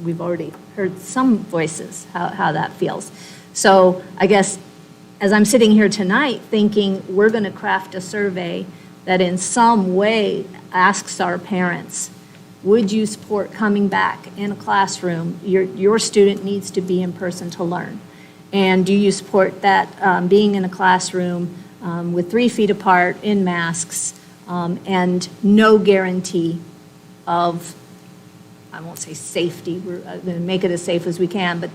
we've already heard some voices how that feels. So I guess as I'm sitting here tonight thinking we're going to craft a survey that in some way asks our parents, would you support coming back in a classroom? Your student needs to be in person to learn. And do you support that being in a classroom with 3 feet apart in masks and no guarantee of, I won't say safety, we're going to make it as safe as we can, but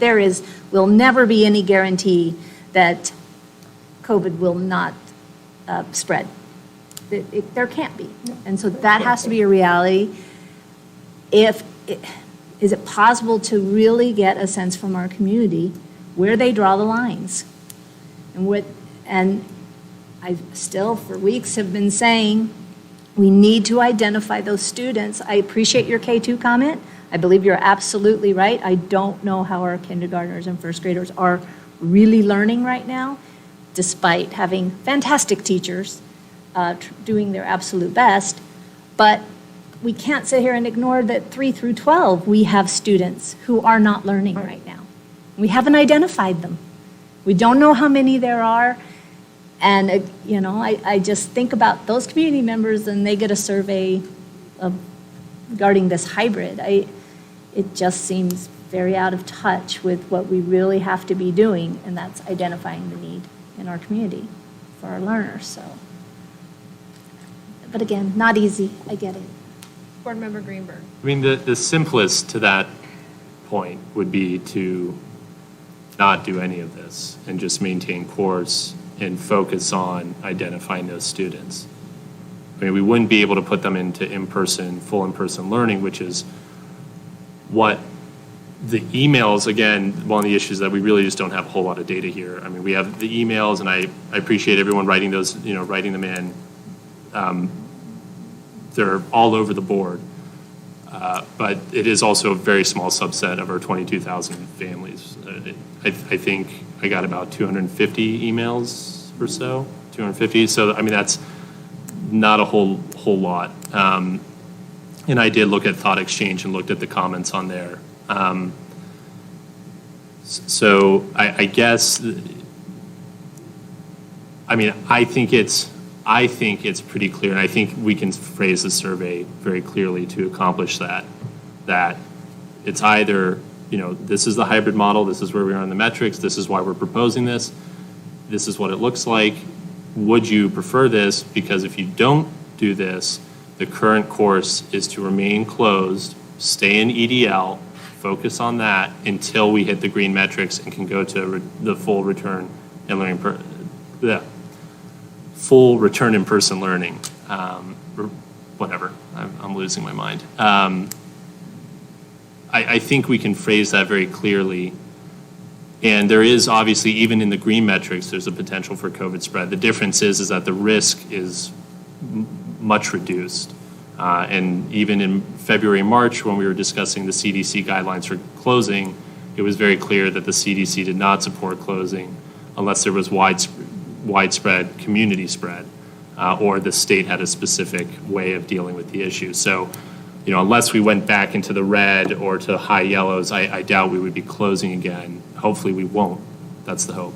will never be any guarantee that COVID will not spread. There can't be. And so that has to be a reality. Is it possible to really get a sense from our community where they draw the lines? And I still, for weeks, have been saying we need to identify those students. I appreciate your K-2 comment. I believe you're absolutely right. I don't know how our kindergartners and first graders are really learning right now, despite having fantastic teachers doing their absolute best. But we can't sit here and ignore that 3 through 12, we have students who are not learning right now. We haven't identified them. We don't know how many there are. And, I just think about those community members and they get a survey regarding this hybrid. It just seems very out of touch with what we really have to be doing, and that's identifying the need in our community for our learners. So, but again, not easy. I get it. Board Member Greenberg. I mean, the simplest to that point would be to not do any of this and just maintain course and focus on identifying those students. I mean, we wouldn't be able to put them into full in-person learning, which is what the emails, again, one of the issues that we really just don't have a whole lot of data here. I mean, we have the emails, and I appreciate everyone writing those, writing them in. They're all over the board. But it is also a very small subset of our 22,000 families. I think I got about 250 emails or so, 250. So, I mean, that's not a whole lot. And I did look at Thought Exchange and looked at the comments on there. So I guess, I mean, I think it's pretty clear, and I think we can phrase the survey very clearly to accomplish that it's either, this is the hybrid model, this is where we are on the metrics, this is why we're proposing this is what it looks like. Would you prefer this? Because if you don't do this, the current course is to remain closed, stay in EDL, focus on that until we hit the green metrics and can go to the full return and learning, full return in person learning, or whatever. I'm losing my mind. I think we can phrase that very clearly. And there is obviously, even in the green metrics, there's a potential for COVID spread. The difference is that the risk is much reduced. And even in February, March, when we were discussing the CDC guidelines for closing, it was very clear that the CDC did not support closing unless there was widespread community spread, or the state had a specific way of dealing with the issue. So, unless we went back into the red or to high yellows, I doubt we would be closing again. Hopefully we won't. That's the hope.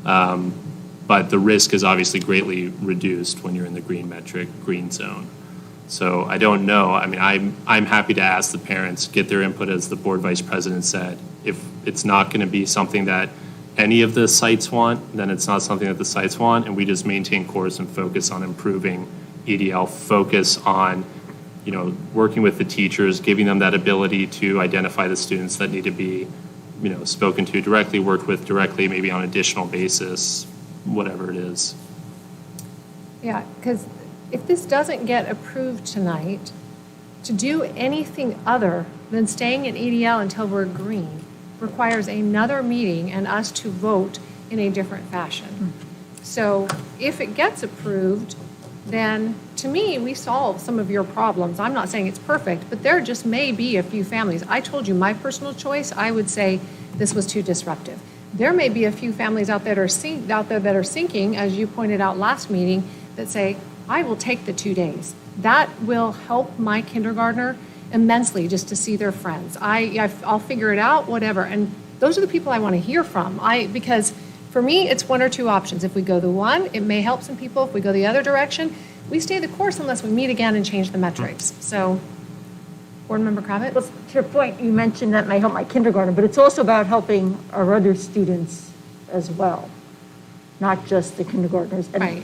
But the risk is obviously greatly reduced when you're in the green metric, green zone. So I don't know. I mean, I'm happy to ask the parents, get their input, as the board vice president said. If it's not going to be something that any of the sites want, then it's not something that the sites want, and we just maintain course and focus on improving EDL, focus on, working with the teachers, giving them that ability to identify the students that need to be, spoken to directly, worked with directly, maybe on an additional basis, whatever it is. Yeah, because if this doesn't get approved tonight, to do anything other than staying in EDL until we're green requires another meeting and us to vote in a different fashion. So if it gets approved, then to me, we solve some of your problems. I'm not saying it's perfect, but there just may be a few families. I told you my personal choice, I would say this was too disruptive. There may be a few families out there that are sinking, as you pointed out last meeting, that say, I will take the 2 days. That will help my kindergartner immensely just to see their friends. I'll figure it out, whatever. And those are the people I want to hear from. Because for me, it's one or two options. If we go the one, it may help some people. If we go the other direction, we stay the course unless we meet again and change the metrics. So, Board Member Kravitz? Well, to your point, you mentioned that may help my kindergarten, but it's also about helping our other students as well, not just the kindergartners. And, right.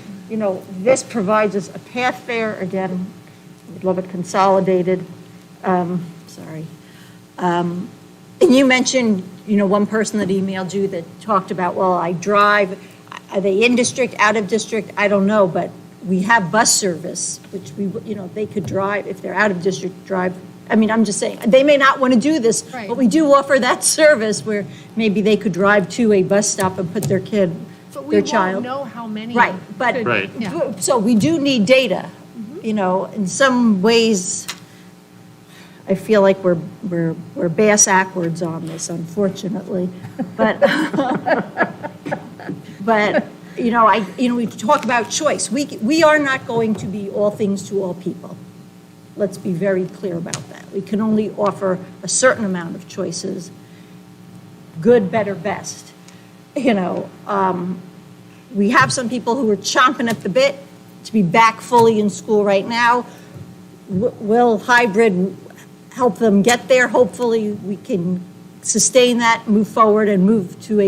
This provides us a path there. Again, we'd love it consolidated. Sorry. And you mentioned, one person that emailed you that talked about, well, I drive, are they in district, out of district? I don't know, but we have bus service, which they could drive, if they're out of district, drive. I mean, I'm just saying, they may not want to do this, right. But we do offer that service where maybe they could drive to a bus stop and put their kid, but their child. But we won't know how many. Right, but, Right. Yeah. So we do need data. In some ways, I feel like we're bass backwards on this, unfortunately. But we talk about choice. We are not going to be all things to all people. Let's be very clear about that. We can only offer a certain amount of choices, good, better, best. We have some people who are chomping at the bit to be back fully in school right now. Will hybrid help them get there? Hopefully we can sustain that, move forward, and move to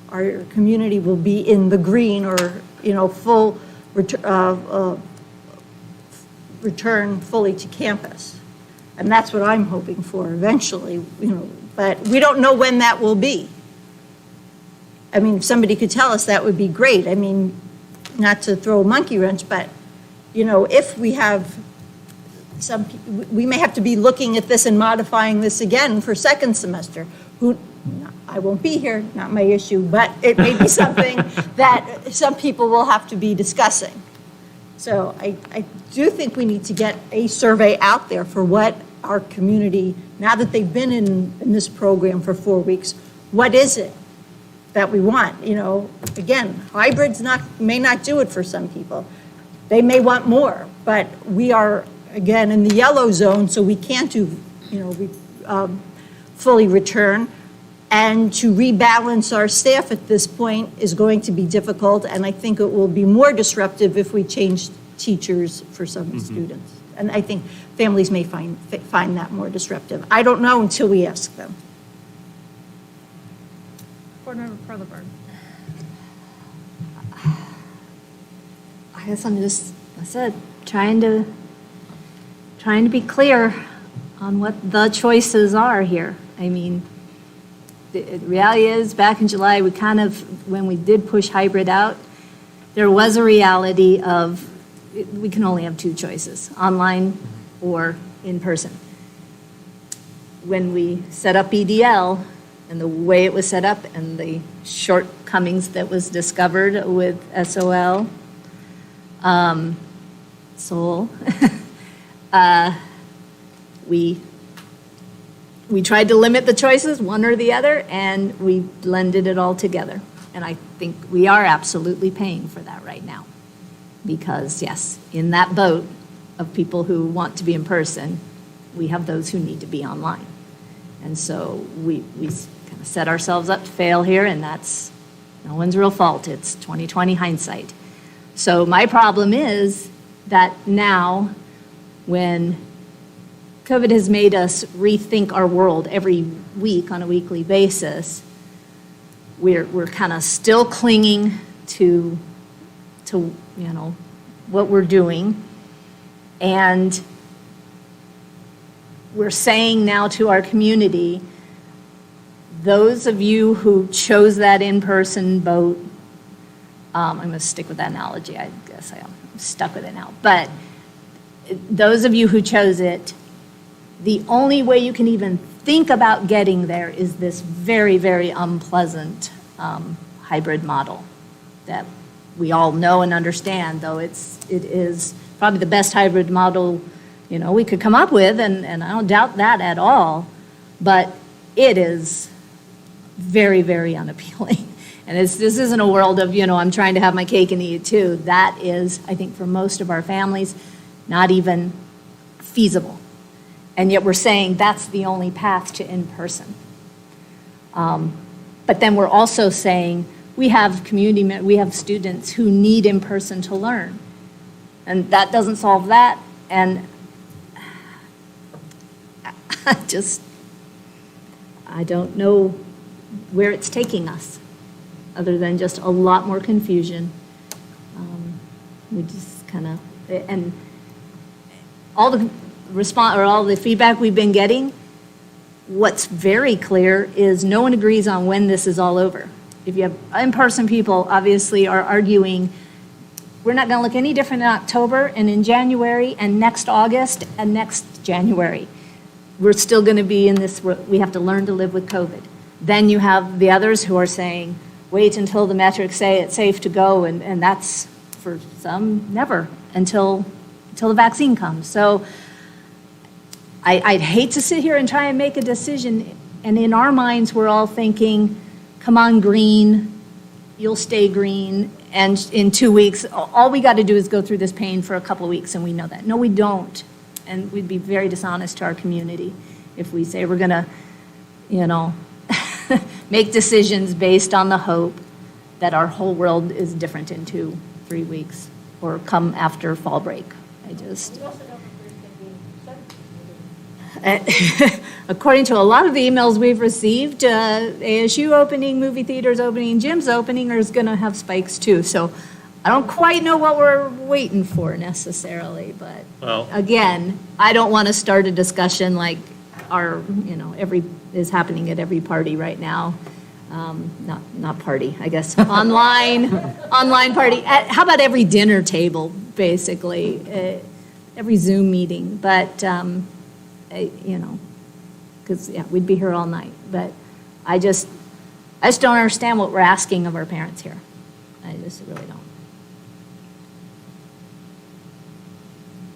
our community will be in the green or, full return fully to campus. And that's what I'm hoping for eventually, but we don't know when that will be. I mean, if somebody could tell us, that would be great. I mean, not to throw a monkey wrench, but, if we have we may have to be looking at this and modifying this again for second semester. I won't be here, not my issue, but it may be something that some people will have to be discussing. So I do think we need to get a survey out there for what our community, now that they've been in this program for 4 weeks, what is it that we want? Again, hybrids may not do it for some people. They may want more, but we are, again, in the yellow zone, so we can't do, fully return. And to rebalance our staff at this point is going to be difficult, and I think it will be more disruptive if we change teachers for some students. And I think families may find that more disruptive. I don't know until we ask them. Board Member Furlberg. I guess I'm just, I said, trying to be clear on what the choices are here. I mean, the reality is, back in July, we kind of, when we did push hybrid out, there was a reality of we can only have two choices, online or in person. When we set up EDL and the way it was set up and the shortcomings that was discovered with SOL, SOL, we tried to limit the choices, one or the other, and we blended it all together. And I think we are absolutely paying for that right now. Because, yes, in that boat of people who want to be in person, we have those who need to be online. And so we kind of set ourselves up to fail here, and that's no one's real fault. It's 20/20 hindsight. So my problem is that now, when COVID has made us rethink our world every week on a weekly basis, we're kind of still clinging to what we're doing, and we're saying now to our community, those of you who chose that in-person boat, I'm going to stick with that analogy. I guess I'm stuck with it now, but those of you who chose it, the only way you can even think about getting there is this very, very unpleasant hybrid model that we all know and understand, though it is probably the best hybrid model we could come up with, and I don't doubt that at all, but it is very, very unappealing. And this isn't a world of, I'm trying to have my cake and eat it too. That is, I think, for most of our families, not even feasible. And yet we're saying that's the only path to in-person. But then we're also saying we have students who need in-person to learn. And that doesn't solve that. And I don't know where it's taking us, other than just a lot more confusion. We just kind of, and all the all the feedback we've been getting, what's very clear is no one agrees on when this is all over. If you have in-person people, obviously, are arguing, we're not going to look any different in October and in January and next August and next January. We're still going to be in this, we have to learn to live with COVID. Then you have the others who are saying, wait until the metrics say it's safe to go, and that's, for some, never, until the vaccine comes. So I'd hate to sit here and try and make a decision, and in our minds, we're all thinking, come on, green, you'll stay green, and in 2 weeks, all we got to do is go through this pain for a couple of weeks, and we know that. No, we don't, and we'd be very dishonest to our community if we say we're going to, make decisions based on the hope that our whole world is different in 2-3 weeks, or come after fall break. According to a lot of the emails we've received, ASU opening, movie theaters opening, gyms opening is going to have spikes too. So I don't quite know what we're waiting for necessarily, but Well- again, I don't want to start a discussion like is happening at every party right now. Not party, I guess, online party. How about every dinner table, basically, every Zoom meeting, but, because, we'd be here all night. But I just don't understand what we're asking of our parents here. I just really don't.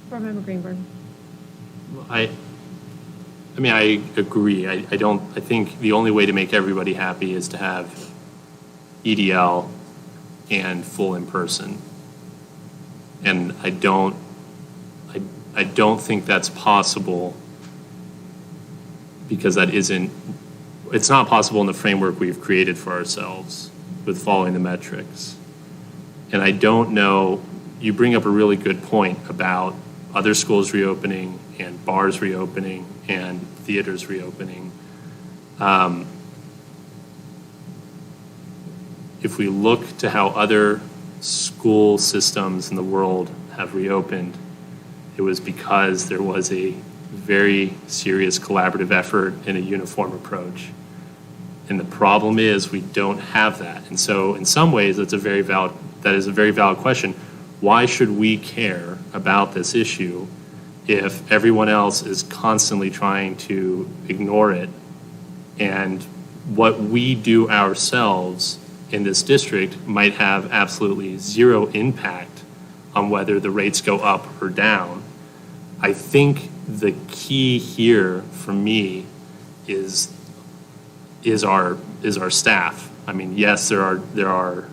Board Member Greenberg. I agree. I think the only way to make everybody happy is to have EDL and full in-person. And I don't think that's possible because it's not possible in the framework we've created for ourselves with following the metrics. And I don't know, you bring up a really good point about other schools reopening and bars reopening and theaters reopening. If we look to how other school systems in the world have reopened, it was because there was a very serious collaborative effort and a uniform approach. And the problem is we don't have that. And so in some ways, that is a very valid question. Why should we care about this issue if everyone else is constantly trying to ignore it? And what we do ourselves in this district might have absolutely zero impact on whether the rates go up or down. I think the key here for me is our staff. I mean, yes, there are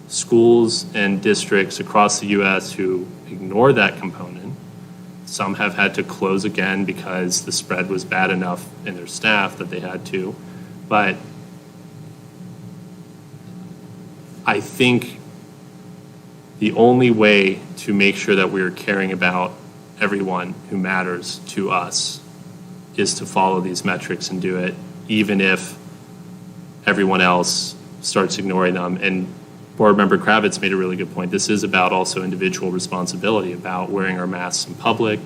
schools and districts across the U.S. who ignore that component. Some have had to close again because the spread was bad enough in their staff that they had to. But I think the only way to make sure that we're caring about everyone who matters to us is to follow these metrics and do it, even if everyone else starts ignoring them. And Board Member Kravitz made a really good point. This is about also individual responsibility, about wearing our masks in public,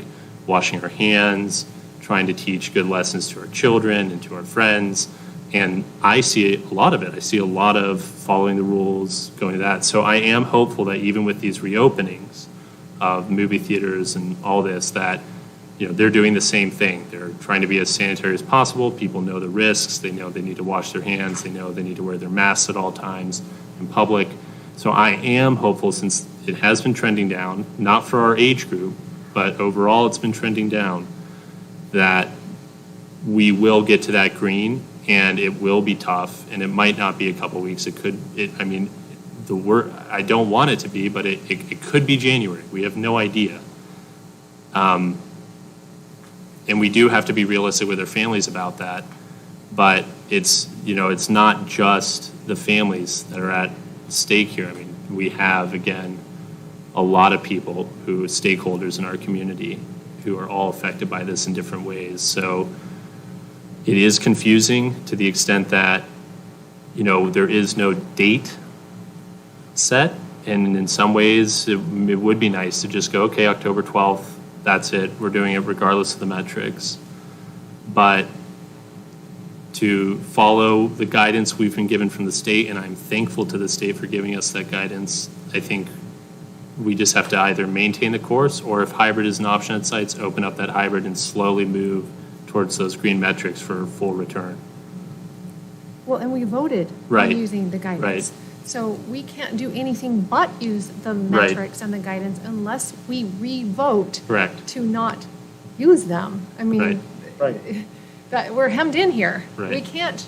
washing our hands, trying to teach good lessons to our children and to our friends. And I see a lot of it. I see a lot of following the rules, going to that. So I am hopeful that even with these reopenings of movie theaters and all this, that they're doing the same thing. They're trying to be as sanitary as possible. People know the risks. They know they need to wash their hands. They know they need to wear their masks at all times in public. So I am hopeful, since it has been trending down, not for our age group, but overall it's been trending down, that we will get to that green, and it will be tough, and it might not be a couple weeks. I don't want it to be, but it could be January. We have no idea. And we do have to be realistic with our families about that. But it's not just the families that are at stake here. I mean, we have, again, a lot of people stakeholders in our community who are all affected by this in different ways. So it is confusing to the extent that, there is no date set. And in some ways, it would be nice to just go, okay, October 12th, that's it. We're doing it regardless of the metrics. But to follow the guidance we've been given from the state, and I'm thankful to the state for giving us that guidance, I think we just have to either maintain the course, or if hybrid is an option at sites, open up that hybrid and slowly move towards those green metrics for full return. Well, and we voted Right. on using the guidance. Right. So we can't do anything but use the metrics and the guidance unless we re-vote Correct. to not use them. I mean, Right. that we're hemmed in here. Right. We can't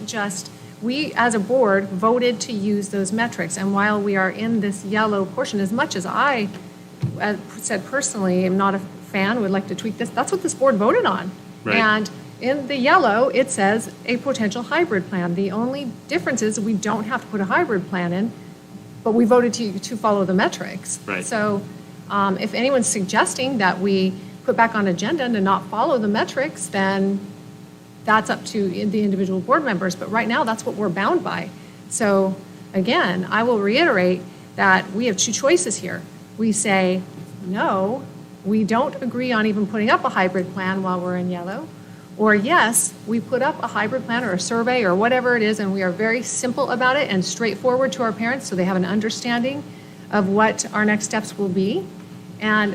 we as a board voted to use those metrics. And while we are in this yellow portion, as much as I said personally, am not a fan, would like to tweak this, that's what this board voted on. Right. And in the yellow, it says a potential hybrid plan. The only difference is we don't have to put a hybrid plan in, but we voted to follow the metrics. Right. So if anyone's suggesting that we put back on agenda and to not follow the metrics, then that's up to the individual board members. But right now, that's what we're bound by. So again, I will reiterate, that we have two choices here. We say, no, we don't agree on even putting up a hybrid plan while we're in yellow. Or yes, we put up a hybrid plan or a survey or whatever it is, and we are very simple about it and straightforward to our parents so they have an understanding of what our next steps will be. And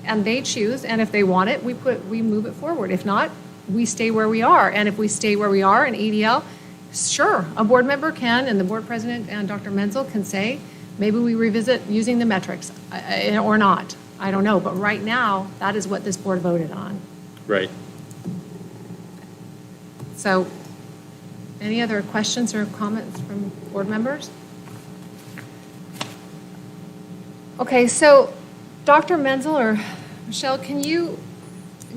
they choose, and if they want it, we move it forward. If not, we stay where we are. And if we stay where we are in ADL, sure, a board member can, and the board president and Dr. Menzel can say, maybe we revisit using the metrics or not. I don't know. But right now, that is what this board voted on. Right. So, any other questions or comments from board members? Okay, so Dr. Menzel or Michelle, can you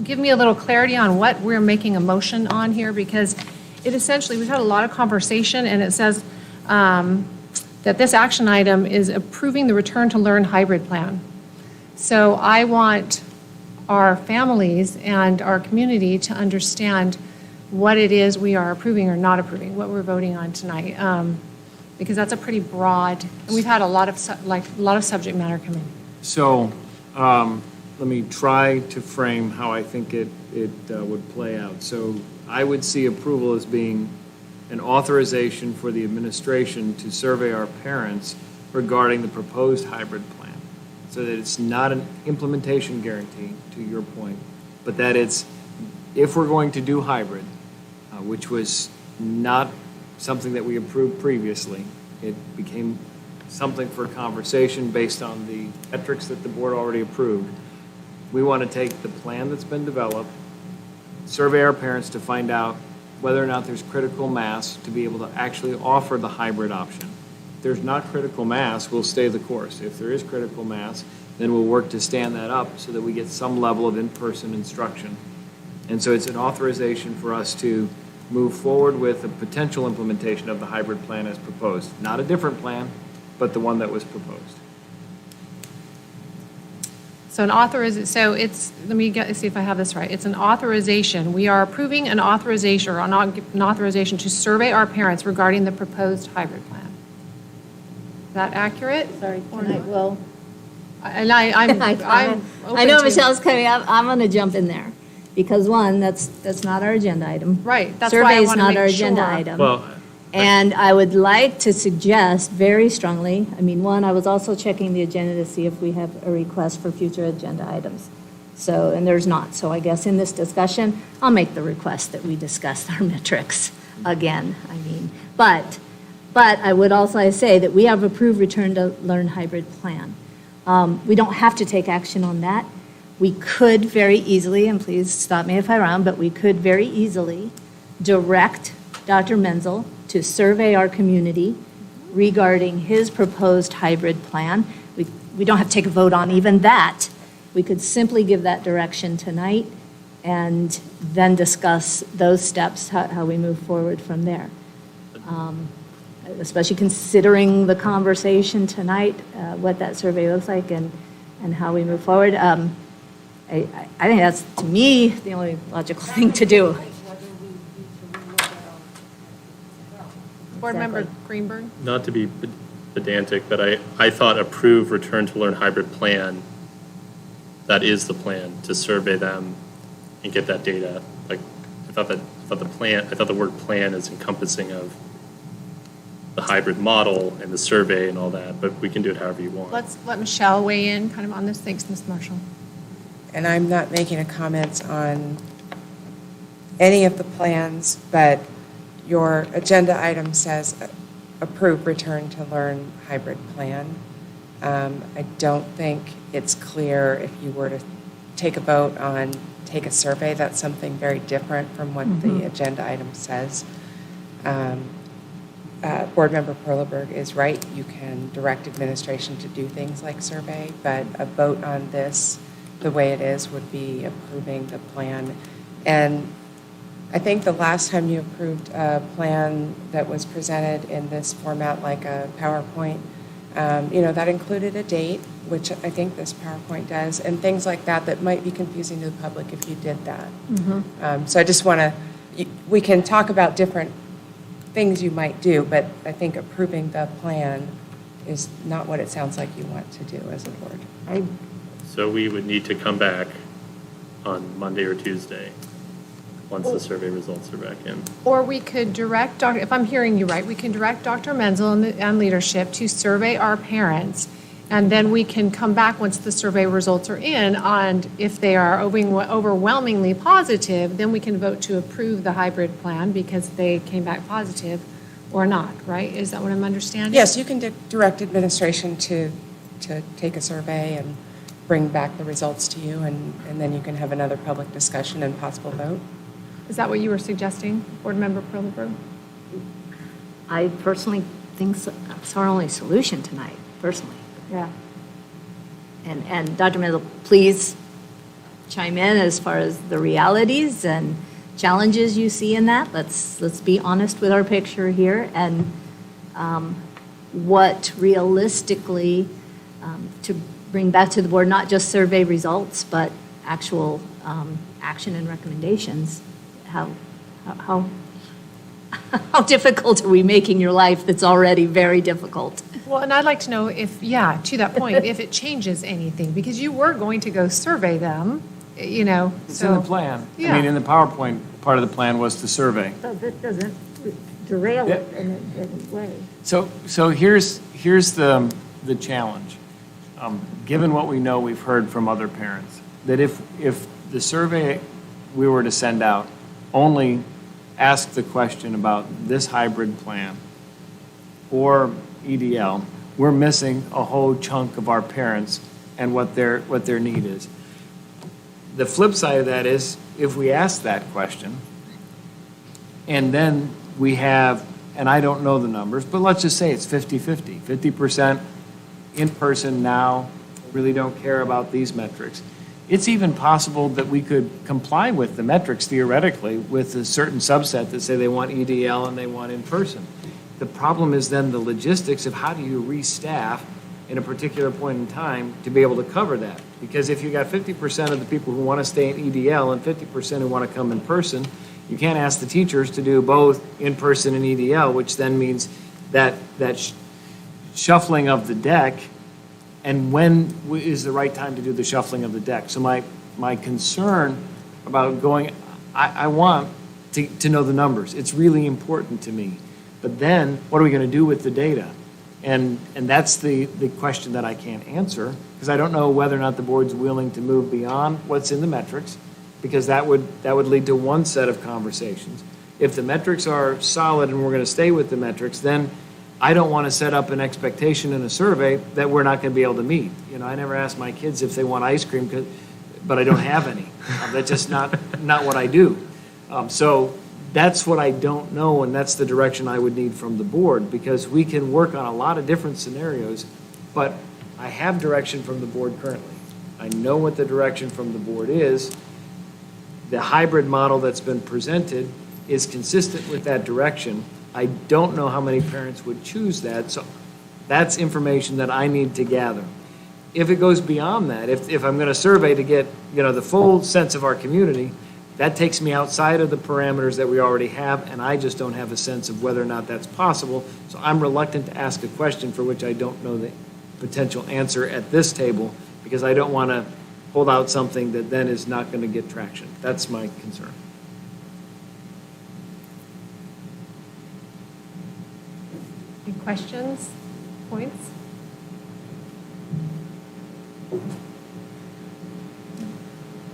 give me a little clarity on what we're making a motion on here? Because it essentially, we've had a lot of conversation, and it says that this action item is approving the return to learn hybrid plan. So I want our families and our community to understand what it is we are approving or not approving, what we're voting on tonight, because that's a pretty broad. And we've had a lot of subject matter come in. So let me try to frame how I think it would play out. So I would see approval as being an authorization for the administration to survey our parents regarding the proposed hybrid plan, so that it's not an implementation guarantee, to your point, but that it's, if we're going to do hybrid, which was not something that we approved previously, it became something for conversation based on the metrics that the board already approved. We want to take the plan that's been developed, survey our parents to find out whether or not there's critical mass to be able to actually offer the hybrid option. If there's not critical mass, we'll stay the course. If there is critical mass, then we'll work to stand that up so that we get some level of in-person instruction. And so it's an authorization for us to move forward with a potential implementation of the hybrid plan as proposed. Not a different plan, but the one that was proposed. So let me see if I have this right. It's an authorization. We are approving an authorization or an authorization to survey our parents regarding the proposed hybrid plan. Is that accurate? Sorry, well. And I'm I open know to- Michelle's coming up. I'm going to jump in there because one, that's not our agenda item. Right. That's why I Survey's want to not make our agenda sure. item. Well, And I would like to suggest very strongly, I was also checking the agenda to see if we have a request for future agenda items. So, and there's not. So I guess in this discussion, I'll make the request that we discuss our metrics again. But I would also say that we have approved return to learn hybrid plan. We don't have to take action on that. We could very easily, and please stop me if I'm wrong, but we could very easily direct Dr. Menzel to survey our community regarding his proposed hybrid plan. We don't have to take a vote on even that. We could simply give that direction tonight and then discuss those steps, how we move forward from there. Especially considering the conversation tonight, what that survey looks like and how we move forward. I think that's, to me, the only logical thing to do. Board Member Greenberg? not to be pedantic, but I thought approve return to learn hybrid plan, that is the plan, to survey them and get that data. Like, I thought the word plan is encompassing of the hybrid model and the survey and all that, but we can do it however you want. Let's let Michelle weigh in kind of on this. Thanks, Ms. Marshall. And I'm not making a comment on any of the plans, but your agenda item says approve return to learn hybrid plan. I don't think it's clear if you were to take a vote on take a survey, that's something very different from what the agenda item says. Board Member Perleberg is right. You can direct administration to do things like survey, but a vote on this, the way it is, would be approving the plan. And I think the last time you approved a plan that was presented in this format, like a PowerPoint, that included a date, which I think this PowerPoint does, and things like that might be confusing to the public if you did that. So I just want to, we can talk about different things you might do, but I think approving the plan is not what it sounds like you want to do as a board. So we would need to come back on Monday or Tuesday, once the survey results are back in. Or we could direct, if I'm hearing you right, we can direct Dr. Menzel and leadership to survey our parents, and then we can come back once the survey results are in, and if they are overwhelmingly positive, then we can vote to approve the hybrid plan because they came back positive or not, right? Is that what I'm understanding? Yes, you can direct administration to take a survey and bring back the results to you, and then you can have another public discussion and possible vote. Is that what you were suggesting, Board Member Perleberg? I personally think that's our only solution tonight, personally. Yeah. And Dr. Menzel, please chime in as far as the realities and challenges you see in that. Let's be honest with our picture here, and what realistically to bring back to the board, not just survey results, but actual action and recommendations. How difficult are we making your life that's already very difficult? Well, and I'd like to know if, yeah, to that point, if it changes anything, because you were going to go survey them, you know, It's so. in the plan. I Yeah. mean, in the PowerPoint, part of the plan was to survey. So this doesn't derail it in any way. So here's the challenge. Given what we know, we've heard from other parents, that if the survey we were to send out only asked the question about this hybrid plan or EDL, we're missing a whole chunk of our parents and what their need is. The flip side of that is, if we ask that question, and then we have, and I don't know the numbers, but let's just say it's 50-50, 50% in person now, really don't care about these metrics. It's even possible that we could comply with the metrics theoretically with a certain subset that say they want EDL and they want in person. The problem is then the logistics of how do you restaff in a particular point in time to be able to cover that? Because if you got 50% of the people who want to stay in EDL and 50% who want to come in person, you can't ask the teachers to do both in person and EDL, which then means that shuffling of the deck. And when is the right time to do the shuffling of the deck? So my concern about going, I want to know the numbers. It's really important to me. But then, what are we going to do with the data? And that's the question that I can't answer, because I don't know whether or not the board's willing to move beyond what's in the metrics, because that would lead to one set of conversations. If the metrics are solid and we're going to stay with the metrics, then I don't want to set up an expectation in a survey that we're not going to be able to meet. You know, I never ask my kids if they want ice cream, but I don't have any. That's just not what I do. So that's what I don't know, and that's the direction I would need from the board, because we can work on a lot of different scenarios, but I have direction from the board currently. I know what the direction from the board is. The hybrid model that's been presented is consistent with that direction. I don't know how many parents would choose that, so that's information that I need to gather. If it goes beyond that, if I'm going to survey to get, the full sense of our community, that takes me outside of the parameters that we already have, and I just don't have a sense of whether or not that's possible. So I'm reluctant to ask a question for which I don't know the potential answer at this table, because I don't want to hold out something that then is not going to get traction. That's my concern. Any questions, points?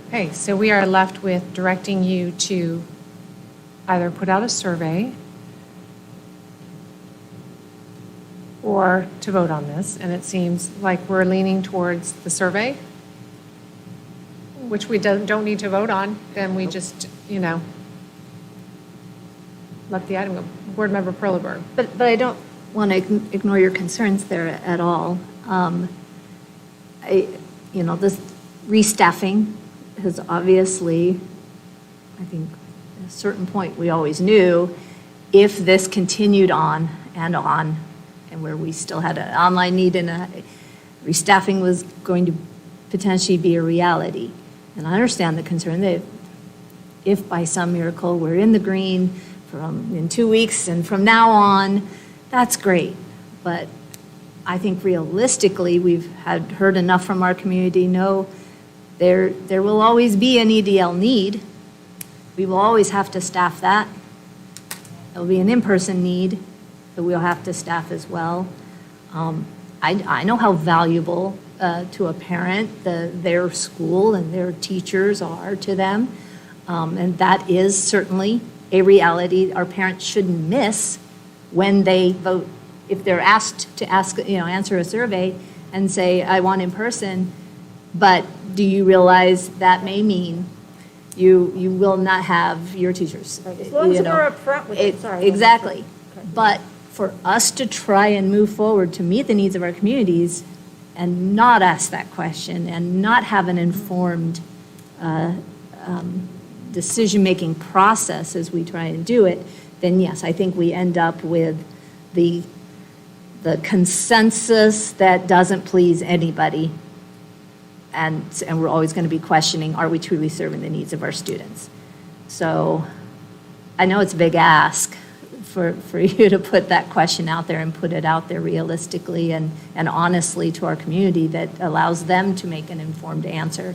Okay, so we are left with directing you to either put out a survey or to vote on this, and it seems like we're leaning towards the survey, which we don't need to vote on, then we just, let the item go. Board Member Perleberg. But I don't want to ignore your concerns there at all. This restaffing has obviously, I think, at a certain point, we always knew if this continued on, and where we still had an online need and restaffing was going to potentially be a reality. And I understand the concern that if by some miracle we're in the green in 2 weeks and from now on, that's great. But I think realistically, we've heard enough from our community, know there will always be an EDL need. We will always have to staff that. There'll be an in-person need that we'll have to staff as well. I know how valuable to a parent their school and their teachers are to them. And that is certainly a reality our parents shouldn't miss when they vote. If they're asked to answer a survey and say, I want in person, but do you realize that may mean you will not have your teachers? As long as we're upfront with it, sorry. Exactly. But for us to try and move forward to meet the needs of our communities and not ask that question and not have an informed decision-making process as we try and do it, then yes, I think we end up with the consensus that doesn't please anybody. And we're always going to be questioning, are we truly serving the needs of our students? So I know it's a big ask for you to put that question out there and put it out there realistically and honestly to our community that allows them to make an informed answer.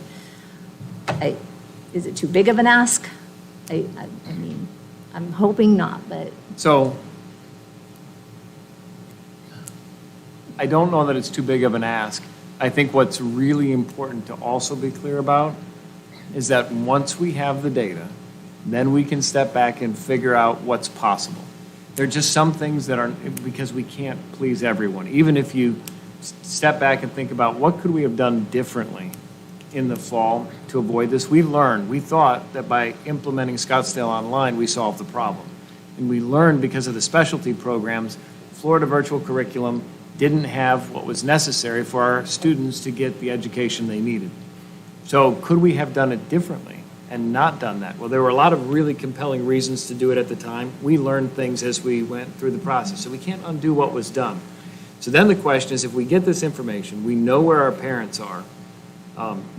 Is it too big of an ask? I mean, I'm hoping not, but. So I don't know that it's too big of an ask. I think what's really important to also be clear about is that once we have the data, then we can step back and figure out what's possible. There are just some things that aren't, because we can't please everyone. Even if you step back and think about what could we have done differently in the fall to avoid this, we thought that by implementing Scottsdale Online, we solved the problem. And we learned because of the specialty programs, Florida virtual curriculum didn't have what was necessary for our students to get the education they needed. So could we have done it differently and not done that? Well, there were a lot of really compelling reasons to do it at the time. We learned things as we went through the process, so we can't undo what was done. So then the question is, if we get this information, we know where our parents are,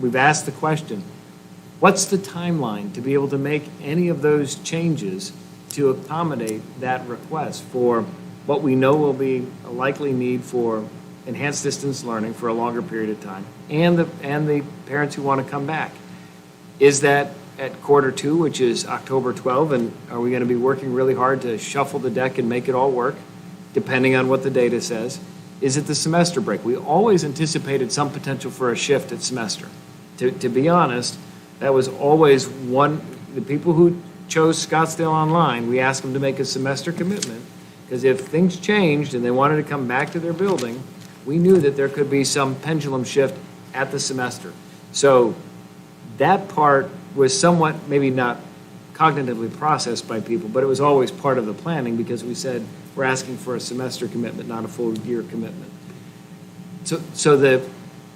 we've asked the question, what's the timeline to be able to make any of those changes to accommodate that request for what we know will be a likely need for enhanced distance learning for a longer period of time, and the parents who want to come back? Is that at Q2, which is October 12, and are we going to be working really hard to shuffle the deck and make it all work, depending on what the data says? Is it the semester break? We always anticipated some potential for a shift at semester. To be honest, that was always the people who chose Scottsdale Online, we asked them to make a semester commitment, because if things changed and they wanted to come back to their building, we knew that there could be some pendulum shift at the semester. So that part was somewhat maybe not cognitively processed by people, but it was always part of the planning because we said we're asking for a semester commitment, not a full year commitment. So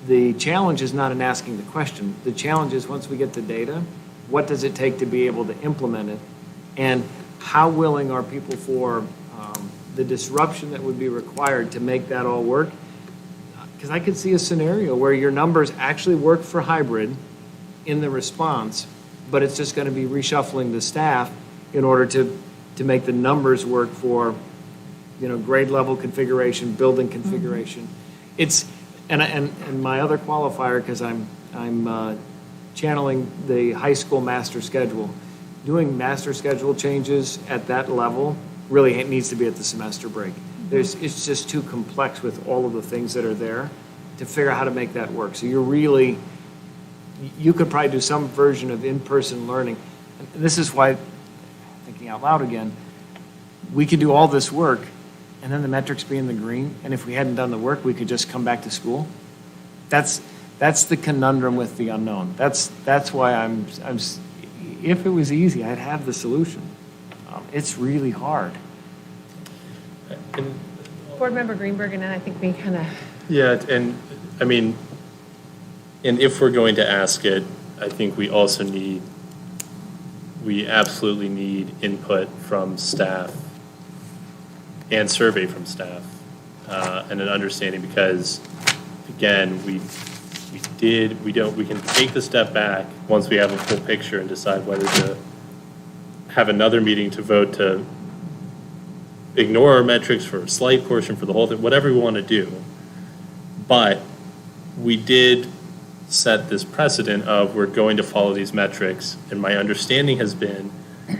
the challenge is not in asking the question. The challenge is once we get the data, what does it take to be able to implement it? And how willing are people for the disruption that would be required to make that all work? Because I could see a scenario where your numbers actually work for hybrid in the response, but it's just going to be reshuffling the staff in order to make the numbers work for, grade level configuration, building configuration. It's and my other qualifier, because I'm channeling the high school master schedule. Doing master schedule changes at that level really needs to be at the semester break. It's just too complex with all of the things that are there to figure out how to make that work. So you could probably do some version of in-person learning. And this is why, thinking out loud again, we could do all this work and then the metrics be in the green, and if we hadn't done the work, we could just come back to school. That's the conundrum with the unknown. That's why I'm if it was easy, I'd have the solution. It's really hard. Board Member Greenberg, and then I think we kind of. Yeah, and I mean, and if we're going to ask it, I think we absolutely need input from staff and survey from staff and an understanding, because again, we can take the step back once we have a full picture and decide whether to have another meeting to vote to ignore our metrics for a slight portion, for the whole thing, whatever we want to do. But we did set this precedent of we're going to follow these metrics. And my understanding has been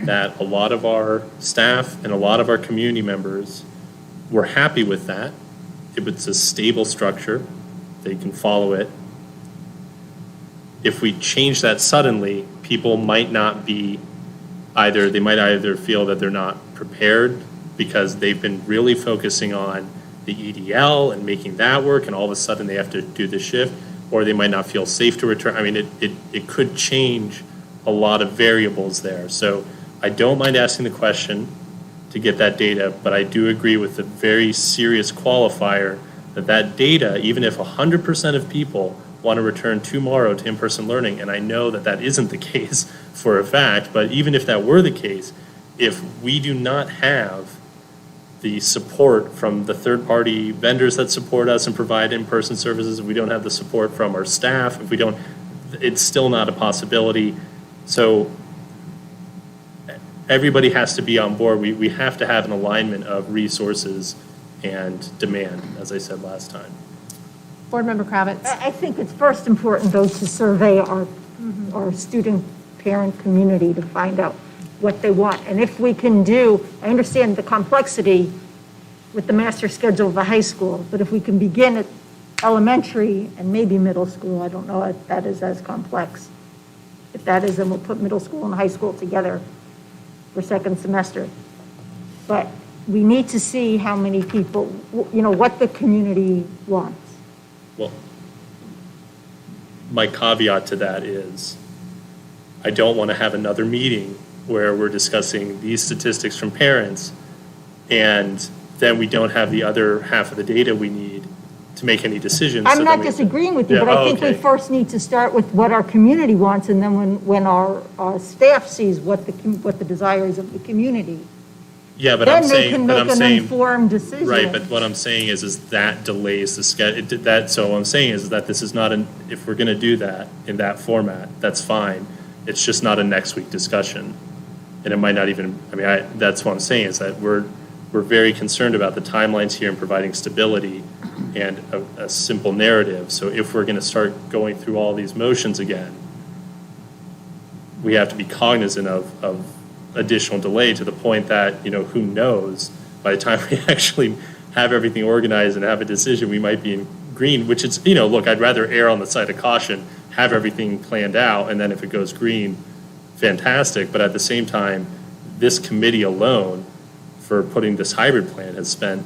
that a lot of our staff and a lot of our community members were happy with that. If it's a stable structure, they can follow it. If we change that suddenly, people might not be they might either feel that they're not prepared because they've been really focusing on the EDL and making that work, and all of a sudden they have to do the shift, or they might not feel safe to return. I mean, it could change a lot of variables there. So I don't mind asking the question to get that data, but I do agree with the very serious qualifier that data, even if 100% of people want to return tomorrow to in-person learning, and I know that that isn't the case for a fact, but even if that were the case, if we do not have the support from the third-party vendors that support us and provide in-person services, if we don't have the support from our staff, if we don't, it's still not a possibility. So everybody has to be on board. We have to have an alignment of resources and demand, as I said last time. Board Member Kravitz. I think it's first important, though, to survey our student, parent community to find out what they want. And if we can I understand the complexity with the master schedule of the high school, but if we can begin at elementary and maybe middle school, I don't know if that is as complex. If that is, then we'll put middle school and high school together for second semester. But we need to see how many people, what the community wants. Well, my caveat to that is I don't want to have another meeting where we're discussing these statistics from parents and then we don't have the other half of the data we need to make any decisions. I'm not disagreeing with you, but I think we first need to start with what our community wants, and then when our staff sees what the desires of the community, yeah, but I'm saying, then they can make an informed decision. Right, but what I'm saying is that delays the schedule. So what I'm saying is that this is not if we're going to do that in that format, that's fine. It's just not a next week discussion, and it might not even. That's what I'm saying is that we're very concerned about the timelines here and providing stability and a simple narrative. So if we're going to start going through all these motions again, we have to be cognizant of additional delay to the point that, who knows, by the time we actually have everything organized and have a decision, we might be in green, which is, look, I'd rather err on the side of caution, have everything planned out, and then if it goes green, fantastic. But at the same time, this committee alone for putting this hybrid plan has spent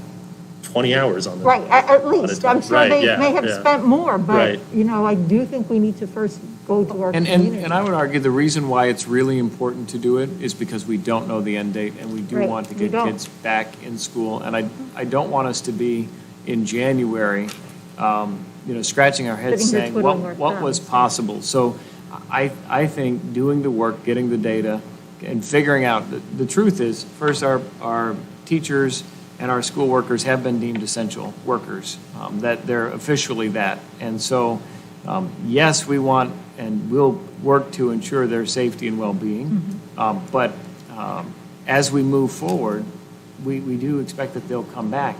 20 hours on this. Right, at least. I'm sure they may have spent more, but, Right. I do think we need to first go to our community. And I would argue the reason why it's really important to do it is because we don't know the end date, and we do Right, want to we get don't. kids back in school. And I don't want us to be in January, scratching our heads Sitting here saying, twiddling our what was thumbs. possible? So I think doing the work, getting the data, and figuring out, the truth is, first, our teachers and our school workers have been deemed essential workers, that they're officially that. And so, yes, we want and will work to ensure their safety and well-being. But as we move forward, we do expect that they'll come back.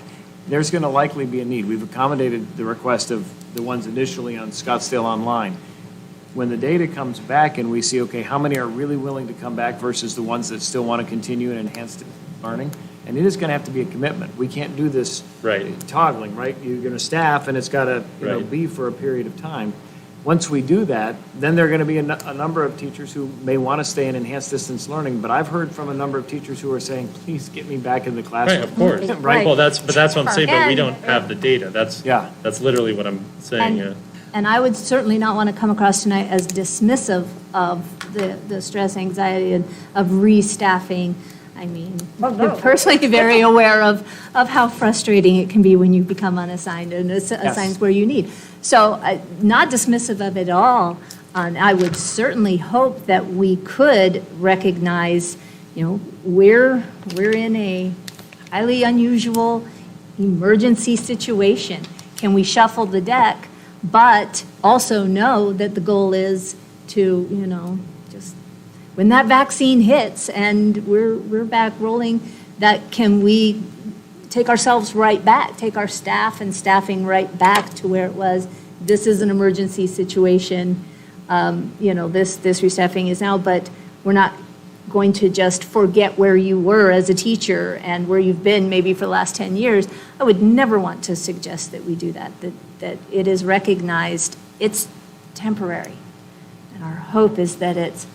There's going to likely be a need. We've accommodated the request of the ones initially on Scottsdale Online. When the data comes back and we see, okay, how many are really willing to come back versus the ones that still want to continue in enhanced learning, and it is going to have to be a commitment. We can't do this toggling, right? You're going to staff, and it's got to be for a period of time. Once we do that, then there are going to be a number of teachers who may want to stay in enhanced distance learning, but I've heard from a number of teachers who are saying, please get me back in the classroom. Right, of course. Right. Well, that's what I'm saying, but we don't have the data. That's literally what I'm saying, And- And I would certainly not want to come across tonight as dismissive of the stress, anxiety, and of restaffing. I mean, I'm personally very aware of how frustrating it can be when you become unassigned and assigned where you need. So not dismissive of it all. I would certainly hope that we could recognize, we're in a highly unusual emergency situation. Can we shuffle the deck? But also know that the goal is to, just when that vaccine hits and we're back rolling, that can we take ourselves right back, take our staff and staffing right back to where it was. This is an emergency situation. This restaffing is now, but we're not going to just forget where you were as a teacher and where you've been maybe for the last 10 years. I would never want to suggest that we do that it is recognized it's temporary. And our hope is that it's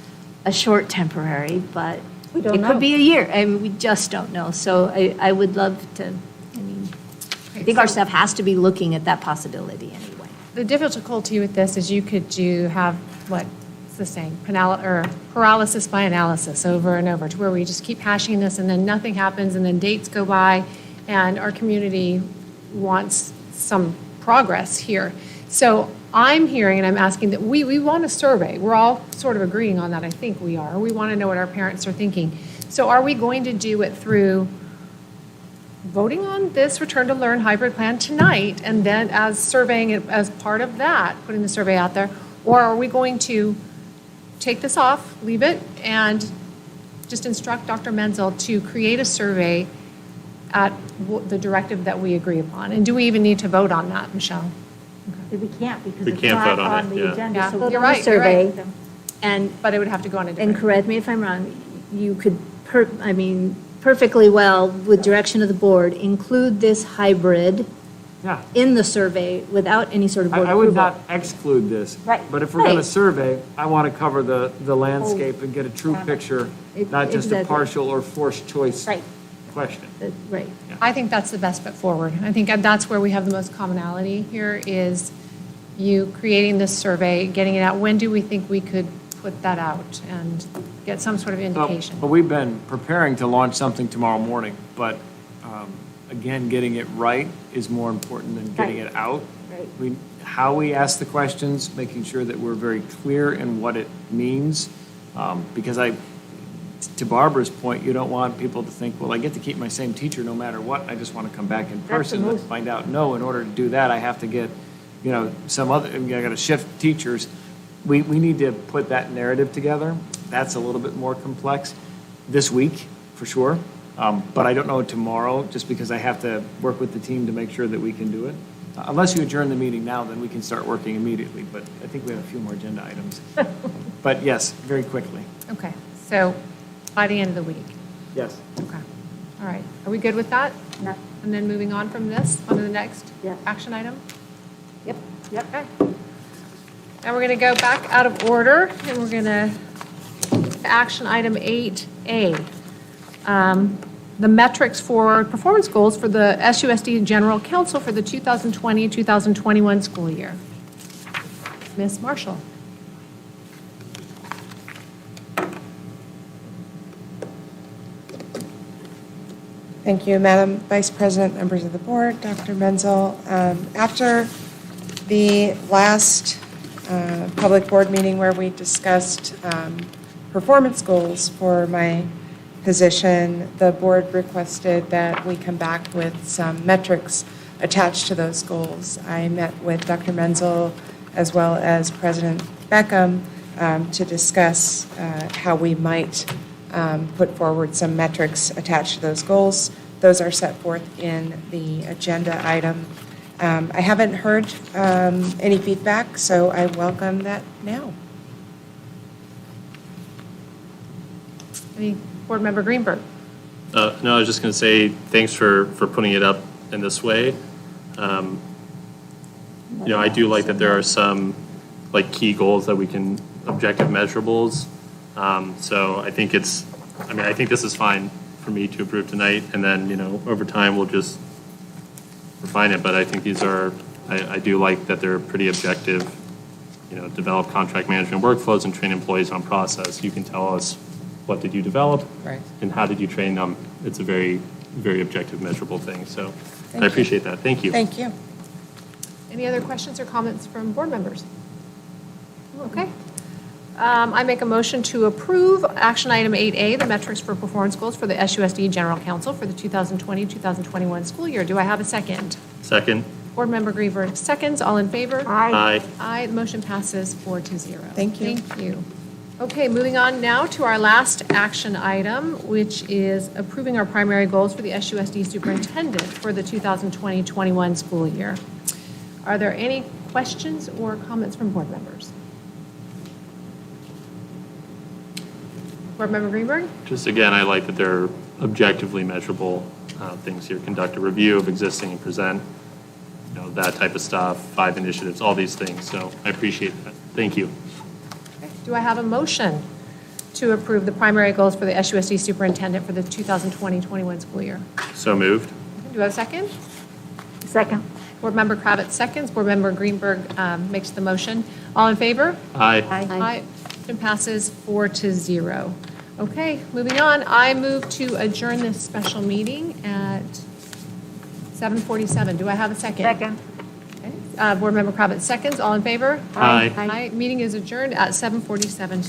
a short temporary, but it could be a year. I mean, we just don't know. So I would love to, I think our staff has to be looking at that possibility anyway. The difficulty with this is you could have, what's the saying, paralysis by analysis over and over, to where we just keep hashing this and then nothing happens and then dates go by and our community wants some progress here. So I'm hearing and I'm asking that we want a survey. We're all sort of agreeing on that, I think we are. We want to know what our parents are thinking. So are we going to do it through voting on this return to learn hybrid plan tonight and then as surveying it as part of that, putting the survey out there? Or are we going to take this off, leave it, and just instruct Dr. Menzel to create a survey at the directive that we agree upon? And do we even need to vote on that, Michelle? We can't because We it's can't not vote on on it, the yeah. agenda. Yeah, So you're vote on right, the you're right. survey. And But it would have to go on a different. And correct me if I'm wrong, you could, perfectly well, with direction of the board, include this hybrid Yeah. in the survey without any sort of board I would approval. not exclude this. Right. But if we're going to Right. survey, I want to cover the landscape and get a true picture, not just a Exactly. partial or forced choice Right. question. Right. I think that's the best foot forward. I think that's where we have the most commonality here is you creating this survey, getting it out. When do we think we could put that out and get some sort of indication? But we've been preparing to launch something tomorrow morning, but again, getting it right is more important than getting it out. Right. How we ask the questions, making sure that we're very clear in what it means, because to Barbara's point, you don't want people to think, well, I get to keep my same teacher no matter what, I just want to come back in person and find out, no, in order to do that, I have to get, some other, I got to shift teachers. We need to put that narrative together. That's a little bit more complex this week, for sure. But I don't know tomorrow, just because I have to work with the team to make sure that we can do it. Unless you adjourn the meeting now, then we can start working immediately, but I think we have a few more agenda items. But yes, very quickly. Okay, so by the end of the week. Yes. Okay. All right. Are we good with that? No. And then moving on from this, on to the next Yeah. action item? Yep. Okay. Now we're going to go back out of order, and we're going to action item 8A. The metrics for performance goals for the SUSD General Council for the 2020-2021 school year. Ms. Marshall. Thank you, Madam Vice President, members of the board, Dr. Menzel. After the last public board meeting where we discussed performance goals for my position, the board requested that we come back with some metrics attached to those goals. I met with Dr. Menzel as well as President Beckham to discuss how we might put forward some metrics attached to those goals. Those are set forth in the agenda item. I haven't heard any feedback, so I welcome that now. Any board member Greenberg? No, I was just going to say, thanks for putting it up in this way. I do like that there are some key goals that we can, objective measurables. So I think I think this is fine for me to approve tonight, and then, over time, we'll just refine it. But I think these are, I do like that they're pretty objective. Develop contract management workflows and train employees on process. You can tell us what did you develop, Right. and how did you train them. It's a very, very objective, measurable thing. So Thank I you. appreciate that. Thank you. Thank you. Any other questions or comments from board members? Okay. I make a motion to approve action item 8A, the metrics for performance goals for the SUSD General Council for the 2020-2021 school year. Do I have a second? Second. Board member Greenberg seconds. All in favor? Aye. Aye. The motion passes 4-0. Thank you. Thank you. Okay, moving on now to our last action item, which is approving our primary goals for the SUSD superintendent for the 2020-21 school year. Are there any questions or comments from board members? Board Member Greenberg? Just again, I like that they're objectively measurable things here. Conduct a review of existing and present, that type of stuff, 5 initiatives, all these things. So I appreciate that. Thank you. Okay. Do I have a motion to approve the primary goals for the SUSD superintendent for the 2020-21 school year? So moved. Do I have a second? Second. Board Member Kravitz seconds. Board Member Greenberg makes the motion. All in favor? Aye. Aye. Motion passes 4-0. Okay, moving on. I move to adjourn this special meeting at 7:47. Do I have a second? Second. Okay. Board Member Kravitz seconds. All in favor? Aye. Aye. Meeting is adjourned at 7:47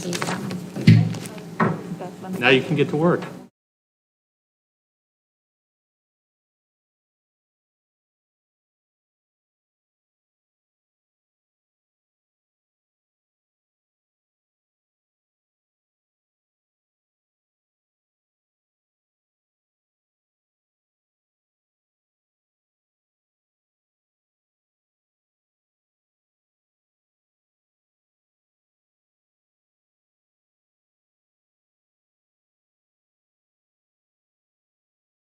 p.m. Now you can get to work.